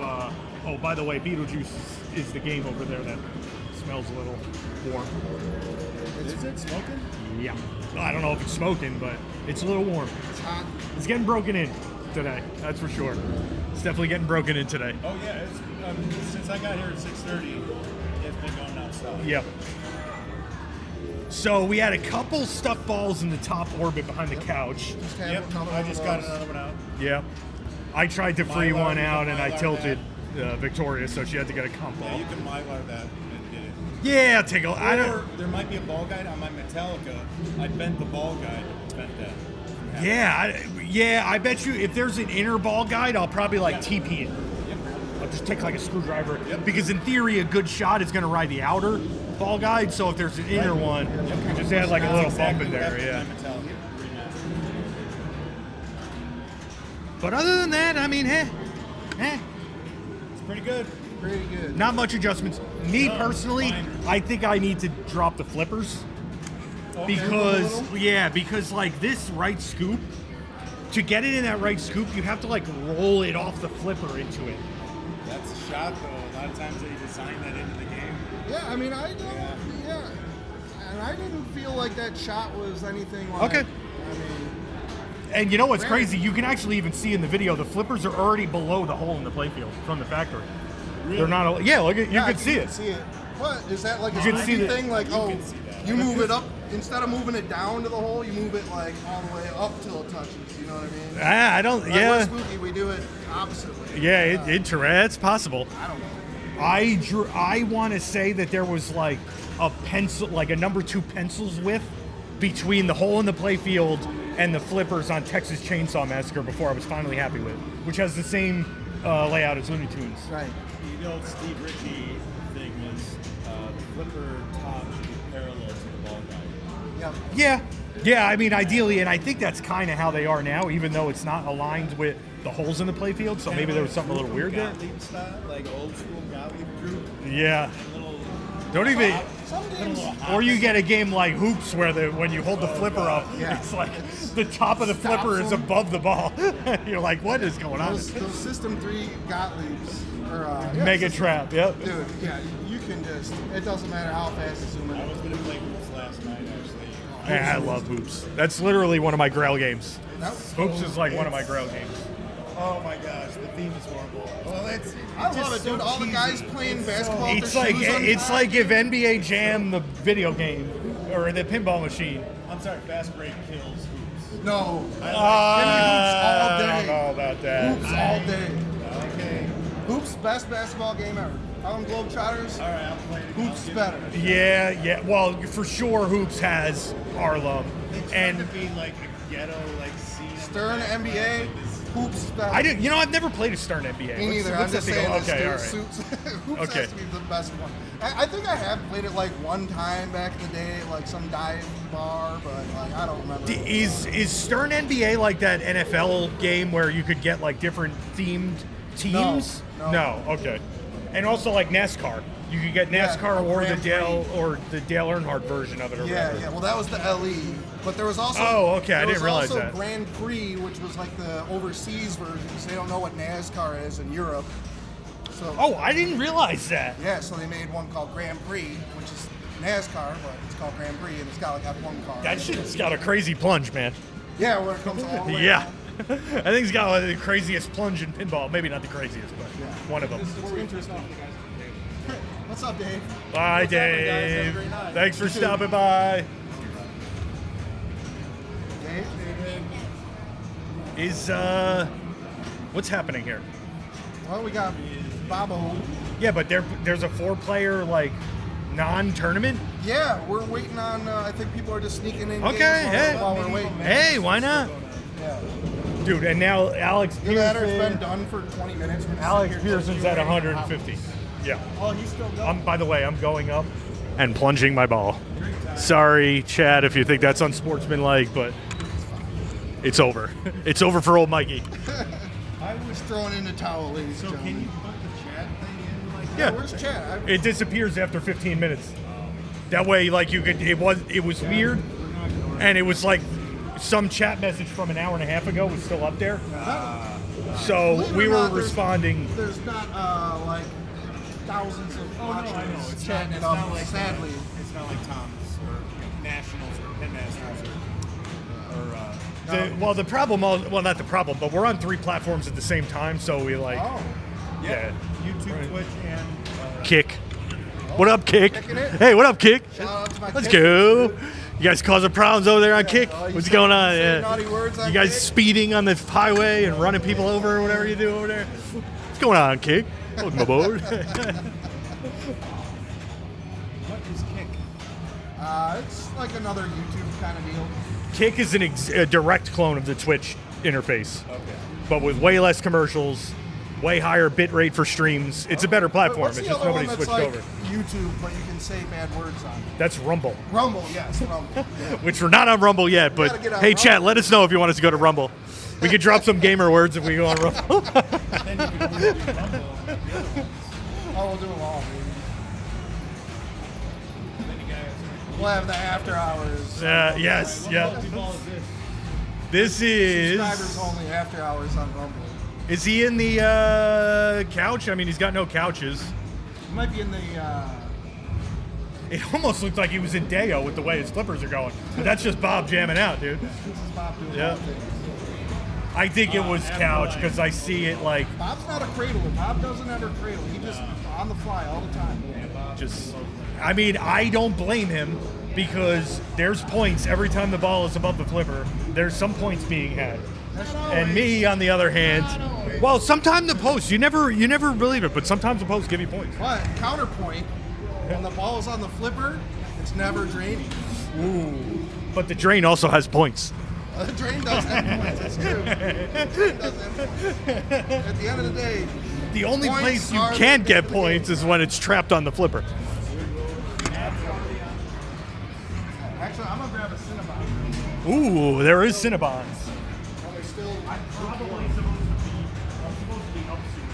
Oh, by the way, Beetlejuice is the game over there that smells a little warm. Is it smoking? Yeah. I don't know if it's smoking, but it's a little warm. It's hot. It's getting broken in today. That's for sure. It's definitely getting broken in today. Oh yeah, it's, since I got here at 6:30, it's been going outside. Yep. So we had a couple stuffed balls in the top orbit behind the couch. Yep, I just got another one out. Yeah. I tried to free Mylar, one you out, can and I Mylar tilted Victoria, so she had to get a comp Yeah, ball. you can Mylar that and get it. Yeah, take a. I Or don't. there might be a ball guide on my Metallica. I bent the ball guide to prevent that. Yeah, I bet you if there's an inner ball guide, I'll probably TP it. I'll just take a screwdriver because in theory a good shot is going to ride the outer ball guide. So if there's an inner one, you just add a little bump in there. Yeah. But other than that, I mean, It's pretty good. Pretty good. not much adjustments. Me personally, fine. I think I need to drop the flippers because this right scoop. To get it in that right scoop, you have to roll it off the flipper into it. That's a shot, though. A lot of times they design that into the game. Yeah, I mean, I don't. Yeah. And I didn't feel like that shot was anything like. Okay. I mean, And you know what's crazy? You can actually even see in the video the flippers are already below the hole in the playfield from the factory. Really? They're not. Yeah, look at you can see it. See it. What is that like a You can see sneaky the- thing? You move it up instead of moving it down to the hole. You move it all the way up till it touches. You know what I mean? I don't. Like, Yeah. we're Spooky, we do it oppositely. Yeah, it's possible. I don't know. I want to say that there was a pencil, a number 2 pencils width between the hole in the playfield and the flippers on Texas Chainsaw Massacre before I was finally happy with it, which has the same layout as Looney Tunes. Right. The old Steve Ritchie thing was the flipper top should be parallel to the ball guide. Yep. Yeah. I mean, ideally, and I think that's kind of how they are now, even though it's not aligned with the holes in the playfield. So maybe there was something a little weird there. Gottlieb style, like old school Gottlieb group. Yeah. Little Don't even. Some games. Or you get a game like Hoops where when you hold the flipper up, it's like the top of the flipper is above the ball. You're like, what is going on? Those System 3 Gottliebs. Mega Trap, yep. Dude, yeah, you can just, it doesn't matter how fast you zoom in. I was going to play Hoops last night, actually. Yeah, I love Hoops. That's literally one of my Grail games. Hoops is like one of my Grail games. Oh my gosh, the theme is horrible. Well, I love it, dude. All the guys playing basketball. with It's their like shoes it's untied. like if NBA Jam the video game or the pinball machine. I'm sorry, Fast Break kills Hoops. No. I Hoops don't know about that. Hoops all day. Okay. Hoops, best basketball game ever. Harlem Globetrotters. All right, I'll play it again. Hoops better. Yeah. Well, for sure, Hoops has Harlem, They tried and to be like a ghetto, like scene. Stern NBA. Hoops better. I did. You know, I've never played a Stern NBA. Me neither. I'm What's just that saying thing? this, Okay, dude. all right. Suits. Hoops Okay. has to be the best one. I think I have played it like one time back in the day, like some dive bar, but like I don't remember. Is Stern NBA like that NFL game where you could get like different themed teams? No. Okay. And also like NASCAR. You could get Yeah, NASCAR or the Grand Dale Earnhardt version of it or Yeah, whatever. yeah. Well, that was the LE, but there was also. Oh, okay, I there didn't was realize also that. Grand Prix, which was like the overseas version. So they don't know what NASCAR is in Europe. So. Oh, I didn't realize that. Yeah, so they made one called Grand Prix, which is NASCAR, but it's called Grand Prix, and it's got like F1 cars. That shit's got a crazy plunge, man. Yeah, where it comes all the way Yeah. down. I think it's got the craziest plunge in pinball. Maybe not the craziest, but one of them. It's interesting. What's up, Dave? Bye, What's happening, guys? Have a Dave. great night. Thanks for You too. stopping by. Dave? Is what's happening here? Well, we got Bobo. Yeah, but there's a 4-player like non-tournament. Yeah, we're waiting on. I think people are just sneaking in. Okay, games hey. while we're waiting. Hey, why not, Yeah. dude? And now Alex Either that or it's been Pearson. done for 20 minutes. We're just Alex sitting here Pearson's just at waiting. 150. Yeah. Oh, he's still going. By the way, I'm going up and plunging my ball. Sorry, Chad, if you think that's unsportsmanlike, but it's over. It's over for old Mikey. I was throwing in the towel, ladies and So can gentlemen. you put the chat thing in like Yeah. Where's Chad? It disappears after 15 minutes. That way, like you could, it was weird, and it was like some chat message from an hour and a half ago was still up there. So Believe it we or were not, responding. There's not like thousands of watchers I know. It's chatting not, it it's up. not like Sadly, it's not like Tom's or Nationals or Pinmasters or The problem, well, not the problem, but we're on 3 platforms at the same time, so we like yeah. YouTube, Twitch, and Kick. What up, Kick? Kicking it? Hey, what up, Kick? Shout out to my Let's Kick. go. You guys causing problems over there on Kick? you What's say- going on? you say Yeah. naughty words on You guys Kick? speeding on the highway and running people over or whatever you do over there? What's going on, Kick? Welcome aboard. what is Kick? it's like another YouTube kind of deal. Kick is a direct clone of the Twitch interface, but with way less commercials, way higher bit rate for streams. It's a better platform. What's It's the just other nobody one that's switched like over. YouTube, but you can say bad words on it? That's Rumble, Rumble, yes, Rumble. Yeah. which we're not on Rumble yet, but gotta get on hey, Rumble. chat, let us know if you want us to go to Rumble. We could drop some gamer words if we go on Rumble. Then you can only do Rumble. Oh, we'll do them all, baby. Then you guys. We'll have the after hours. Yes, yeah. Multi-ball is this. This is. Subscribers only after hours on Rumble. Is he in the couch? I mean, he's got no couches. You might be in the. It almost looked like he was in Deo with the way his flippers are going. But that's just Bob jamming out, dude. This is Bob doing Yeah. all things. I think it was couch because I see it like Bob's not a cradler. Bob doesn't ever cradle. He just on the fly all the time. just. I mean, I don't blame him because there's points every time the ball is above the flipper. There's some points being had. And me, on the other hand, well, sometimes the posts you never believe it, but sometimes the posts give you points. But counterpoint, when the ball is on the flipper, it's never draining. But the drain also has points. The drain does have points. It's true. The drain does have points. At the end of the day, The only Points place you are the can't pick get of the game. points is when it's trapped on the flipper. actually, I'm gonna grab a Cinnabon. Ooh, there is Cinnabons. While they're still. Probably supposed to be up soon,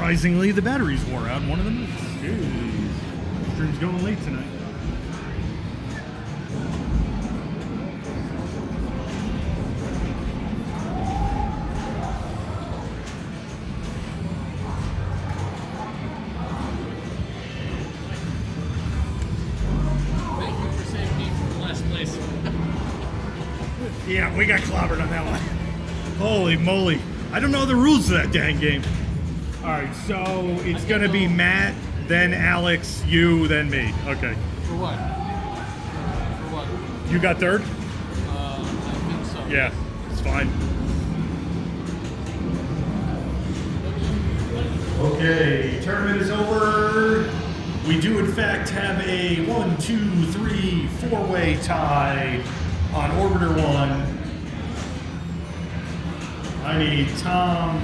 Surprisingly, the batteries wore out in one of the moves. Jeez. Stream's going late tonight. Thank you for saving me from last place. Yeah, we got clobbered on that one. Holy moly. I don't know the rules of that dang game. All right, so it's going to be Matt, then Alex, you, then me. Okay. For what? For what? You got third? I think so. Yeah, it's fine. Okay, tournament is over. We do in fact have a 1, 2, 3, 4-way tie on Orbiter 1. I need Tom,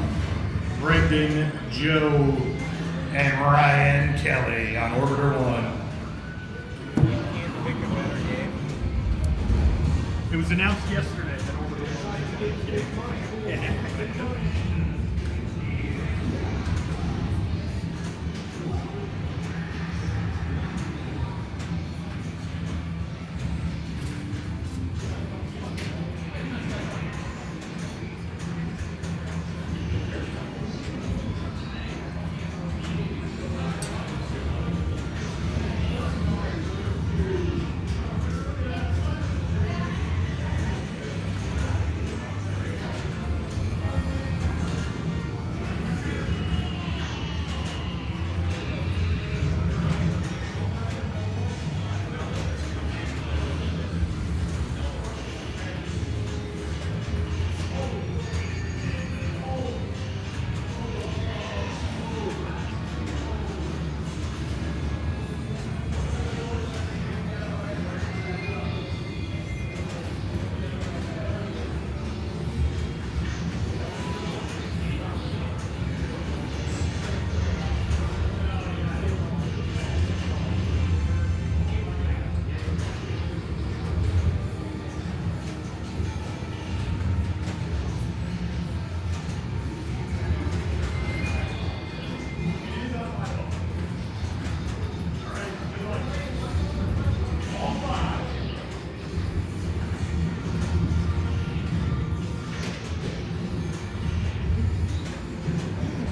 Brendan, Joe, and Ryan Kelly on Orbiter 1. It was announced yesterday that Orbiter 1. Yeah.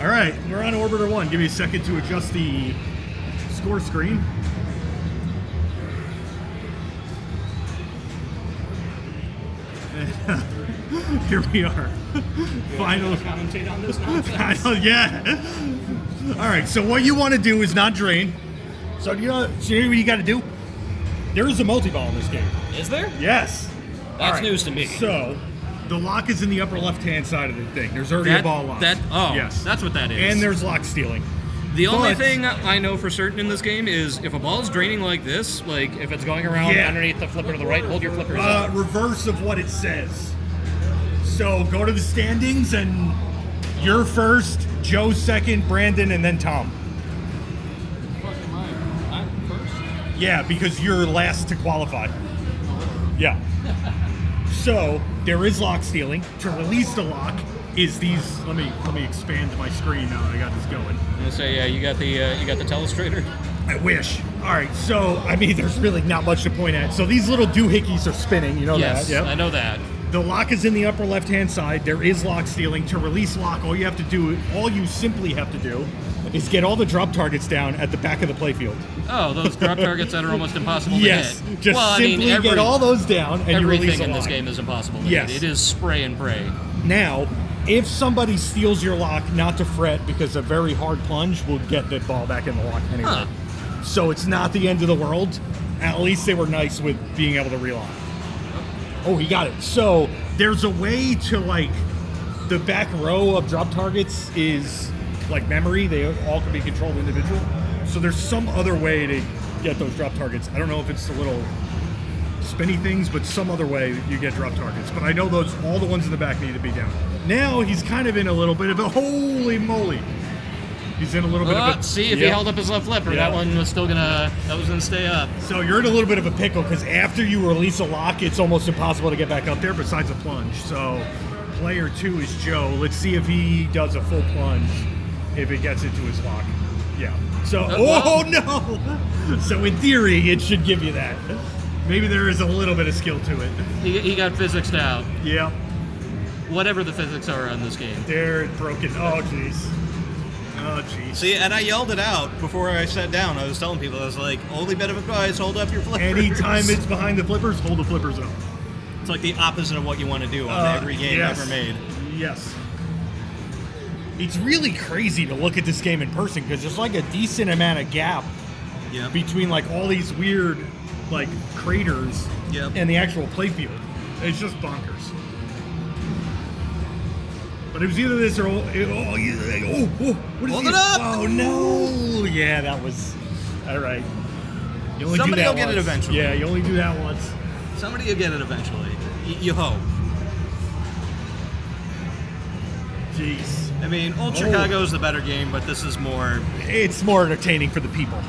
All right, we're on Orbiter 1. Give me a second to adjust the score screen. Here we are. Final. Commentate on this nonsense. Final, yeah. All right, so what you want to do is not drain. So you know what you got to do? There is a multi-ball in this game. Is there? Yes. That's All right, news to me. So the lock is in the upper left-hand side of the thing. There's already a ball lock. Yes. That's what that is. And there's lock stealing. The only But- thing I know for certain in this game is if a ball is draining like this, like if it's going around Yeah. underneath the flipper to the right, hold your flippers up. Reverse of what it says. So go to the standings and you're first, Joe second, Brandon, and then Tom. Fuck am I? I'm first. Yeah, because you're last to qualify. Yeah. So there is lock stealing. To release the lock is these. Let me expand my screen now that I got this going. I'm gonna say, yeah, you got the telestrator. I wish. All right. So I mean, there's really not much to point at. So these little doohickeys are spinning. You know Yes, that? Yep. I know that. The lock is in the upper left-hand side. There is lock stealing. To release lock, all you simply have to do is get all the drop targets down at the back of the playfield. Oh, those drop targets that are almost impossible Yes, to hit. just well, simply get all those down and you release everything a in this lock. game is impossible to Yes. hit. It is spray and pray. Now, if somebody steals your lock, not to fret because a very hard plunge will get the ball back in the lock anyway. Huh. So it's not the end of the world. At least they were nice with being able to relock. Oh, he got it. So there's a way to, like, the back row of drop targets is like memory. They all can be controlled individual. So there's some other way to get those drop targets. I don't know if it's the little spinny things, but some other way you get drop targets. But I know all the ones in the back need to be down. Now he's kind of in a little bit of a holy moly. He's in a little bit of a... See if he Yep. held up his left flipper. Yep. That one was still gonna stay up. So you're in a little bit of a pickle because after you release a lock, it's almost impossible to get back up there besides a plunge. So player 2 is Joe. Let's see if he does a full plunge. if it gets into his lock. Yeah. So, oh no! So in theory, it should give you that. Maybe there is a little bit of skill to it. He got physicsed out. Yeah. Whatever the physics are on this game. They're broken. Oh, jeez. Oh, jeez. See, and I yelled it out before I sat down. I was telling people, I was like, only bit of advice, hold up your flippers. Anytime it's behind the flippers, hold the flippers up. It's like the opposite of what you want to do on every game yes. ever made. Yes. It's really crazy to look at this game in person because there's like a decent amount of gap between like all these weird like craters and the actual playfield. It's just bonkers. But it was either this or what is Hold it up! Oh no! Yeah, that was all right. You only Somebody do that will get once. it eventually. Yeah, you only do that once. Somebody will get it eventually. You hope. Jeez. I mean, Old Chicago is the better game, but this is more... It's more entertaining for the people.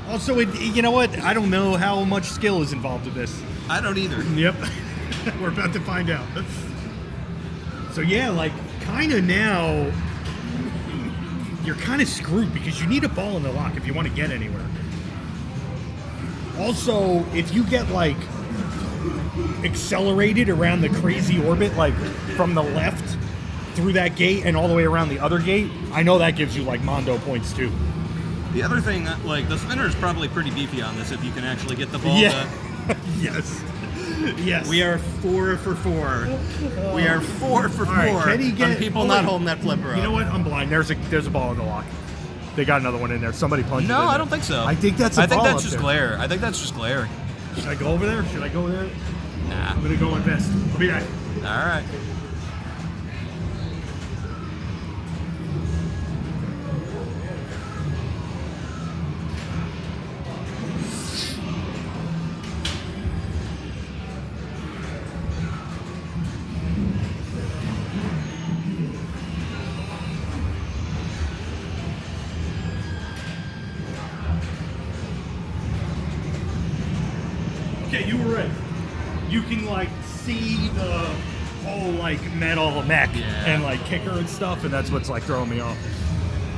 Also, you know what? I don't know how much skill is involved in this. I don't either. Yep. We're about to find out. So yeah, like, kind of now, you're kind of screwed because you need a ball in the lock if you want to get anywhere. Also, if you get, like, accelerated around the crazy orbit, like, from the left through that gate and all the way around the other gate, I know that gives you, like, Mondo points, too. The other thing, like, the spinner is probably pretty beefy on this if you can actually get the ball Yeah. Yes. Yes. We are 4 for 4. We are 4 for 4 right, can he get, on people not holding that flipper up. You know what? I'm blind. There's a ball in the lock. They got another one in there. Somebody punched it No, in I there. don't think so. I think that's a I think ball that's up just there. glare. I think that's just glare. Should I go over there? Should I go over there? Nah. I'm going to go invest. I'll be back. All right. Okay, you were right. You can, like, see the whole, like, metal mech and, like, kicker and stuff, and that's what's, like, throwing me off.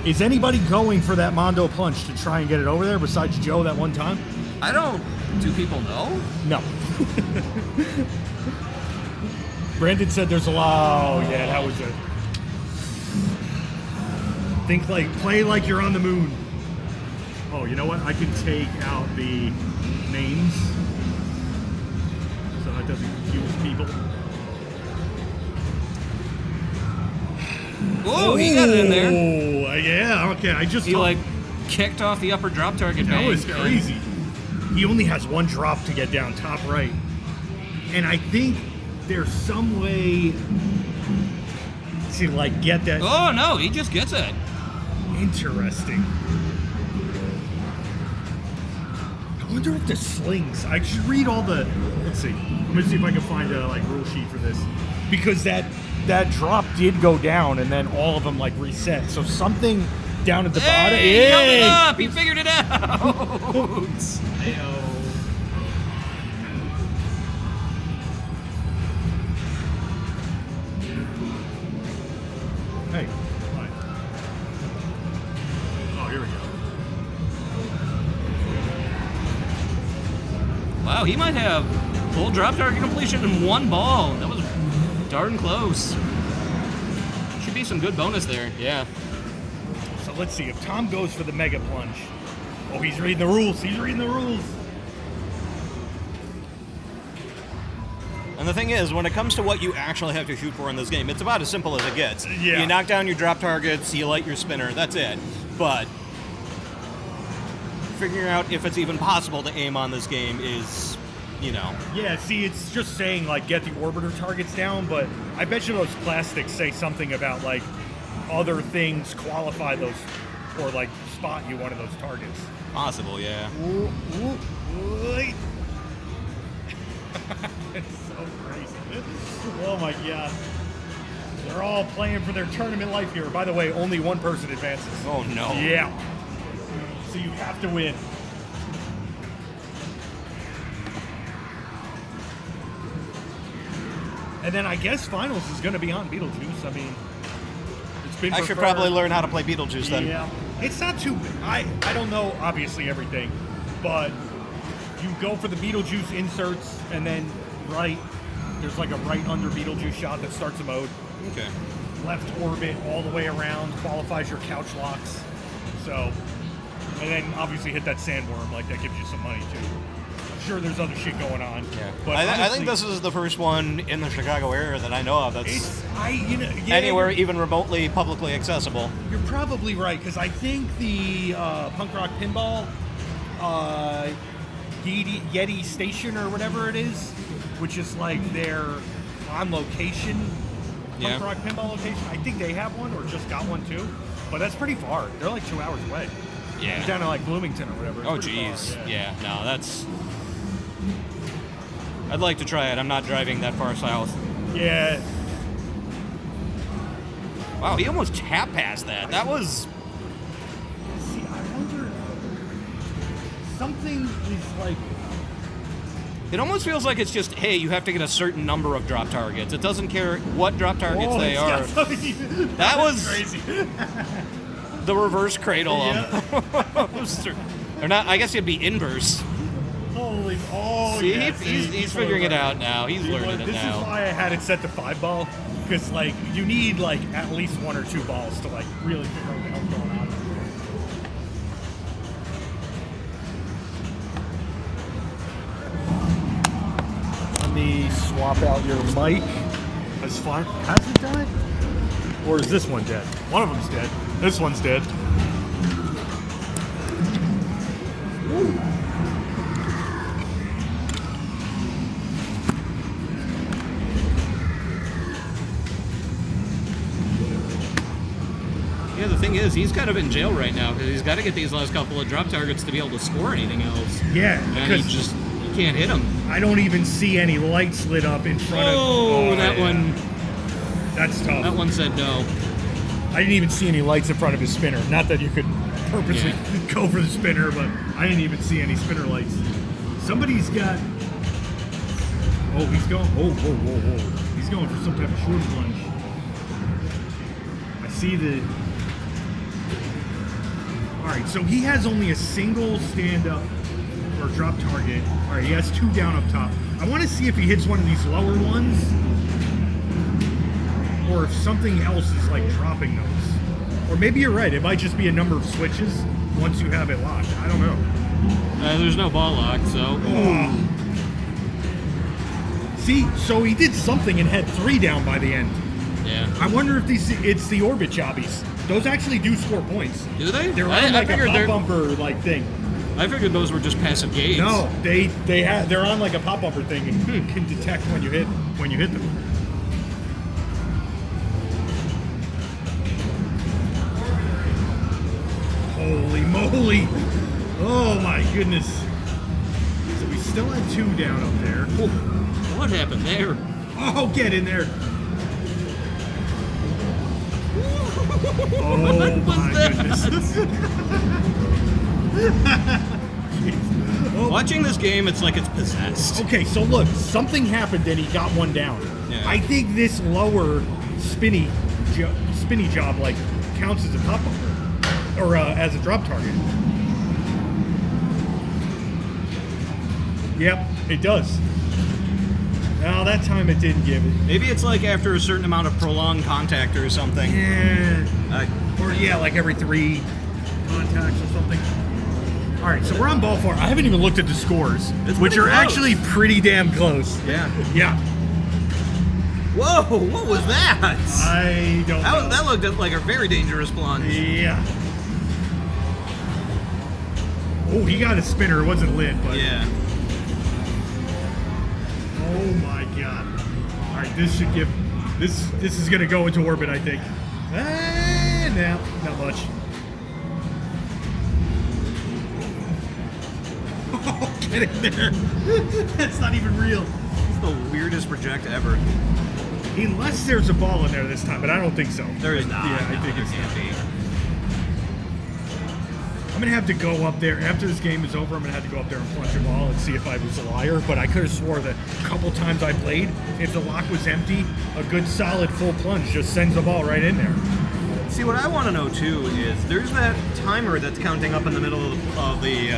Is anybody going for that Mondo punch to try and get it over there besides Joe that one time? I don't... Do people know? No. Brandon said there's a lot. Oh, yeah, that was it. Think like, play like you're on the moon. Oh, you know what? I can take out the names so that doesn't confuse people. Whoa, he got it in there. Oh, yeah, okay. I just He like kicked off the upper drop target. That bank was and- crazy. He only has one drop to get down top right. And I think there's some way to like get that. Oh no, he just gets it. Interesting. I wonder if the slings. I should read all the. Let's see. Let me see if I can find a like rule sheet for this, because that drop did go down and then all of them like reset. So something down at the bottom. He held it up. He figured it out. Hey. Fine. Oh, here we go. Wow, he might have full drop target completion in one ball. That was darn close. Should be some good bonus there. Yeah. So let's see if Tom goes for the mega plunge. Oh, he's reading the rules. He's reading the rules. And the thing is, when it comes to what you actually have to shoot for in this game, it's about as simple as it gets. Yeah. You knock down your drop targets, you light your spinner, that's it. But figuring out if it's even possible to aim on this game is, you know. Yeah, see, it's just saying, like, get the orbiter targets down, but I bet you those plastics say something about, like, other things qualify those, or, like, spot you one of those targets. Possible, yeah. It's so crazy. Oh, my God. They're all playing for their tournament life here. By the way, only one person advances. Oh, no. Yeah. So you have to win. And then I guess finals is going to be on Beetlejuice. I mean, it's been I should preferred. probably learn how to play Beetlejuice then. Yeah, it's not too. I don't know obviously everything, but you go for the Beetlejuice inserts, and then there's like a right under Beetlejuice shot that starts the mode. Okay. Left orbit all the way around qualifies your couch locks. So, and then obviously hit that sandworm, like that gives you some money too. I'm sure there's other shit going on. Yeah. But I think this is the first one in the Chicago area that I know of that's yeah, anywhere even remotely publicly accessible. You're probably right, because I think the Punk Rock Pinball Yeti Station or whatever it is, which is like their on location Punk Rock Pinball location. I think they have one or just got one too, but that's pretty far. They're like 2 hours away. Yeah. Down to like Bloomington or whatever. It's Oh, pretty geez. far, Yeah, no, that's... I'd like to try it. I'm not driving that far south. Yeah. Wow, he almost tap passed that. That was... See, I wonder... Something is like... It almost feels like it's just, hey, you have to get a certain number of drop targets. It doesn't care what drop targets Whoa, they it's are. got That was crazy. The reverse cradle. Or not, I guess it'd be inverse. Holy, oh See, yeah. he's figuring it out now. He's learning it This now. is why I had it set to 5 ball, because like you need like at least 1 or 2 balls to like really figure out what the hell's going on. Let me swap out your mic. Has it died? Or is this one dead? One of them's dead. This one's dead. Yeah, the thing is, he's kind of in jail right now because he's got to get these last couple of drop targets to be able to score anything else. Yeah, and he can't hit them. I don't even see any lights lit up in front of. Oh, that one. That's tough. That one said no. I didn't even see any lights in front of his spinner. Not that you could purposely go for the spinner, but I didn't even see any spinner lights. Somebody's got. Oh, he's going. Oh, whoa, whoa, whoa! He's going for some type of short plunge. I see the. All right, so he has only a single stand-up or drop target. All right, he has 2 down up top. I want to see if he hits one of these lower ones, or if something else is like dropping those. Or maybe you're right. It might just be a number of switches once you have it locked. I don't know. There's no ball lock, so. Oh. See, so he did something and had 3 down by the end. Yeah. I wonder if it's the orbit jobbies. Those actually do score points. Do they? They're on like a pop bumper like thing. I figured those were just passive gates. No, they're on like a pop bumper thing and can detect when you hit them. Holy moly! Oh my goodness! So we still had 2 down up there. What happened there? Oh, get in there! Oh my goodness! Watching this game, it's like it's possessed. Okay, so look, something happened and he got 1 down. Yeah. I think this lower spinny job like counts as a pop bumper or as a drop target. Yep, it does. Now that time it didn't give it. Maybe it's like after a certain amount of prolonged contact or something. Yeah. Or yeah, like every 3 contacts or something. All right, so we're on ball 4. I haven't even looked at the scores, which are close. actually pretty damn close. Yeah. Yeah. Whoa, what was that? I don't know. That looked like a very dangerous plunge. Yeah. Oh, he got a spinner. It wasn't lit, but. Yeah. Oh my god. All right, this should give. This is gonna go into orbit, I think. No, not much. Oh, get in there. That's not even real. It's the weirdest project ever. Unless there's a ball in there this time, but I don't think so. There is not. Yeah, I think it's not. I'm gonna have to go up there after this game is over. I'm gonna have to go up there and plunge a ball and see if I was a liar. But I could have swore that a couple times I played, if the lock was empty, a good solid full plunge just sends the ball right in there. See, what I want to know too is there's that timer that's counting up in the middle of the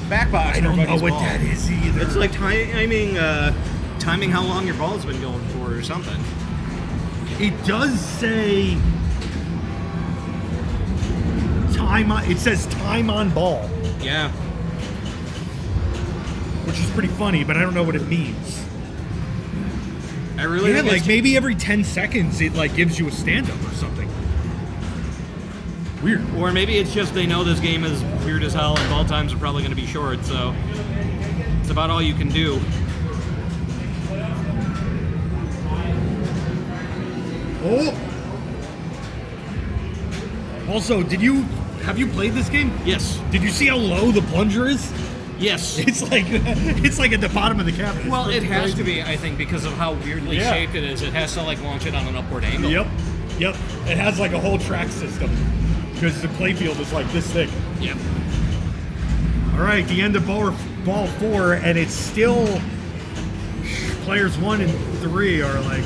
back box. I don't know everybody's what ball. that is either. It's like timing how long your ball's been going for or something. It does say time on. It says time on ball, Yeah. which is pretty funny, but I don't know what it means. I really Yeah, think like it's maybe every 10 seconds it like gives you a stand-up or something. Weird. or maybe it's just they know this game is weird as hell and ball times are probably going to be short, so it's about all you can do. Oh. Also, have you played this game? Yes. Did you see how low the plunger is? Yes. It's like at the bottom of the cabinet. Well, it has to be, I think, because of how weirdly Yeah. shaped it is. It has to like launch it on an upward angle. Yep. It has like a whole track system because the playfield is like this thick. Yep. All right, the end of ball 4, and it's still players 1 and 3 are like.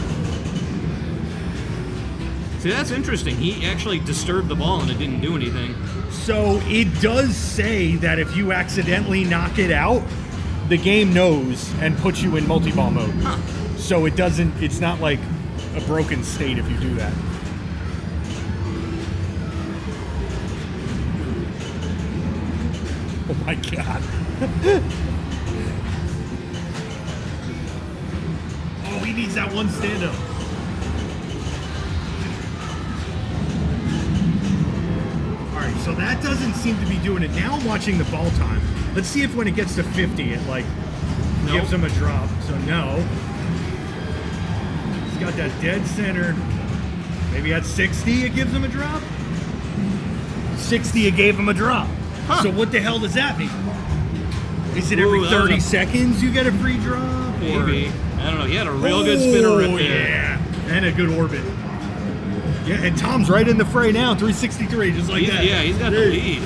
See, that's interesting. He actually disturbed the ball and it didn't do anything. So it does say that if you accidentally knock it out, the game knows and puts you in multi-ball mode. Huh. So it's not like a broken state if you do that. Oh my god. Oh, he needs that one stand-up. Alright, so that doesn't seem to be doing it. Now I'm watching the ball time. Let's see if when it gets to 50, it like gives him a drop. So no. He's got that dead center. Maybe at 60 it gives him a drop? 60 it gave him a drop. Huh. So what the hell does that mean? Is it every 30 seconds you get a free drop? Or- Maybe. I don't know. He had a real good spinner right there. Yeah. And a good orbit. Yeah, and Tom's right in the fray now, 363, just like that. Yeah, he's got the lead.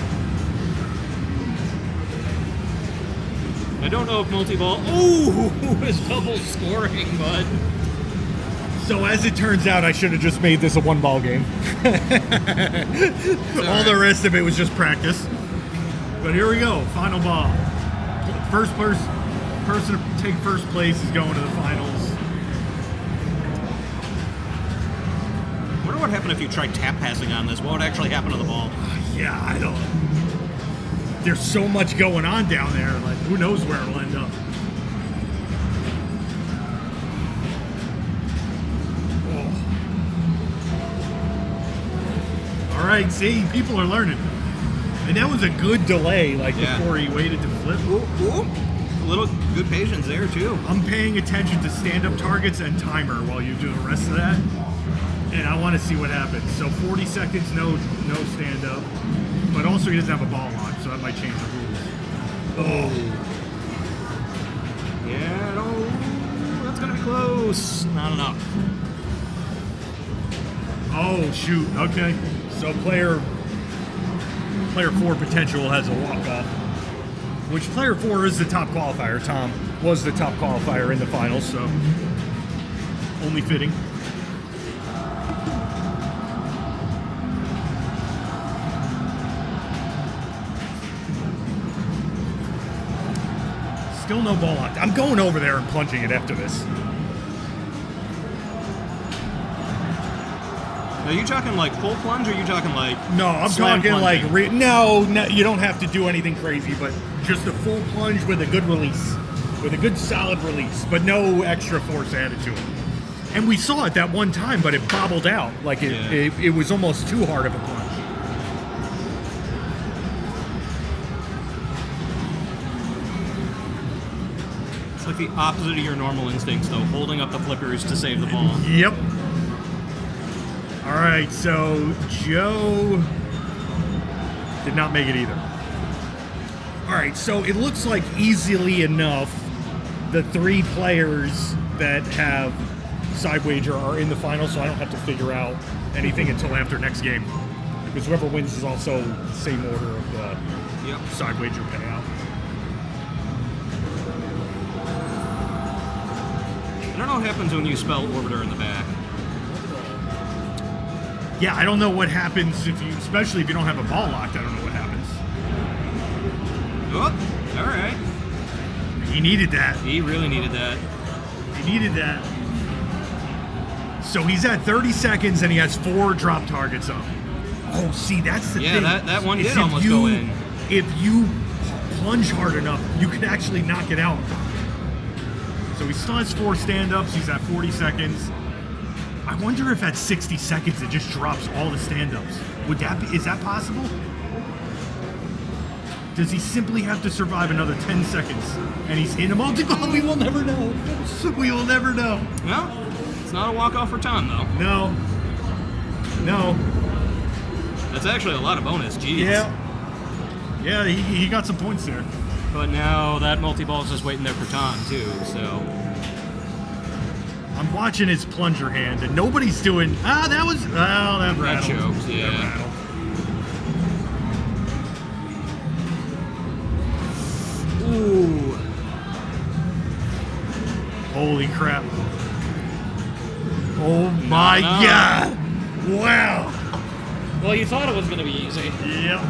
I don't know if multi-ball is double scoring, but So as it turns out, I should have just made this a one-ball game. All the rest of it was just practice. But here we go, final ball. First person to take first place is going to the finals. I wonder what happened if you tried tap passing on this. What would actually happen to the ball? Yeah, I don't. There's so much going on down there. Like, who knows where it'll end up. Oh. All right, see, people are learning. And that was a good delay, like before he waited to flip. A little good patience there, too. I'm paying attention to stand-up targets and timer while you do the rest of that. And I want to see what happens. So 40 seconds, no stand-up. But also he doesn't have a ball lock, so that might change the rules. Oh. Yeah, no, that's going to be close. Not enough. Oh, shoot. Okay. So player 4 potential has a walk-off. Which player 4 is the top qualifier. Tom was the top qualifier in the finals, so only fitting. Still no ball locked. I'm going over there and plunging it after this. Are you talking like full plunge or are you talking like No, I'm slam talking like plunging? no, you don't have to do anything crazy, but just a full plunge with a good release, with a good solid release, but no extra force added to it. And we saw it that one time, but it bobbled out like it was almost too hard of a plunge. It's like the opposite of your normal instincts, though, holding up the flippers to save the ball. Yep. All right, so Joe did not make it either. All right, so it looks like easily enough the 3 players that have side wager are in the final, so I don't have to figure out anything until after next game. Because whoever wins is also the same order of the side wager payout. I don't know what happens when you spell orbiter in the back. Yeah, I don't know what happens especially if you don't have a ball locked. I don't know what happens. Oh, all right. He needed that. He really needed that. He needed that. So he's at 30 seconds and he has 4 drop targets up. Oh, see, that's the thing. Yeah, that one is did if almost go in. If you plunge hard enough, you can actually knock it out. So he still has 4 stand-ups. He's at 40 seconds. I wonder if at 60 seconds it just drops all the stand-ups. Is that possible? Does he simply have to survive another 10 seconds and he's in a multi-ball? We will never know. We will never know. Well, it's not a walk-off for Tom, though. No. No. That's actually a lot of bonus. Jeez. Yeah. Yeah, he got some points there. But now that multi-ball is just waiting there for Tom, too, so... I'm watching his plunger hand, and nobody's doing... that rattled. That choked, yeah. That rattled. Ooh. Holy crap. Oh my God. Wow. Well, you thought it was going to be easy. Yep.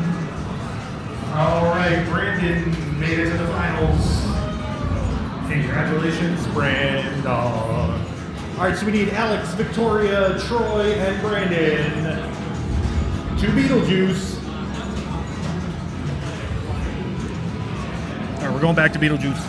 All right, Brandon made it to the finals. Congratulations, Brandon. All right, so we need Alex, Victoria, Troy, and Brandon to Beetlejuice. All right, we're going back to Beetlejuice.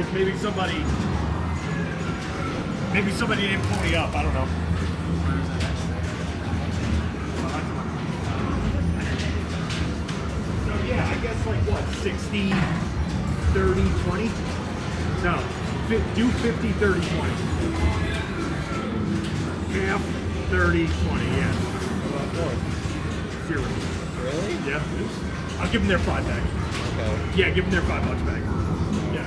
Because maybe somebody didn't pony up. I don't know. So yeah, I guess like what, 60, 30, 20? No, do 50, 30, 20. Half, 30, 20, yeah. Zero. Really? Yeah. I'll give them their $5 back. Okay. Yeah, give them their $5 back. Yeah.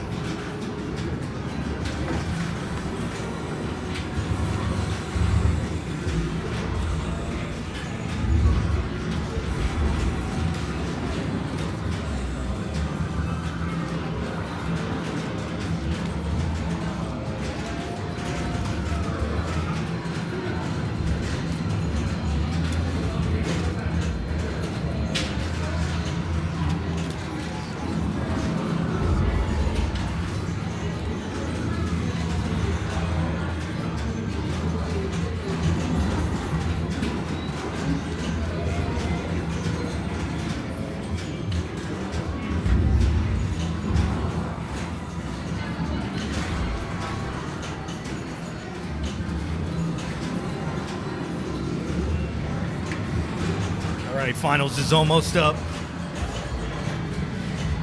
All right, finals is almost up.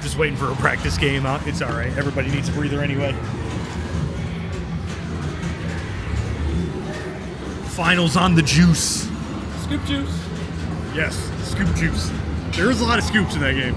Just waiting for a practice game out. It's all right. Everybody needs a breather anyway. Finals on the juice. Scoop juice. Yes, scoop juice. There is a lot of scoops in that game.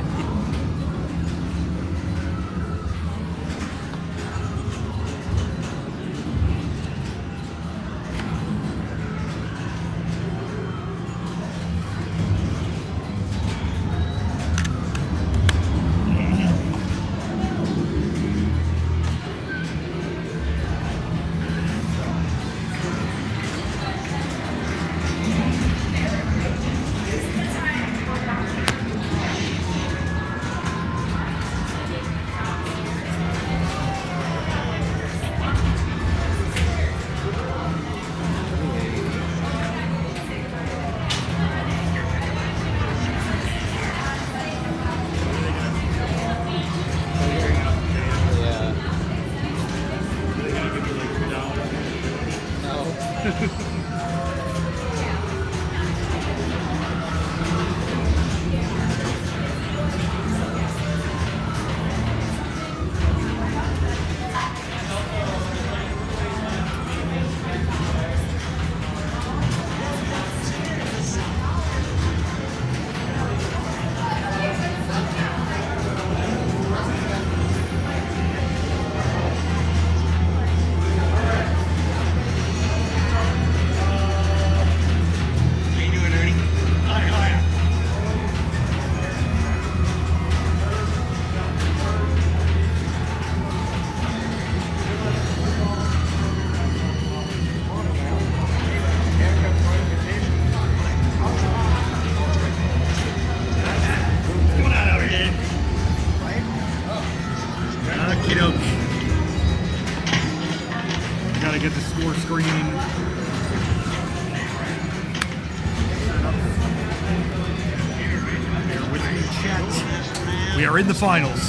We are in the finals.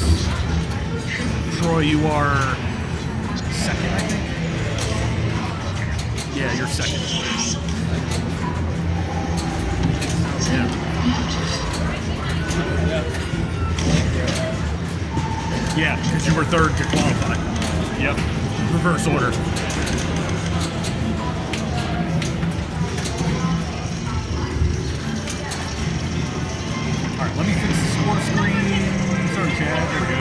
Troy, you are second, I think. Yeah, you're second. Yeah, because you were third to qualify. Yep. Reverse order. All right, let me fix the score screen. Sorry, Chad. There we go.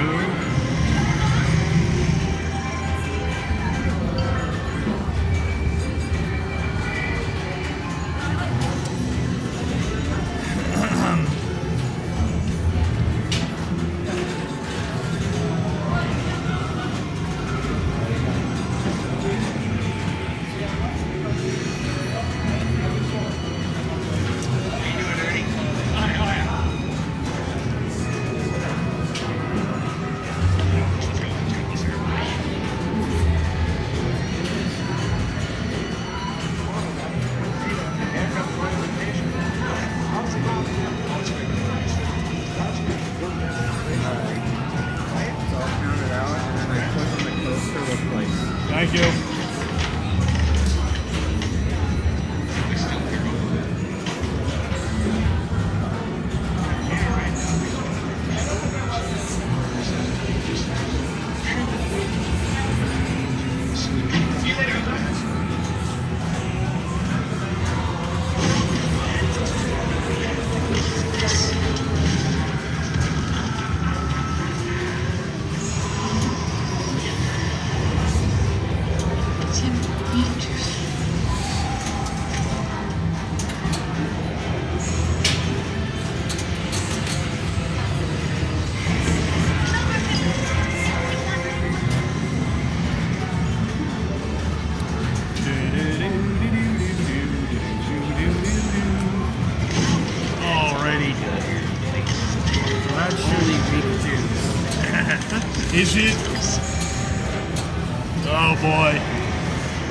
Thank you. Alrighty. So that should be Beetlejuice. Is it? Oh boy.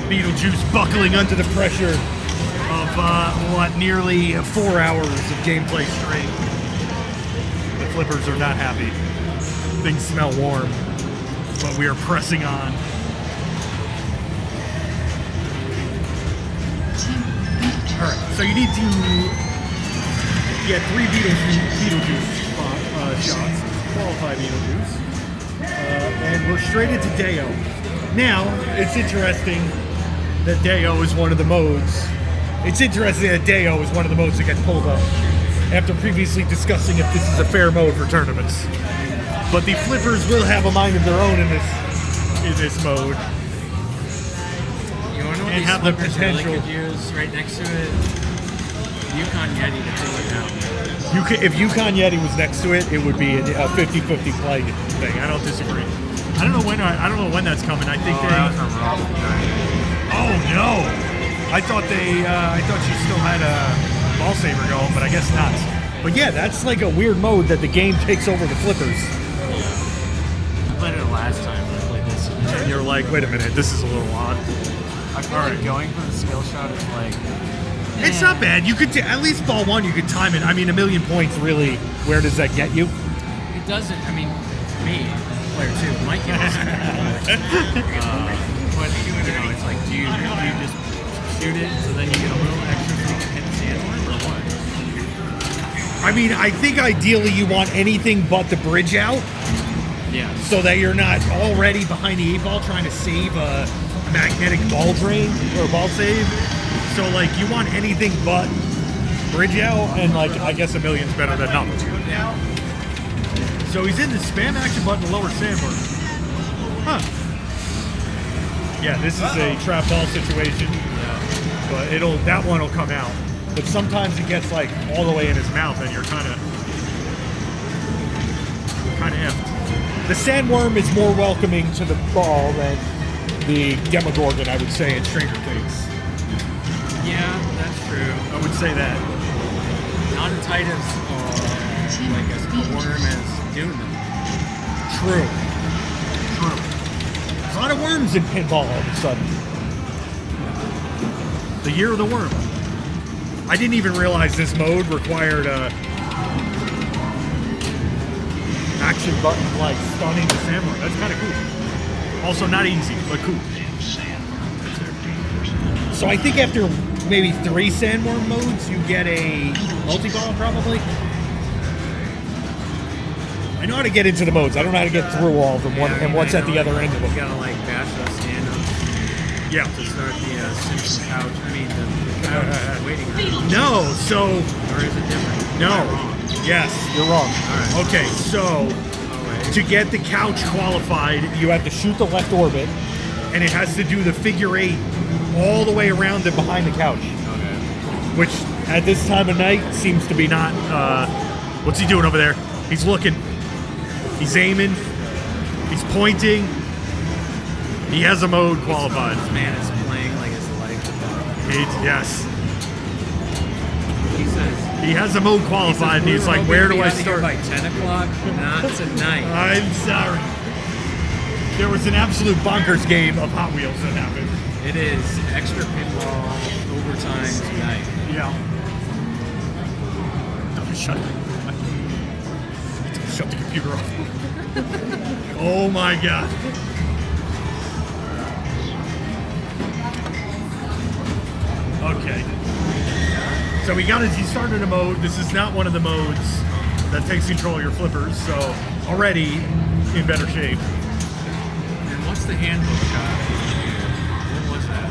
Beetlejuice buckling under the pressure of nearly 4 hours of gameplay straight. The flippers are not happy. Things smell warm, but we are pressing on. Alright, so you need to get 3 Beetlejuice shots, qualify Beetlejuice, and we're straight into Deo. Now, it's interesting that Deo is one of the modes. It's interesting that Deo is one of the modes that gets pulled up after previously discussing if this is a fair mode for tournaments. But the flippers will have a mind of their own in this mode. You want to know what And these have the flippers really potential- could use right next to it? Yukon Yeti to take it out. If Yukon Yeti was next to it, it would be a 50-50 play thing. I don't disagree. I don't know when that's coming. I think Oh no! I thought she still had a ball saver going, but I guess not. But yeah, that's like a weird mode that the game takes over the flippers. I played it last time when I played this. And you're like, wait a minute, this is a little odd. I feel like going for the skill shot is like... It's not bad. You could at least ball one. You could time it. I mean, 1,000,000 points. Really, where does that get you? It doesn't. I mean, me, player 2, Mike gets but you know, it's like, do you just shoot it so then you get a little extra so you can hit the sandworm or what? I mean, I think ideally you want anything but the bridge out, Yeah. so that you're not already behind the 8-ball trying to save a magnetic ball drain or ball save. So like you want anything but bridge out, and like I guess 1,000,000's better than nothing. So he's in the spam action button lower sandworm. Huh. Yeah, this is a trap ball situation, but that one will come out. But sometimes it gets like all the way in his mouth, and you're kind of effed. The sandworm is more welcoming to the ball than the Demogorgon, I would say, in Stranger Things. Yeah, that's true. I would say that. Not as tight as like a worm as doing them. True. There's a lot of worms in pinball all of a sudden. The year of the worm. I didn't even realize this mode required action button like stunning the samurai. That's kind of cool. Also not easy, but cool. So I think after maybe 3 sandworm modes, you get a multi-ball probably. I know how to get into the modes. I don't know how to get through all of them and what's at the other end of them. You gotta like bash the stand up Yeah. to start the Simpson couch. I mean the couch waiting room. No, so Or is it different? no. Am I wrong? Yes, you're wrong. right. Okay, so to get the couch qualified, you have to shoot the left orbit, and it has to do the figure 8 all the way around and behind the couch. Okay. Which at this time of night seems to be not. What's he doing over there? He's looking. He's aiming. He's pointing. He has a mode qualified. This man is playing like his life. Yes. He says He has a mode qualified, and he's like, where do I start? By 10 o'clock? Not tonight. I'm sorry. There was an absolute bonkers game of Hot Wheels that happened. It is extra pinball overtime tonight. Yeah. Shut the computer off. Oh my god. Okay. So he started a mode. This is not one of the modes that takes control of your flippers, so already in better shape. And what's the handbook? What was that?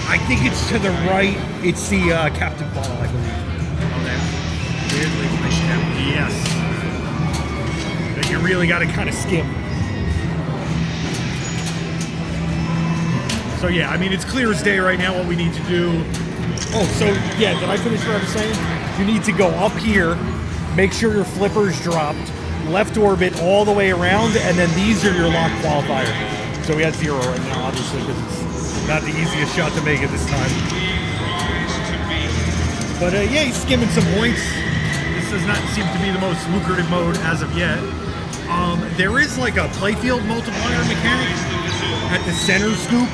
I think it's to the right. It's the Captain Ball, I believe. Oh, that's weirdly placed down. Yes. That you really got to kind of skim. So yeah, I mean, it's clear as day right now what we need to do. Oh, so yeah, did I finish what I was saying? You need to go up here, make sure your flipper's dropped, left orbit all the way around, and then these are your lock qualifiers. So we had 0 right now, obviously, because it's not the easiest shot to make at this time. But yeah, he's skimming some points. This does not seem to be the most lucrative mode as of yet. There is like a playfield multiplier mechanic at the center scoop,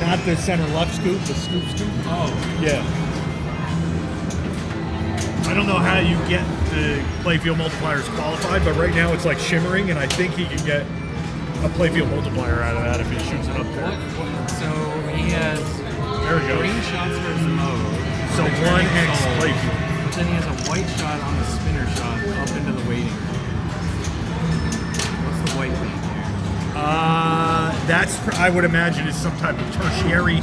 not the center left scoop, the scoop. Oh. Yeah. I don't know how you get the playfield multipliers qualified, but right now it's like shimmering, and I think he can get a playfield multiplier out of that if he shoots it up there. So he has There we go. green shots for his mode. So 1x playfield. But then he has a white shot on the spinner shot up into the waiting room. What's the white thing here? That's, I would imagine, is some type of tertiary.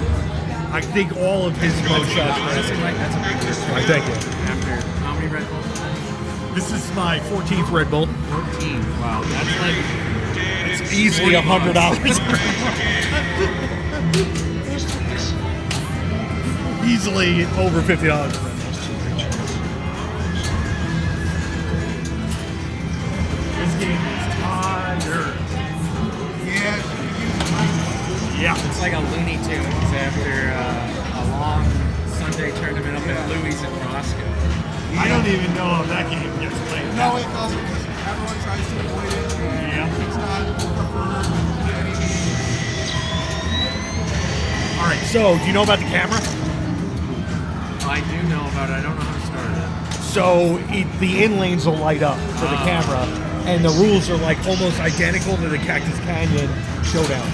I think all of his mode shots. That's a big difference. I think. After how many Red Bulls? This is my 14th Red Bull. 14. Wow, that's like It's easily $100. Easily over $50. This game is tired. Yeah. it's like a Looney Tunes after a long Sunday tournament up at Louis and Roscoe. I don't even know if that game gets played. No, it doesn't, because everyone tries to avoid it. Yeah. It's not preferred. All right. So, do you know about the camera? I do know about it. I don't know how to start it. So the in lanes will light up for the camera, and the rules are like almost identical to the Cactus Canyon Showdown.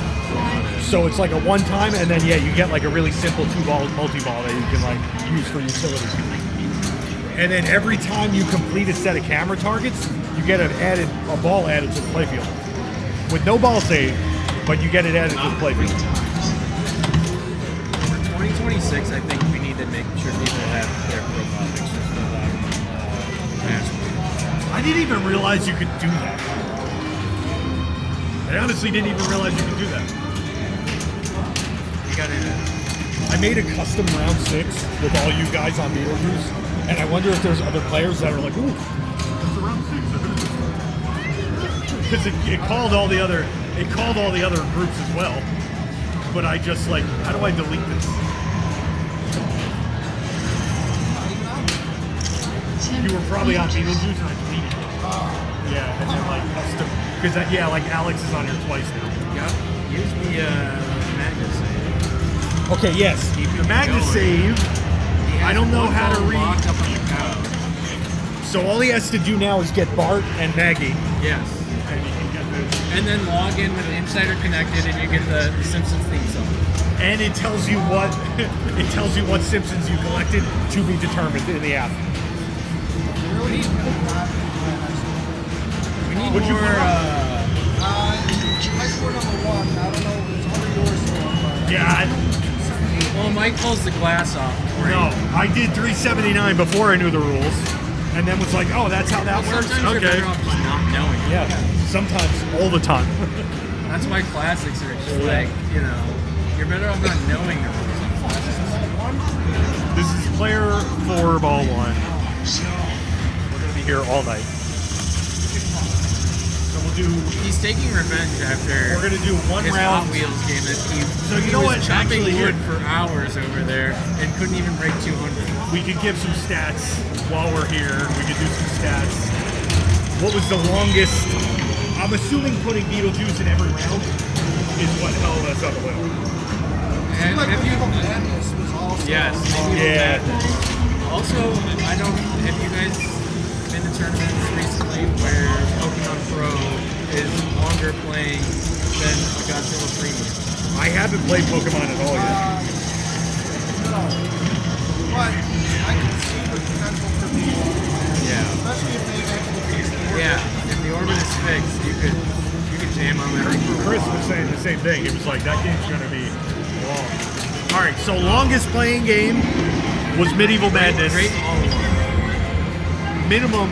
So it's like a one-time, and then yeah, you get like a really simple 2-ball multi-ball that you can like use for utility. And then every time you complete a set of camera targets, you get a ball added to the playfield with no ball save, but you get it added to the playfield. For 2026, I think we need to make sure people have their profile pictures filled out. I didn't even realize you could do that. I honestly didn't even realize you could do that. You got to. I made a custom round 6 with all you guys on Beetlejuice, and I wonder if there's other players that are like, ooh, there's a round 6. Because it called all the other groups as well. But I just like, how do I delete this? You were probably on Beetlejuice and I deleted it. Yeah, and then like custom, because yeah, like Alex is on here twice now. Yep. Use the magnet save. Okay, yes, the magnet save. I don't know how to read. Locked up on the couch. So all he has to do now is get Bart and Maggie. Yes. And he can get this. And then log in with Insider Connected, and you get the Simpsons theme song. And it tells you what Simpsons you collected to be determined in the app. We need Would you more. put I scored number 1. I don't know. It's under yours. Yeah. Well, Mike pulls the glass off. For No, you. I did 379 before I knew the rules, and then was like, oh, that's how that works. Sometimes you're Okay. better off just not knowing. Yeah. Sometimes, all the time. That's why classics are just like, you're better off not knowing the rules on classics. This is player 4, ball 1. We're gonna be here all night. So we'll do. He's taking revenge after We're gonna do one his round. Hot Wheels game that he, So you he know was what? chopping Actually, wood here. for hours over there and couldn't even break 200. We could give some stats while we're here. We could do some stats. What was the longest? I'm assuming putting Beetlejuice in every round is what held us up a little. And Like have you? Medieval Madness was also. Yes. Yeah. Also, have you guys been to tournaments recently where Pokemon Pro is longer playing than Godzilla Premium? I haven't played Pokemon at all yet. No. But I can see the potential for people, Yeah. especially if they actually fix the order. Yeah. If the orbit is fixed, you could jam on every Chris was saying the same thing. He was like, that game's gonna be long. All right, so longest playing game was Medieval Madness. Great all-in-one. Minimum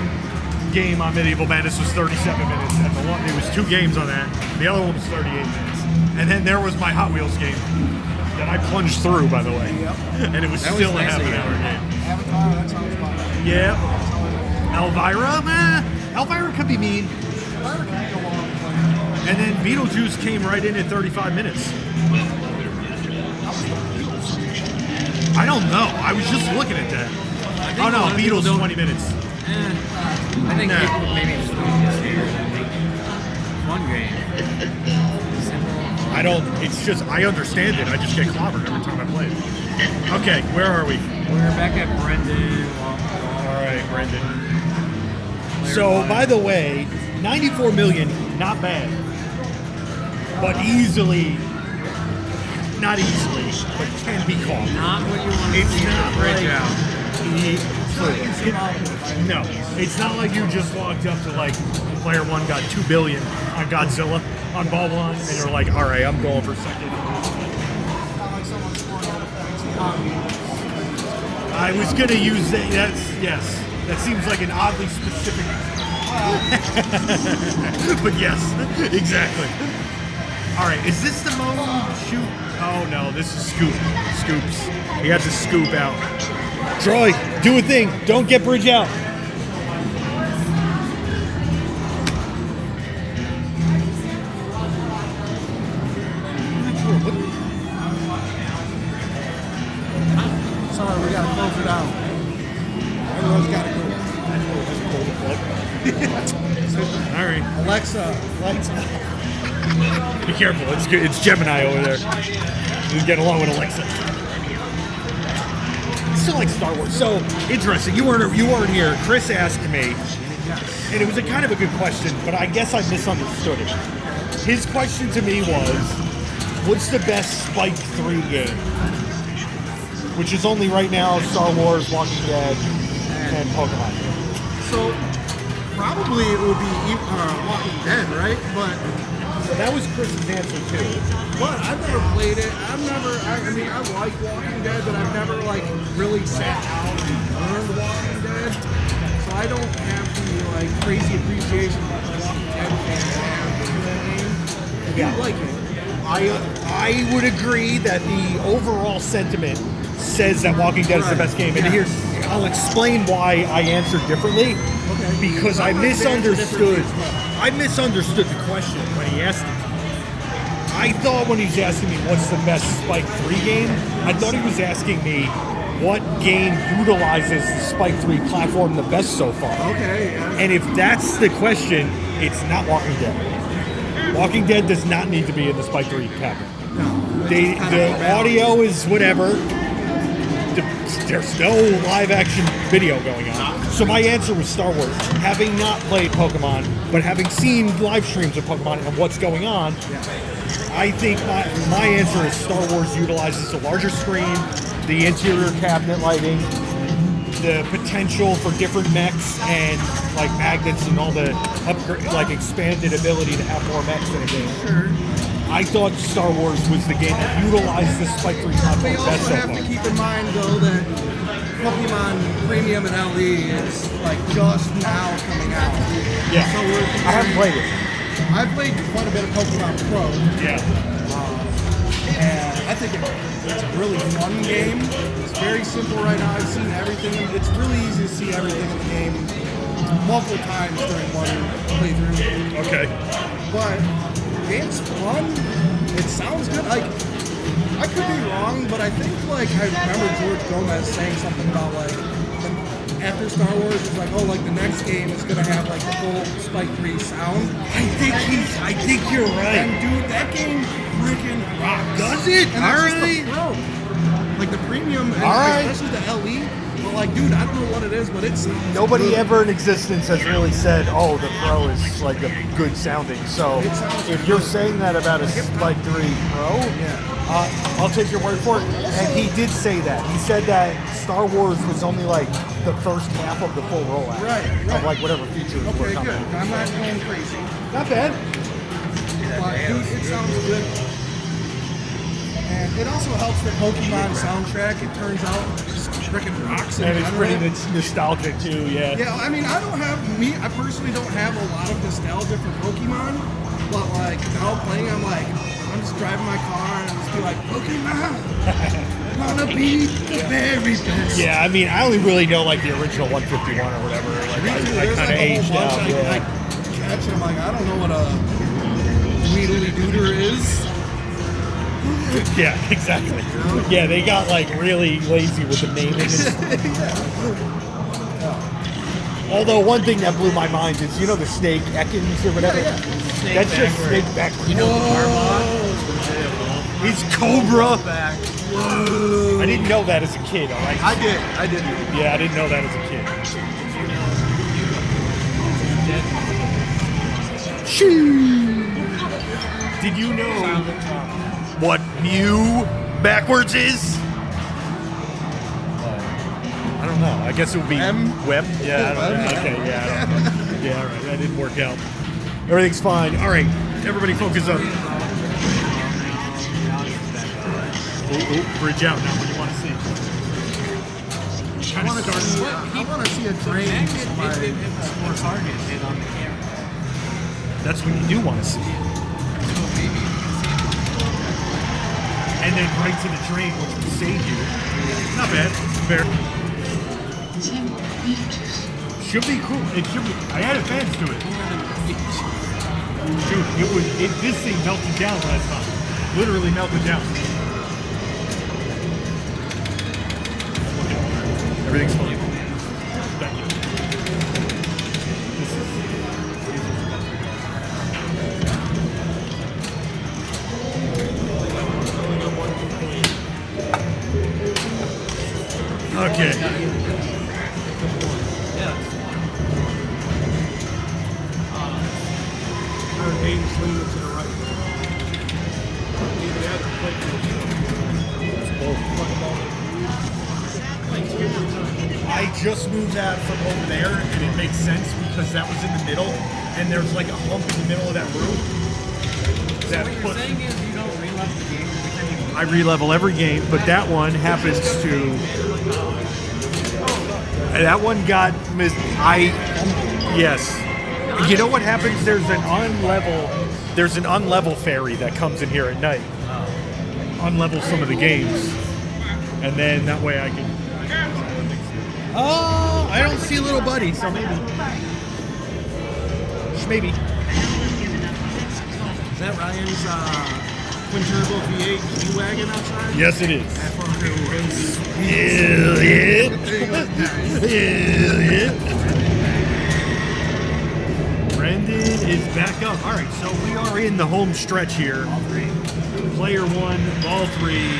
game on Medieval Madness was 37 minutes, and it was 2 games on that. The other one was 38 minutes. And then there was my Hot Wheels game that I plunged through, by the way. Yep. And it was That was still a nice half of an you. hour game. Avatar, that sounds fun. Yeah. Elvira? Elvira could be mean. Fire can go on. And then Beetlejuice came right in at 35 minutes. I don't know. I was just looking at that. I think Oh a no, lot of people Beatles don't- 20 minutes. I think No. people maybe just don't understand it. Fun game. Simple. I don't. It's just I understand it. I just get clobbered every time I play it. Okay, where are we? We're back at Brendan. All right, Brendan. Player So, one. by the way, 94 million, not bad, but easily, not easily, but can be caught. Not what you want to It's see not the bridge like- out. No, it's not like you just walked up to like player 1 got 2 billion on Godzilla on ball 1, and you're like, all right, I'm going for second. Not like someone scored all the points in hockey. I was gonna use that. Yes. That seems like an oddly specific. But yes, exactly. All right, is this the mode? Shoot. Oh no, this is scoops. You have to scoop out. Troy, do a thing. Don't get bridge out. Sorry, we gotta close it down. Everyone's gotta go. All right. Alexa, lights out. Be careful. It's good. It's Gemini over there. You get along with Alexa. Still like Star Wars. So interesting. You weren't here. Chris asked me, and it was a kind of a good question, but I guess I misunderstood it. His question to me was, "What's the best Spike 3 game?" Which is only right now Star Wars, Walking Dead, and Pokemon. So, probably it would be Walking Dead, right? But That was Chris's answer too. I've never played it. I mean, I like Walking Dead, but I've never like really sat down and learned Walking Dead. So I don't have the like crazy appreciation that the Walking Dead fans have for that game. I do like it. I would agree that the overall sentiment says that Walking Dead is the best game, and Yeah. I'll explain why I answered differently. Okay. Because I I'm gonna answer misunderstood. differently as well. I misunderstood the question when he asked it. I thought when he's asking me what's the best Spike 3 game, I thought he was asking me what game utilizes the Spike 3 platform the best so far. Okay. Yeah. And if that's the question, it's not Walking Dead. Walking Dead does not need to be in the Spike 3 cabinet. No. The audio is whatever. there's no live action video going on. So my answer was Star Wars. Having not played Pokemon, but having seen live streams of Pokemon and what's going on, I think my answer is Star Wars utilizes a larger screen, the interior cabinet lighting, the potential for different mechs and like magnets and all the like expanded ability to have more mechs in a game. Sure. I thought Star Wars was the game that utilized the Spike 3 content We best also so have far. to keep in mind, though, that Pokemon Premium and LE is like just now coming out. Yeah. So we're I haven't played it. I've played quite a bit of Pokemon Pro, Yeah. and I think it's a really fun game. It's very simple right now. I've seen everything. It's really easy to see everything in the game multiple times during one playthrough. Okay. But the game's fun. It sounds good. Like, I could be wrong, but I think like I remember George Gomez saying something about like after Star Wars, it's like, oh, like the next game is gonna have like the full Spike 3 sound. I think you're right. And dude, that game freaking rocks. Does it? And that's just the Pro. Like the premium, and especially the LE. But like, dude, I don't know what it is, but it's Nobody good. ever in existence has really said, "Oh, the Pro is like a good sounding." So It sounds if good. you're saying that about a Spike 3 Pro, I'll take your word for it. And he did say that. He said that Star Wars was only like the first half of the full rollout, Right. Of like whatever features were Okay, coming. good. I'm not going crazy. Not bad. But dude, it sounds good. And it also helps the Pokemon soundtrack. It turns out it's freaking rocks in And it's general. pretty nostalgic too. Yeah. Yeah, I mean, I personally don't have a lot of nostalgia for Pokemon, but like now playing, I'm just driving my car and just be like, Pokemon, wanna be the very best. Yeah, I mean, I only really know like the original 151 or whatever. Like, I There's kind of like a aged whole out. bunch I catch, and I'm like, I don't know what a Weedly Dooter is. Yeah, exactly. Yeah, they got like really lazy with the naming. Although one thing that blew my mind is, you know, the snake Ekans or whatever. That's just snake backwards. You know the He's Cobra. I didn't know that as a kid. All right. I did. Yeah, I didn't know that as a kid. Did you know what Mew backwards is? I don't know. I guess it would be Web. Yeah, I don't know. Okay, yeah, I don't know. Yeah, all right. That didn't work out. Everything's fine. All right, everybody focus up. Ooh, bridge out now. What do you want to see? I want to see a drain. more target hit on the camera. That's what you do want to see. And then right to the drain, which will save you. Not bad. Fair. Should be cool. It should be. I added fans to it. Dude, this thing melted down last time. Literally melted down. Everything's fine. Thank you. Okay. I just moved that from over there, and it makes sense because that was in the middle, and there's like a hump in the middle of that room. That What you're saying is you don't re-level the game every time you I re-level every game, but that one happens to. That one got yes. You know what happens? There's an unlevel fairy that comes in here at night. Unlevel some of the games, and then that way I can. Oh, I don't see little buddy, so maybe. Maybe. Is that Ryan's twin turbo V8 G-Wagon outside? Yes, it is. That fucker race. Hell yeah. Hell yeah. Brendan is back up. All right, so we are in the home stretch here. Player one, ball three.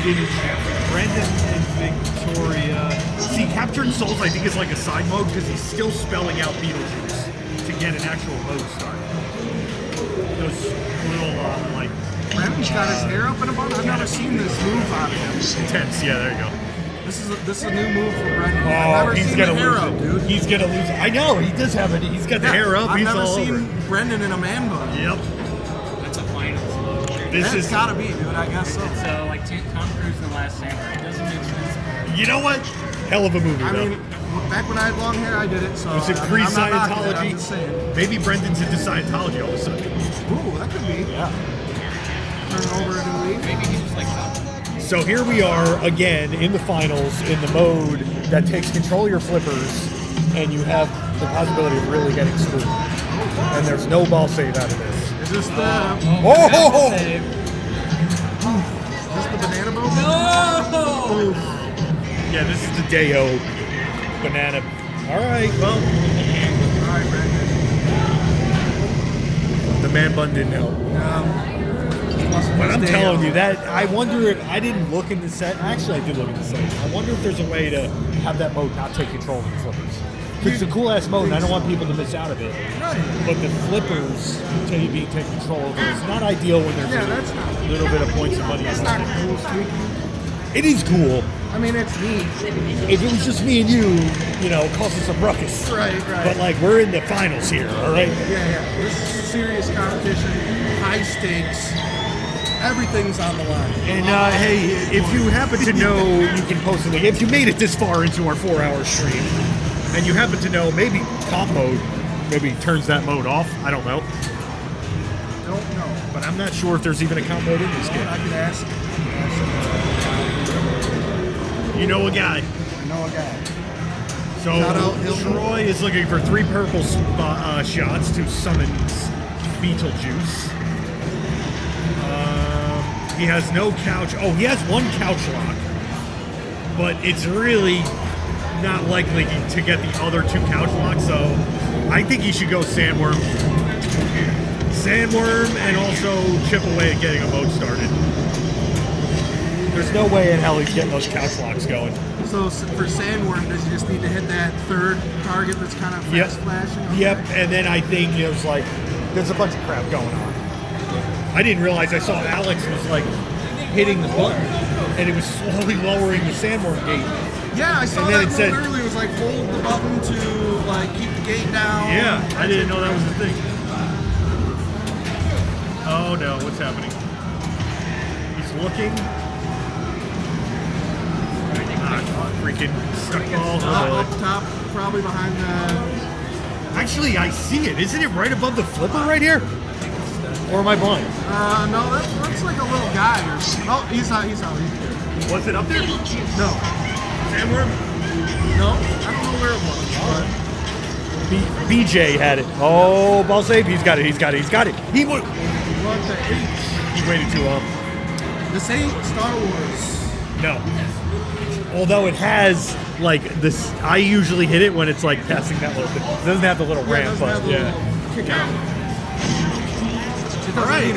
Brendan and Victoria. See, Captured Souls, I think, is like a side mode because he's still spelling out Beetlejuice to get an actual mode start. Those little, like... Brendan's got his hair up in a bun. I've never seen this move out of him. Intense, yeah, there you go. This is a new move for Brendan. Oh, I've never he's seen gonna the hair lose up, it. dude. He's gonna lose it. I know, he does have it. He's got the hair up. I've He's never all seen over. Brendan in a man bun. Yep. That's a finals mode. This That's is gotta be, dude. I guess so. It's like Tom Cruise in The Last Samurai. It doesn't make sense. You know what? Hell of a movie, I though. mean, back when I had long hair, I did it. So Was it I'm not knocking it, I'm pre-Scientology? just saying. Maybe Brendan's into Scientology all of a sudden. Ooh, that could be. Yeah. Turn over a new leaf. Maybe he's just like So here we are again in the finals in the mode that takes control of your flippers, and you have the possibility of really getting screwed. And there's no ball save out of this. Is this the? Oh! Is this the banana boat? No! Yeah, this is the Deo banana. All right, well, All right, Brendan. the man bun didn't help. But I'm telling you that I wonder if I didn't look in the set. Actually, I did look in the set. I wonder if there's a way to have that mode not take control of the flippers. Because it's a cool ass mode, and I don't want people to miss out of it. Right. But the flippers take control of it. It's not ideal when there's that's not. a little bit of points and money. That's not cool, Streak. It is cool. I mean, it's neat. If it was just me and you, causing some ruckus. Right. But like we're in the finals here, all right? Yeah. This is serious competition, high stakes. Everything's on the line. And hey, if you happen to know, you can post it. If you made it this far into our 4-hour stream, and you happen to know, maybe comp mode, maybe turns that mode off. I don't know. Don't know. But I'm not sure if there's even a comp mode in this game. I could ask. You know a guy. I know a guy. So Shout out Hilton. Troy is looking for 3 purple shots to summon Beetlejuice. He has no couch. Oh, he has 1 couch lock, but it's really not likely to get the other 2 couch locks. So I think he should go Sandworm, and also chip away at getting a mode started. There's no way in hell he's getting those couch locks going. So for Sandworm, does he just need to hit that 3rd target that's kind of fast flashing? Okay. Yep, and then I think it was like there's a bunch of crap going on. I didn't realize I saw Alex was like hitting the button, and it was slowly lowering the Sandworm gate. Yeah, I saw And then that it said- earlier. It was like hold the button to like keep the gate down. Yeah, I didn't know that was the thing. Oh no, what's happening? He's looking. Freaking stuck ball. Up top, probably behind the. Actually, I see it. Isn't it right above the flipper right here? Or am I blind? No, that looks like a little guy or something. Oh, he's out. He's here. Was it up there? No. Sandworm? No, I don't know where it was. But BJ had it. Oh, ball save. He's got it. He what the H? He waited too long. This ain't Star Wars. No. Although it has like this, I usually hit it when it's like passing that little bit. It doesn't have the little ramp, but yeah. Kick out. All right,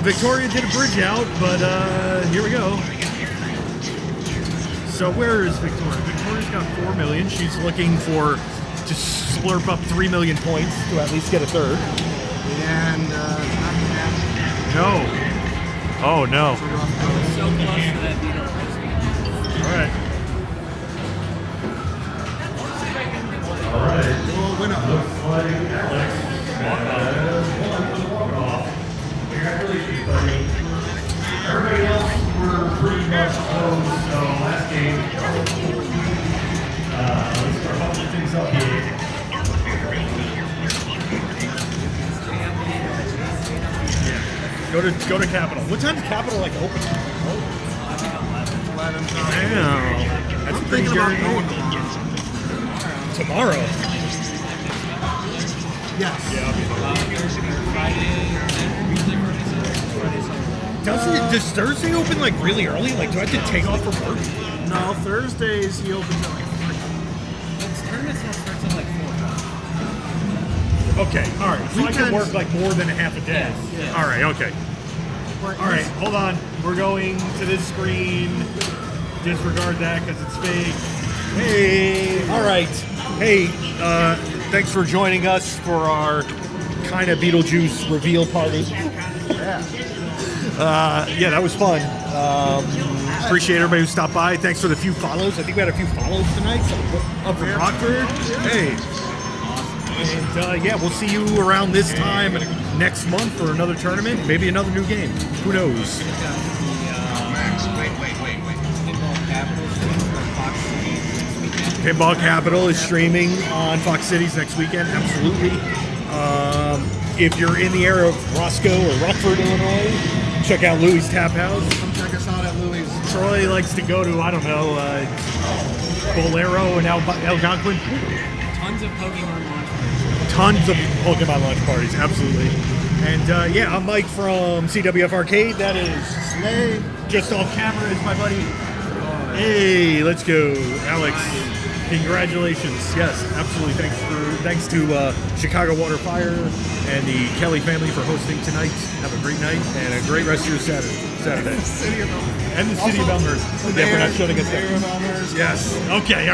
Victoria did a bridge out, but here we go. So where is Victoria? Victoria's got 4 million. She's looking to slurp up 3 million points to at least get a 3rd. And it's not gonna happen. No. Oh no. So close to that Beetlejuice. All right. We'll win up. Congratulations, buddy. Everybody else were pretty much close, so last game. Let's start bubbling things up here. Yeah. Go to Capitol. What time does Capitol like open? 11. Damn. That's I'm pretty thinking about good. going Tomorrow. Yes. Yeah. Does Thursday open like really early? Like, do I have to take off from work? No, Thursdays he opens at like 3. Tournament starts at like 4 o'clock. Okay, all right. So I can work like more than a half a day. Yeah. All right, okay. All right, hold on. We're going to this screen. Disregard that because it's fake. Hey. All right. Hey, thanks for joining us for our kind of Beetlejuice reveal party. Yeah, that was fun. Appreciate everybody who stopped by. Thanks for the few follows. I think we had a few follows tonight. So up from Rockford. Hey. And yeah, we'll see you around this time next month for another tournament, maybe another new game. Who knows? Pinball Capital is streaming on Fox Cities next weekend. Absolutely. If you're in the area of Roscoe or Rockford, Illinois, check out Louie's Tap House. Come check us out at Louie's. Troy likes to go to, I don't know, Bolero and Algonquin. Tons of Pokemon launch parties. Tons of Pokemon launch parties, absolutely. And yeah, I'm Mike from CWF Arcade. That is Slay. Just off camera is my buddy. Hey, let's go, Alex. Congratulations. Yes, absolutely. Thanks to Chicago Water Fire and the Kelly family for hosting tonight. Have a great night and a great rest of your Saturday. City of Elmhurst. And the City of Elmhurst. Yeah, we're not shutting us down. Mayor of Elmhurst. Yes. Okay, all right.